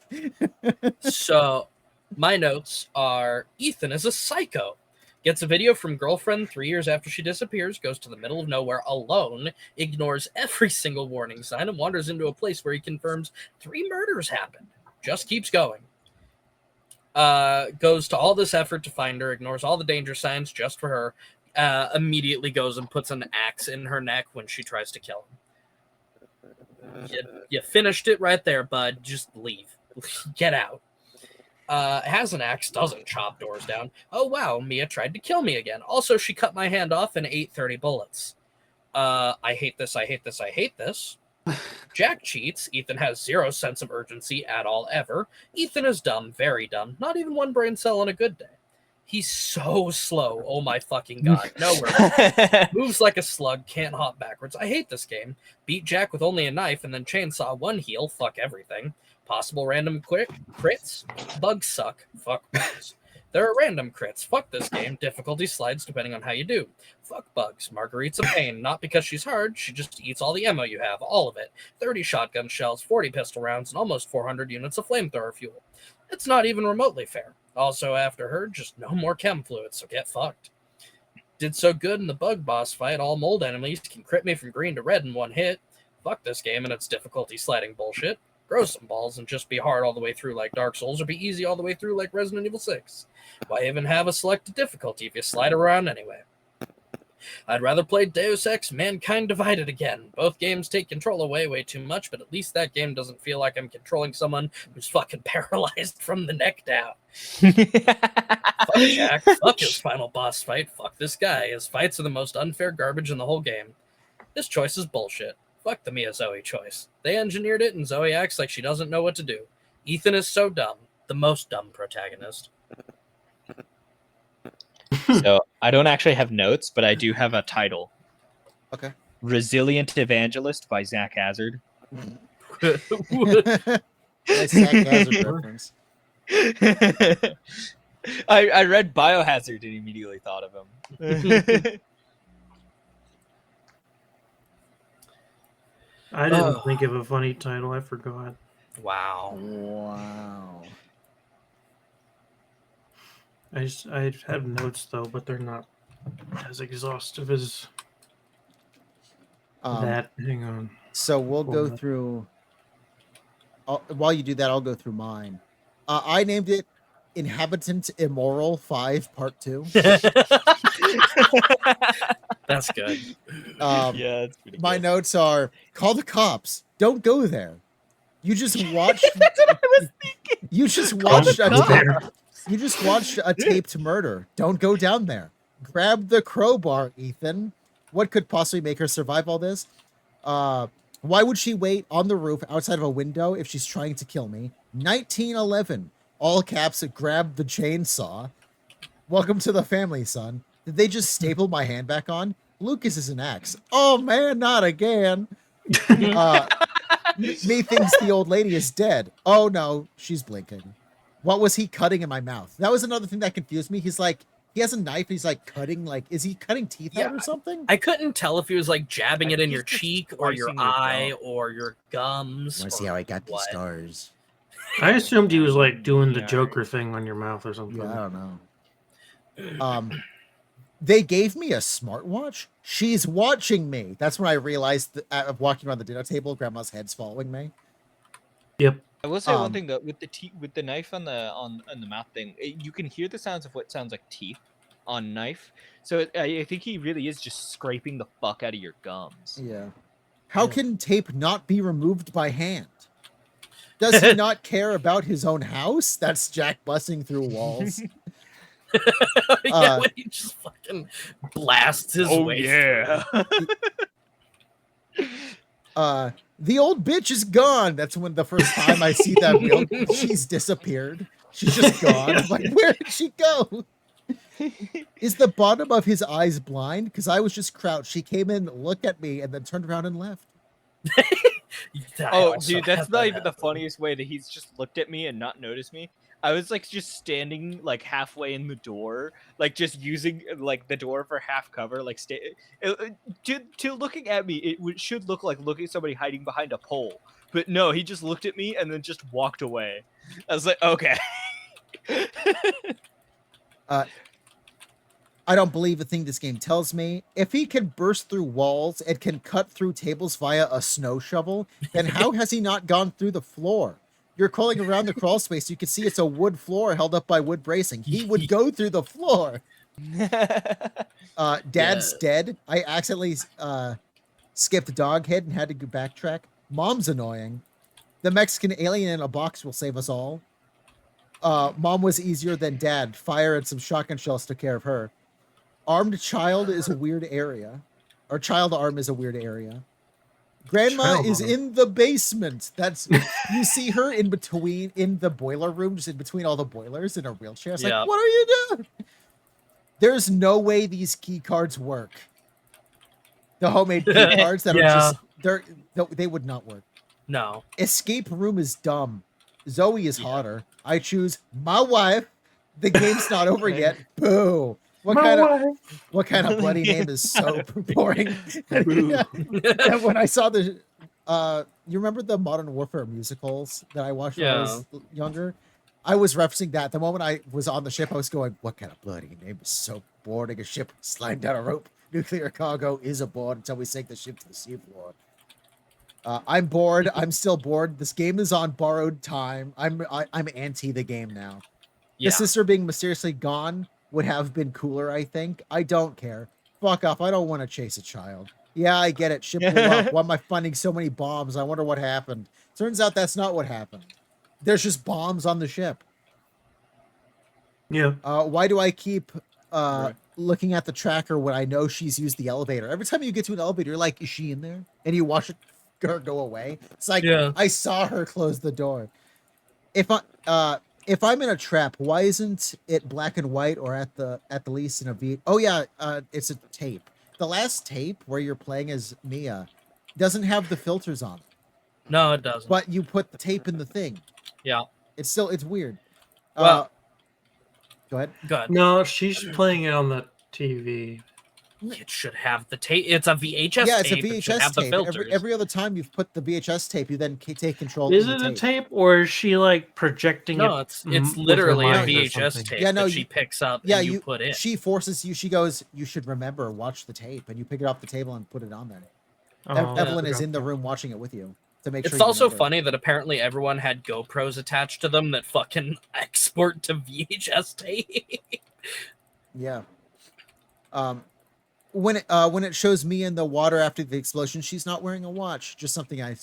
So, my notes are Ethan is a psycho. Gets a video from girlfriend 3 years after she disappears, goes to the middle of nowhere alone, ignores every single warning sign, and wanders into a place where he confirms 3 murders happened. Just keeps going. Goes to all this effort to find her, ignores all the danger signs just for her, immediately goes and puts an axe in her neck when she tries to kill him. You finished it right there, bud. Just leave. Get out. Has an axe, doesn't chop doors down. Oh wow, Mia tried to kill me again. Also, she cut my hand off and ate 30 bullets. I hate this, I hate this, I hate this. Jack cheats. Ethan has zero sense of urgency at all ever. Ethan is dumb, very dumb. Not even one brain cell on a good day. He's so slow. Oh my fucking god. Nowhere. Moves like a slug. Can't hop backwards. I hate this game. Beat Jack with only a knife and then chainsaw one heal. Fuck everything. Possible random crits. Bugs suck. Fuck bugs. There are random crits. Fuck this game. Difficulty slides depending on how you do. Fuck bugs. Marguerite's a pain. Not because she's hard. She just eats all the ammo you have. All of it. 30 shotgun shells, 40 pistol rounds, and almost 400 units of flamethrower fuel. It's not even remotely fair. Also, after her, just no more chem fluids, so get fucked. Did so good in the bug boss fight. All mold enemies can crit me from green to red in one hit. Fuck this game and its difficulty sliding bullshit. Grow some balls and just be hard all the way through like Dark Souls, or be easy all the way through like Resident Evil 6. Why even have a selected difficulty if you slide around anyway? I'd rather play Deus Ex Mankind Divided again. Both games take control away way too much, but at least that game doesn't feel like I'm controlling someone who's fucking paralyzed from the neck down. Fuck Jack. Fuck his final boss fight. Fuck this guy. His fights are the most unfair garbage in the whole game. This choice is bullshit. Fuck the Mia Zoe choice. They engineered it and Zoe acts like she doesn't know what to do. Ethan is so dumb. The most dumb protagonist. So I don't actually have notes, but I do have a title. Okay. Resilient Evangelist by Zach Hazard. Nice Zach Hazard reference. I read Biohazard and immediately thought of him. I didn't think of a funny title. I forgot. Wow. Wow. I have notes though, but they're not as exhaustive as that. Hang on. So we'll go through. While you do that, I'll go through mine. I named it Inhabitant Immoral 5 Part 2. That's good. Yeah, that's pretty My good. notes are: call the cops. Don't go there. You just watched. That's what I was thinking. You just watched a Don't go there. You just watched a taped murder. Don't go down there. Grab the crowbar, Ethan. What could possibly make her survive all this? Why would she wait on the roof outside of a window if she's trying to kill me? 1911. All caps, grab the chainsaw. Welcome to the family, son. Did they just staple my hand back on? Lucas is an axe. Oh man, not again. Me thinks the old lady is dead. Oh no, she's blinking. What was he cutting in my mouth? That was another thing that confused me. He's like, he has a knife. He's like cutting, like, is he cutting teeth out or something? I couldn't tell if he was like jabbing it in your He's just cheek or your slicing your eye gum. or your gums. Want to see or how I got these what. stars? I assumed he was like doing the Yeah. Joker thing on your mouth or something. Yeah, I don't know. They gave me a smartwatch. She's watching me. That's when I realized that walking around the dinner table, grandma's head's following me. Yep. I will say one Um, thing though, with the knife on the mouth thing, you can hear the sounds of what sounds like teeth on knife. So I think he really is just scraping the fuck out of your gums. Yeah. How can tape not be removed by hand? Does he not care about his own house? That's Jack busting through walls. Yeah, when he just fucking blasts his way The old bitch is gone. That's when the first time I see that wheel, she's disappeared. She's just gone. I'm like, where did she go? Is the bottom of his eyes blind? Because I was just crouched. She came in, looked at me, and then turned around and left. Oh, dude, that's not even the funniest way that he's just looked at me and not noticed me. I was like just standing like halfway in the door, like just using like the door for half cover, like to looking at me. It should look like looking at somebody hiding behind a pole, but no, he just looked at me and then just walked away. I was like, okay. I don't believe a thing this game tells me. If he can burst through walls and can cut through tables via a snow shovel, then how has he not gone through the floor? You're crawling around the crawl space. You can see it's a wood floor held up by wood bracing. He would go through the floor. Dad's dead. I accidentally skipped Doghead and had to go backtrack. Mom's annoying. The Mexican alien in a box will save us all. Mom was easier than Dad. Fire and some shotgun shells took care of her. Armed child is a weird area. Or child arm is a weird area. Grandma Child is mother. in the basement. That's you see her in the boiler room, just in between all the boilers in a wheelchair. It's Yep. like, what are you doing? There's no way these key cards work. The homemade key cards that Yeah. are they would not work. No. Escape room is dumb. Zoe is Yeah. hotter. I choose my wife. The game's not over yet. Boo. What kind of bloody name is so boring? Boo. And when I saw the you remember the Modern Warfare musicals that I watched when I was younger? I was referencing that. The moment I was on the ship, I was going, what kind of bloody name is so boring? A ship sliding down a rope. Nuclear cargo is aboard until we sink the ship to the seafloor. I'm bored. I'm still bored. This game is on borrowed time. I'm anti the game now. Yeah. The sister being mysteriously gone would have been cooler, I think. I don't care. Fuck off. I don't want to chase a child. Yeah, I get it. Ship blew up. Why am I finding so many bombs? I wonder what happened. Turns out that's not what happened. There's just bombs on the ship. Yeah. Why do I keep looking at the tracker when I know she's used the elevator? Every time you get to an elevator, you're like, is she in there? And you watch it go away. It's like, I saw her close the door. If I'm in a trap, why isn't it black and white or at the least in a V? Oh yeah, it's a tape. The last tape where you're playing as Mia doesn't have the filters on. No, it doesn't. But you put the tape in the thing. Yeah. It's weird. Well, go ahead. Good. No, she's playing it on the TV. It should have the tape. It's a VHS Yeah, it's tape. a It should VHS have the tape. filters. Every other time you've put the VHS tape, you then take control. Is of it the a tape or is she like projecting No, it? it's with literally her a mind or VHS something? tape Yeah, no, that she picks up Yeah, and you put in. She forces you. She goes, you should remember, watch the tape, and you pick it off the table and put it on there. Oh, Evelyn I is forgot in the that. room watching it with you to make sure. It's also remember. funny that apparently everyone had GoPros attached to them that fucking export to VHS tape. Yeah. When it shows me in the water after the explosion, she's not wearing a watch. Just something I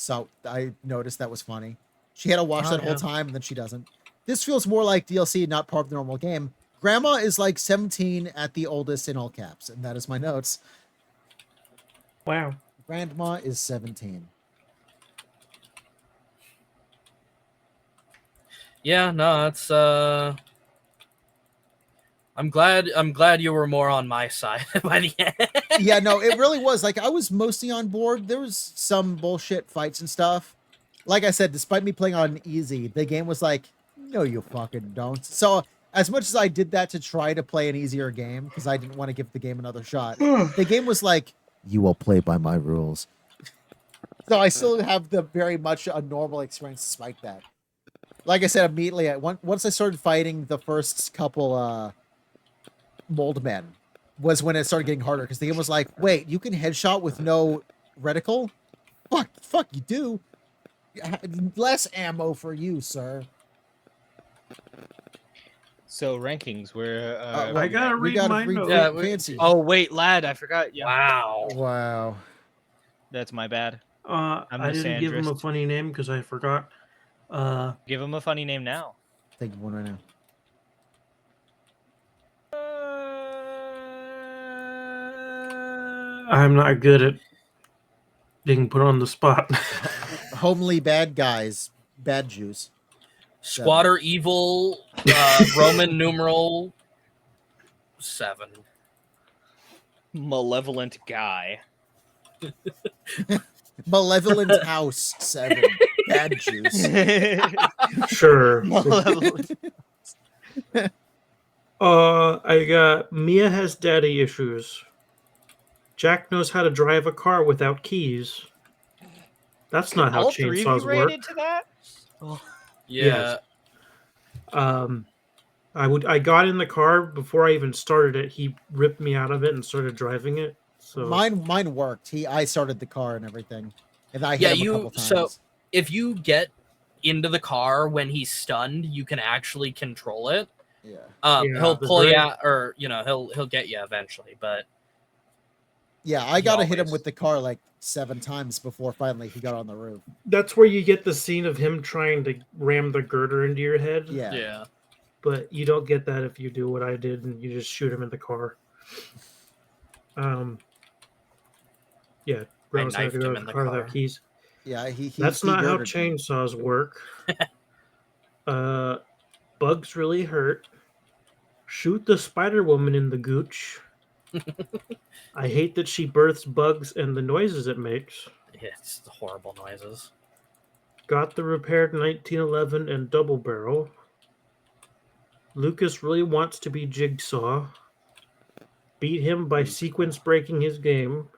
noticed that was funny. She had a watch that whole time, and then she doesn't. This feels more like DLC, not part of the normal game. Grandma is like 17 at the oldest in all caps, and that is my notes. Wow. Grandma is 17. Yeah, no, it's I'm glad you were more on my side by the end. Yeah, no, it really was. Like, I was mostly on board. There was some bullshit fights and stuff. Like I said, despite me playing on easy, the game was like, no, you fucking don't. So as much as I did that to try to play an easier game, because I didn't want to give the game another shot, the game was like, you will play by my rules. So I still have the very much a normal experience despite that. Like I said, immediately, once I started fighting the first couple mold men, was when it started getting harder, because the game was like, wait, you can headshot with no reticle? Fuck, you do. Less ammo for you, sir. So rankings, where I gotta read my notes. Yeah, Fancy. oh wait, lad, I forgot. Yeah, Wow. that's my bad. I didn't give him a misandrist. funny name because I forgot. Give him a funny name now. Think of one right now. I'm not good at being put on the spot. Homely bad guys, bad Jews. Squatter Evil, Roman numeral 7. Malevolent guy. Malevolent House 7, bad Jews. Sure. Malevolent. I got Mia has daddy issues. Jack knows how to drive a car without keys. That's not how All three of chainsaws you work. rated to that? Yeah. Yes. I got in the car before I even started it. He ripped me out of it and started driving it. So Mine worked. I started the car and everything, and I hit him a couple times. So if you get into the car when he's stunned, you can actually control it. Yeah. He'll pull you out, or he'll get you eventually. But yeah, I got to hit him always- with the car like 7 times before finally he got on the roof. that's where you get the scene of him trying to ram the girder into your head. Yeah. But you don't get that if you do what I did and you just shoot him in the car. Yeah, Rouse had knifed to go him to in the the car without car. keys. Yeah, That's he not how girded me. chainsaws work. Bugs really hurt. Shoot the Spider Woman in the gooch. I hate that she births bugs and the noises it makes. It's the horrible noises. Got the repaired 1911 and double barrel. Lucas really wants to be Jigsaw. Beat him by sequence breaking his game.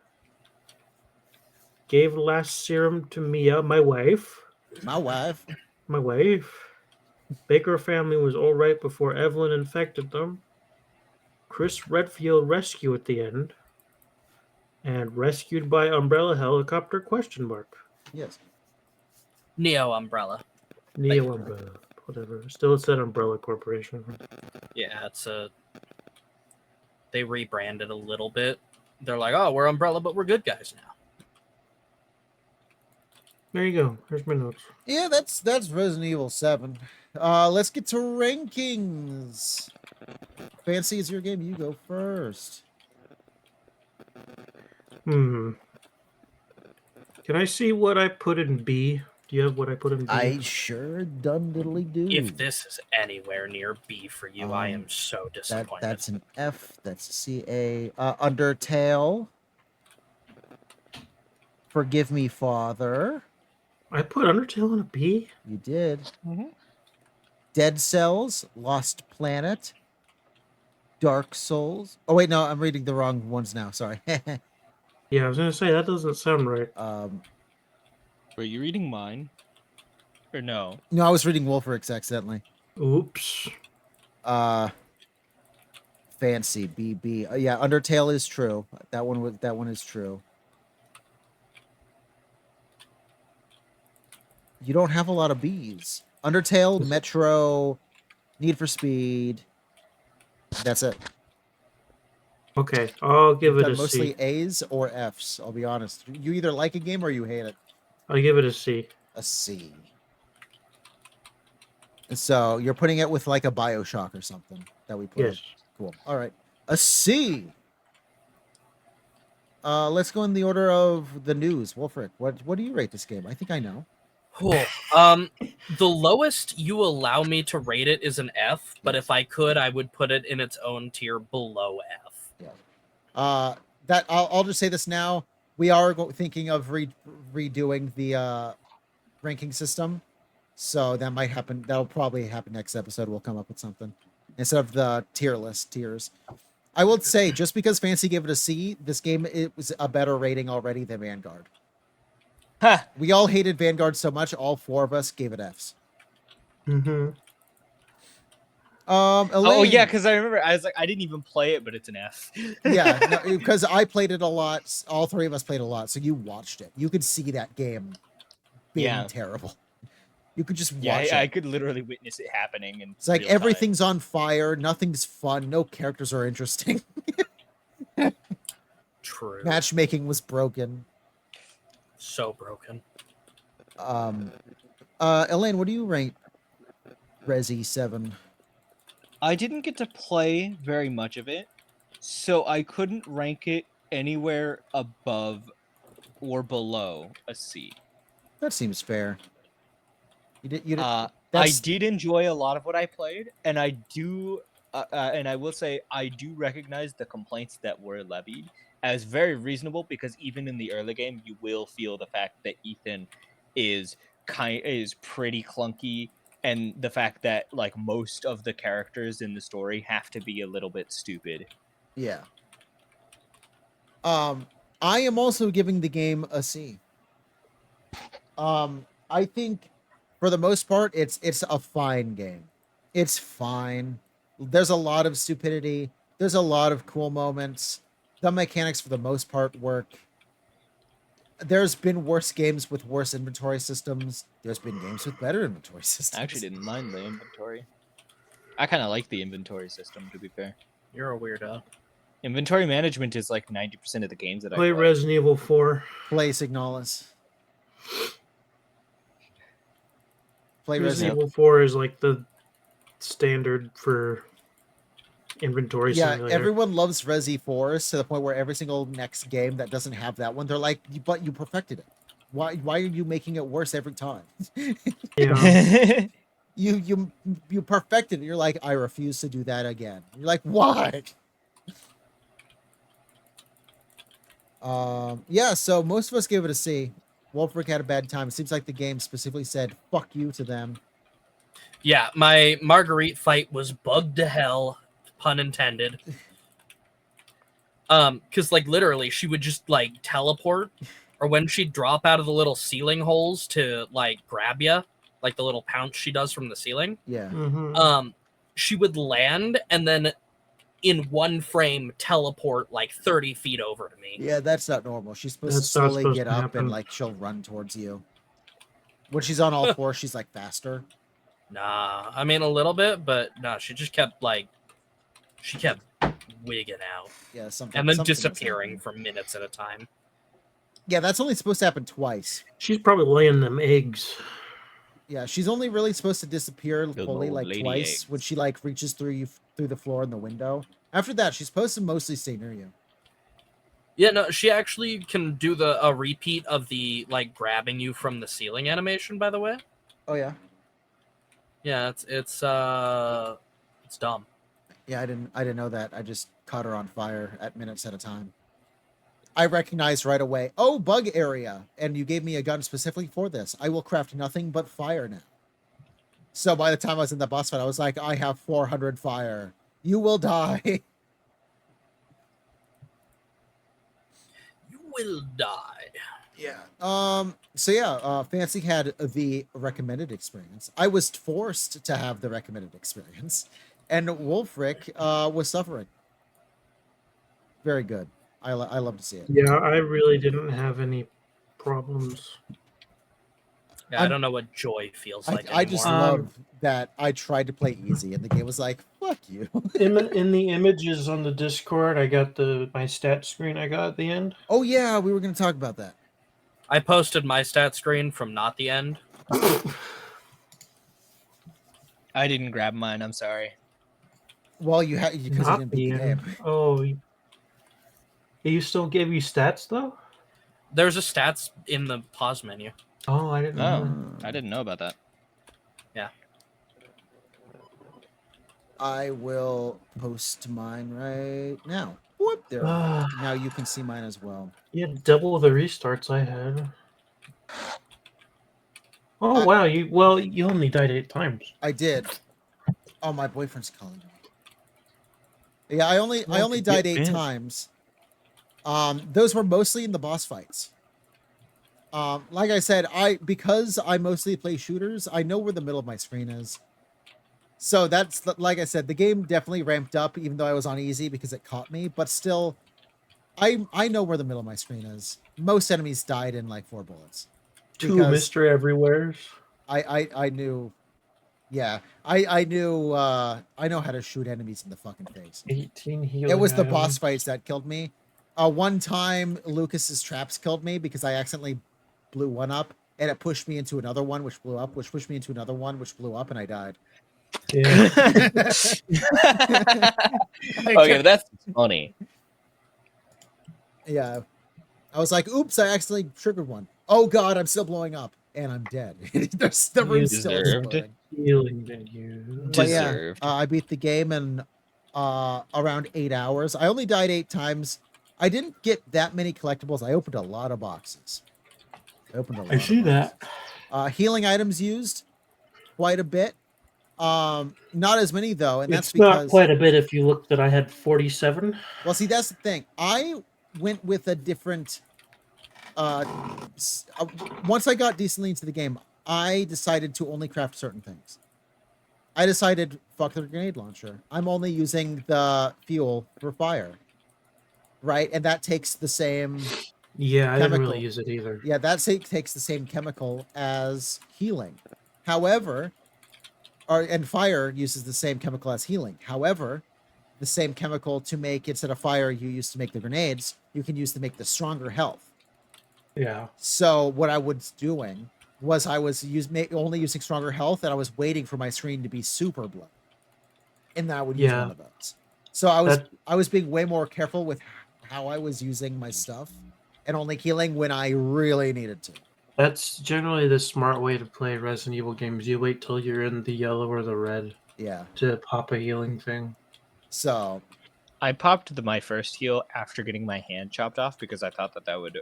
Gave last serum to Mia, my wife. My wife. My wife. Baker family was alright before Evelyn infected them. Chris Redfield rescue at the end. And rescued by Umbrella Helicopter question mark. Yes. Neo Umbrella. Neo Umbrella. Whatever. Still it said Umbrella Corporation. Yeah, they rebranded a little bit. They're like, oh, we're Umbrella, but we're good guys now. There you go. Here's my notes. Yeah, that's Resident Evil 7. Let's get to rankings. Fancy, it's your game. You go first. Can I see what I put in B? Do you have what I put in B? I sure done diddly do. If this is anywhere near B for you, I am so disappointed. That's an F. That's a C. Undertale. Forgive Me, Father. I put Undertale on a B? You did. Dead Cells, Lost Planet, Dark Souls. Oh wait, no, I'm reading the wrong ones now. Sorry. Yeah, I was gonna say that doesn't sound right. Were you reading mine? Or no? No, I was reading Wulfryk accidentally. Oops. Fancy BB. Yeah, Undertale is true. That one is true. You don't have a lot of B's. Undertale, Metro, Need for Speed. That's it. Okay, I'll give it a Mostly C. A's or F's. I'll be honest. You either like a game or you hate it. I'll give it a C. A C. So you're putting it with like a BioShock or something that we put. Yes. Cool. All right. A C. Let's go in the order of the news. Wulfryk, what do you rate this game? I think I know. Cool. The lowest you allow me to rate it is an F, but if I could, I would put it in its own tier below F. Yeah. That I'll just say this now. We are thinking of redoing the ranking system, so that might happen. That'll probably happen next episode. We'll come up with something instead of the tiers. I will say, just because Fancy gave it a C, this game, it was a better rating already than Vanguard. Huh. We all hated Vanguard so much, all four of us gave it Fs. Mm-hmm. Elaine, Oh yeah, because I remember I was like, I didn't even play it, but it's an F. Yeah, because I played it a lot. All three of us played a lot, so you watched it. You could see that game being terrible. You could just watch it. I could literally witness it happening. And It's like everything's on fire. Nothing's fun. No characters are interesting. True. Matchmaking was broken. So broken. Elaine, what do you rank Resi 7? I didn't get to play very much of it, so I couldn't rank it anywhere above or below a C. That seems fair. You did. I did enjoy a lot of what I played, and I do, and I will say I do recognize the complaints that were levied as very reasonable, because even in the early game, you will feel the fact that Ethan is pretty clunky, and the fact that like most of the characters in the story have to be a little bit stupid. Yeah. I am also giving the game a C. I think for the most part, it's a fine game. It's fine. There's a lot of stupidity. There's a lot of cool moments. The mechanics for the most part work. There's been worse games with worse inventory systems. There's been games with better inventory systems. I actually didn't mind the inventory. I kind of like the inventory system, to be fair. You're a weirdo. Inventory management is like 90% of the games that I play. Resident Evil 4. Play Signalis. Play Resident Evil 4 is like the standard for inventory Yeah, simulator. everyone loves Resi Forest to the point where every single next game that doesn't have that one, they're like, but you perfected it. Why are you making it worse every time? Yeah. You perfected it. You're like, I refuse to do that again. You're like, why? Yeah, so most of us gave it a C. Wulfryk had a bad time. It seems like the game specifically said, fuck you to them. Yeah, my Marguerite fight was bugged to hell, pun intended. Because like literally she would just like teleport, or when she'd drop out of the little ceiling holes to like grab you, like the little pounce she does from the ceiling. Yeah. Mm-hmm. She would land and then in one frame teleport like 30 feet over to me. Yeah, that's not normal. She's supposed to That's not slowly supposed get to up happen. and like she'll run towards you. When she's on all fours, she's like faster. Nah, I mean a little bit, but no, she just kept like she kept wigging out Yeah, something. and then something was disappearing happening. for minutes at a time. Yeah, that's only supposed to happen twice. She's probably laying them eggs. Yeah, she's only really supposed to disappear Good fully old like lady twice eggs. when she like reaches through you through the floor and the window. After that, she's supposed to mostly stay near you. Yeah, no, she actually can do a repeat of the like grabbing you from the ceiling animation, by the way. Oh yeah. Yeah, it's dumb. Yeah, I didn't know that. I just caught her on fire at minutes at a time. I recognized right away, oh, bug area, and you gave me a gun specifically for this. I will craft nothing but fire now. So by the time I was in the boss fight, I was like, I have 400 fire. You will die. You will die. Yeah. So yeah, Fancy had the recommended experience. I was forced to have the recommended experience, and Wulfryk was suffering. Very good. I love to see it. Yeah, I really didn't have any problems. Yeah, I don't know what joy feels like I just anymore. love that I tried to play easy, and the game was like, "Fuck you." In the images on the Discord, I got my stat screen I got at the end. Oh yeah, we were gonna talk about that. I posted my stat screen from not the end. I didn't grab mine. I'm sorry. Well, you had because you Not didn't beat the the end. game. Oh, you still gave you stats though? There's a stats in the pause menu. Oh, I didn't know. I didn't know about that. Yeah. I will post mine right now. Whoop, there. Now you can see mine as well. You had double the restarts I had. Oh wow, you only died 8 times. I did. Oh, my boyfriend's calling me. Yeah, I only died 8 times. Those were mostly in the boss fights. Like I said, because I mostly play shooters, I know where the middle of my screen is. So that's, like I said, the game definitely ramped up, even though I was on easy because it caught me. But still, I know where the middle of my screen is. Most enemies died in like 4 bullets. 2 mystery everywheres. I knew, yeah, I knew, I know how to shoot enemies in the fucking face. 18 healing. It was the items. boss fights that killed me. One time, Lucas's traps killed me because I accidentally blew one up, and it pushed me into another one, which blew up, which pushed me into another one, which blew up, and I died. Yeah. Okay, that's funny. Yeah. I was like, oops, I accidentally triggered one. Oh god, I'm still blowing up. And I'm dead. The room's still deserved. exploding. Healing than you. But yeah, Deserved. I beat the game in around 8 hours. I only died 8 times. I didn't get that many collectibles. I opened a lot of boxes. I see that. Healing items used quite a bit. Not as many though, and that's It's because not quite a bit if you look that I had 47. well, see, that's the thing. I went with a different once I got decently into the game, I decided to only craft certain things. I decided, fuck the grenade launcher. I'm only using the fuel for fire. Right? And that takes the same Yeah, I didn't chemical. really use it either. Yeah, that takes the same chemical as healing. However, and fire uses the same chemical as healing. However, the same chemical to make, instead of fire you use to make the grenades, you can use to make the stronger health. Yeah. So what I was doing was I was only using stronger health, and I was waiting for my screen to be super blue. And then I would use one of those. So I That- was being way more careful with how I was using my stuff, and only healing when I really needed to. That's generally the smart way to play Resident Evil games. You wait till you're in the yellow or the red Yeah. to pop a healing thing. So I popped my first heal after getting my hand chopped off because I thought that would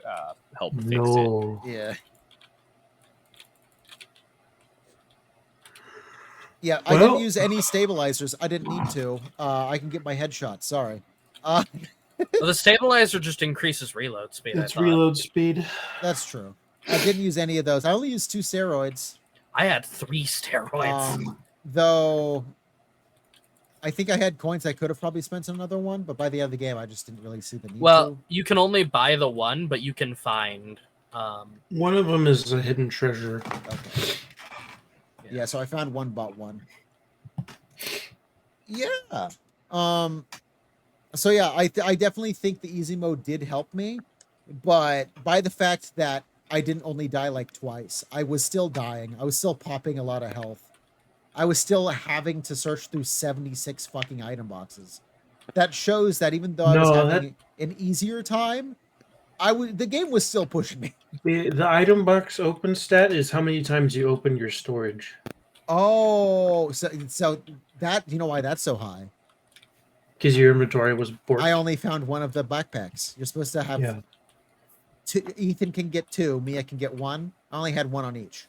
help fix it. No. yeah. Yeah, I Well- didn't use any stabilizers. I didn't need to. I can get my headshot. Sorry. Well, the stabilizer just increases reload speed. It's I thought. reload speed. That's true. I didn't use any of those. I only used 2 steroids. I had 3 steroids. Though I think I had coins I could have probably spent on another one, but by the end of the game I just didn't really see the need Well, to. you can only buy the one, but you can find. One of them is a hidden treasure. Okay. Yeah, so I found one, bought one. Yeah. So yeah, I definitely think the easy mode did help me, but by the fact that I didn't only die like twice, I was still dying. I was still popping a lot of health. I was still having to search through 76 fucking item boxes. That shows that even though I was having an easier time, the game was still pushing me. The item box open stat is how many times you open your storage. Oh, so that, you know why that's so high? Because your inventory was borked. I only found one of the backpacks. You're supposed to have Yeah. two. Ethan can get 2. Mia can get 1. I only had 1 on each.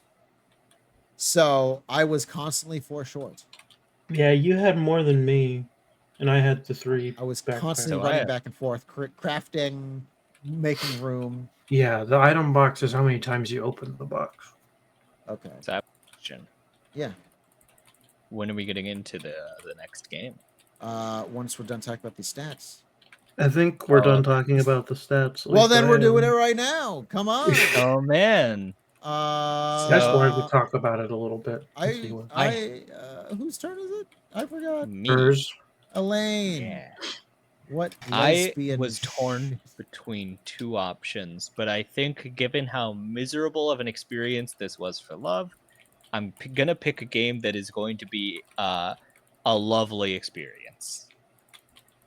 So I was constantly 4 short. Yeah, you had more than me, and I had the 3. I was backpacks. constantly running back and forth, crafting, making room. Yeah, the item box is how many times you open the box. Okay. Question. Yeah. When are we getting into the next game? Once we're done talking about these stats. I think we're done talking about the stats. Well, then we're doing it right now. Come on. Oh man. I just wanted to talk about it a little bit. Whose turn is it? I forgot. Me. Hers. Elaine. Yeah. What I lesbian was torn between 2 options, but I think given how miserable of an experience this was for love, I'm gonna pick a game that is going to be a lovely experience.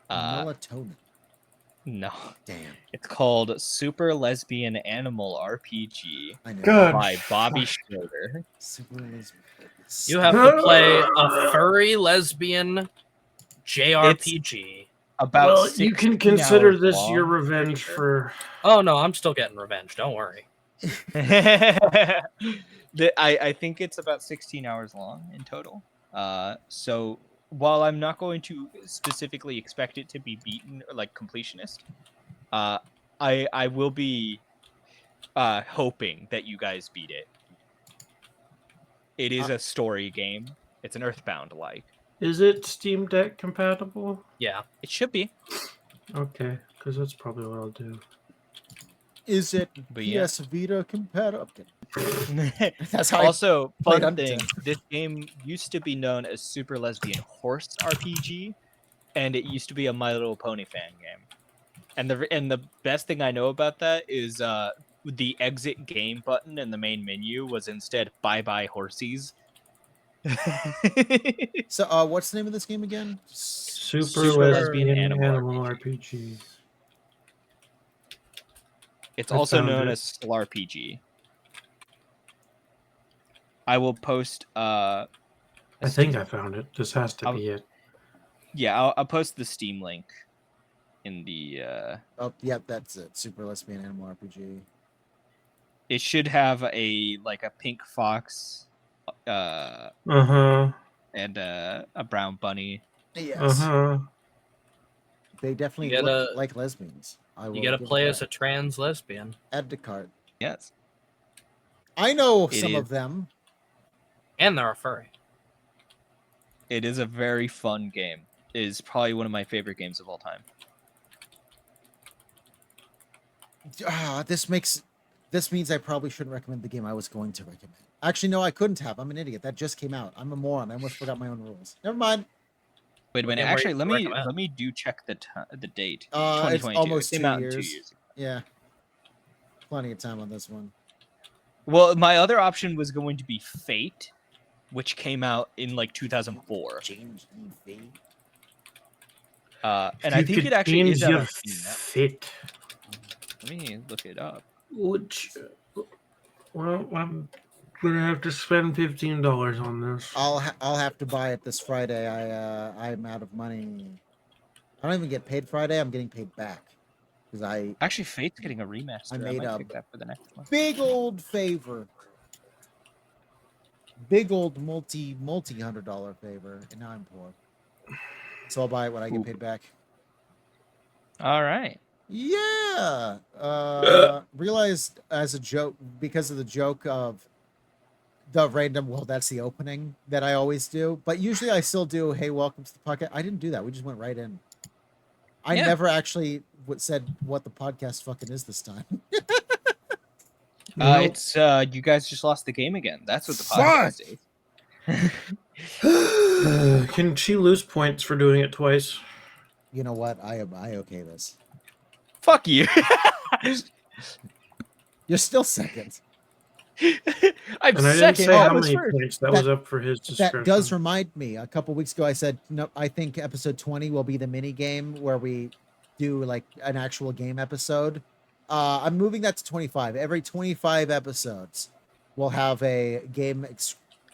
melatonin. No, Damn. it's called Super Lesbian Animal RPG I know. God. by Bobby Schroeder. Super lesbian. You have to play a furry lesbian JRPG. About Well, you can consider 16 this hours your long, revenge for. Oh no, I'm still getting revenge. Don't worry. I think it's about 16 hours long in total. So while I'm not going to specifically expect it to be beaten or like completionist, I will be hoping that you guys beat it. It is a story game. It's an Earthbound like. Is it Steam Deck compatible? Yeah. It should be. Okay, because that's probably what I'll do. Is it But yeah. PS Vita compatible? That's how Also, played fun Undertale. thing, this game used to be known as Super Lesbian Horse RPG, and it used to be a My Little Pony fan game. And the best thing I know about that is the exit game button in the main menu was instead Bye Bye Horsies. So, what's the name of this game again? Super Lesbian Lesbian Animal Animal RPG. It's I also found known it. as SLRPG. I will post I think I found it. This has to be it. Yeah, I'll post the Steam link in the Oh, yep, that's it. Super Lesbian Animal RPG. it should have a pink fox Uh-huh. and a brown bunny. Yes. Uh-huh. They definitely You gotta- look like lesbians. You gotta play as a trans lesbian. Add to cart. Yes. I know It some is. of them. And they're a furry. It is a very fun game. It is probably one of my favorite games of all time. This means I probably shouldn't recommend the game I was going to recommend. Actually, no, I couldn't have. I'm an idiot. That just came out. I'm a moron. I almost forgot my own rules. Never mind. Wait a minute. game were Actually, you let me recommend? do check the date. It's 2022. almost It came 2 out in years. 2 years. Yeah. Plenty of time on this one. Well, my other option was going to be Fate, which came out in 2004. And I think could it actually change is out your on Steam now. fit. Let me look it up. Which, well, I'm gonna have to spend $15 on this. I'll have to buy it this Friday. I'm out of money. I don't even get paid Friday. I'm getting paid back because I Actually, Fate's getting a remaster. I made might a pick that for the next one. big old favor. Big old multi-$100 favor, and now I'm poor. So I'll buy it when I get paid back. All right. Yeah. Realized as a joke, because of the joke of the random, well, that's the opening that I always do. But usually I still do, hey, welcome to the podcast. I didn't do that. We just went right in. I Yeah. never actually said what the podcast fucking is this time. Nope. It's you guys just lost the game again. That's what the Fuck! podcast is. Can she lose points for doing it twice? You know what? I okay this. Fuck you. You're still second. I'm And I didn't second. say I how was many first. points. That That- was up for his discretion. That does remind me. A couple weeks ago, I said, no, I think episode 20 will be the mini game where we do like an actual game episode. I'm moving that to 25. Every 25 episodes, we'll have a game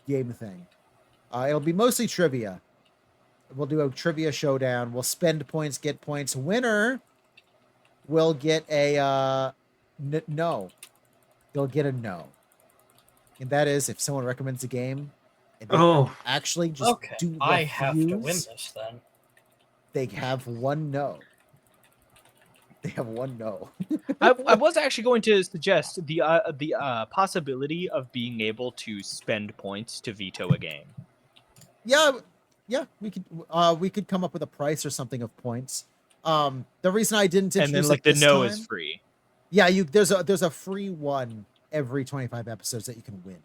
thing. It'll be mostly trivia. We'll do a trivia showdown. We'll spend points, get points. Winner will get a no. They'll get a no. And that is if someone recommends a game and they actually just Okay, do I have to win refuse, this then. they have one no. They have one no. I was actually going to suggest the possibility of being able to spend points to veto a game. Yeah, we could come up with a price or something of points. The reason I didn't introduce And then like it the this no time, is free. yeah, there's a free one every 25 episodes that you can win.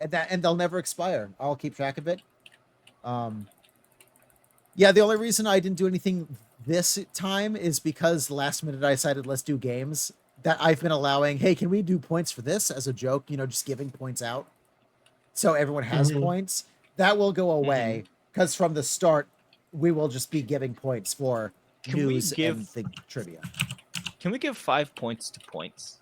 And they'll never expire. I'll keep track of it. Yeah, the only reason I didn't do anything this time is because last minute I decided let's do games that I've been allowing. Hey, can we do points for this as a joke? You know, just giving points out. So everyone has points. That will go away because from the start, we will just be giving points for news and the trivia. Can we give 5 points to points?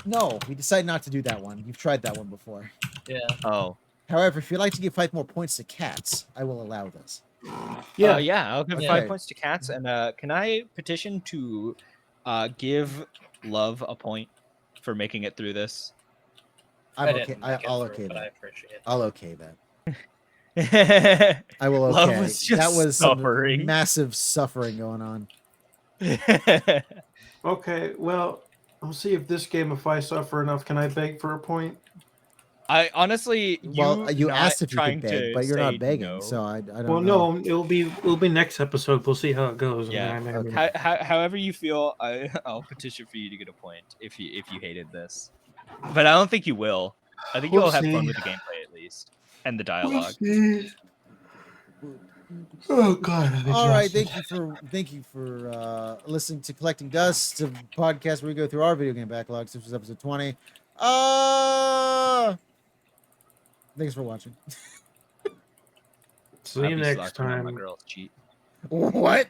No, we decided not to do that one. You've tried that one before. Yeah. Oh. However, if you'd like to give 5 more points to cats, I will allow this. Yeah. Yeah, I'll give Okay. 5 points to cats. And can I petition to give Love a point for making it through this? I'm I okay. didn't make it I'll through, okay but I that. appreciate it. I'll okay that. Love I will okay. was just That was some suffering. massive suffering going on. Okay, well, I'll see if this game, if I suffer enough, can I beg for a point? I honestly, You not asked if you trying could beg, to but you're say not begging, no. so I don't Well, know. no, it'll be next episode. We'll see how it goes. and Yeah, then I mean, However you feel, I'll petition for you to get a point if you hated this. But I don't think you will. I think We'll you'll have see. fun with the gameplay at least and the dialogue. Oh God! I'm All right, exhausted. thank you for listening to Collecting Dust, a podcast where we go through our video game backlogs. This was episode 20. Thanks for watching. See you Obviously, next locking on My time. girls cheat. What?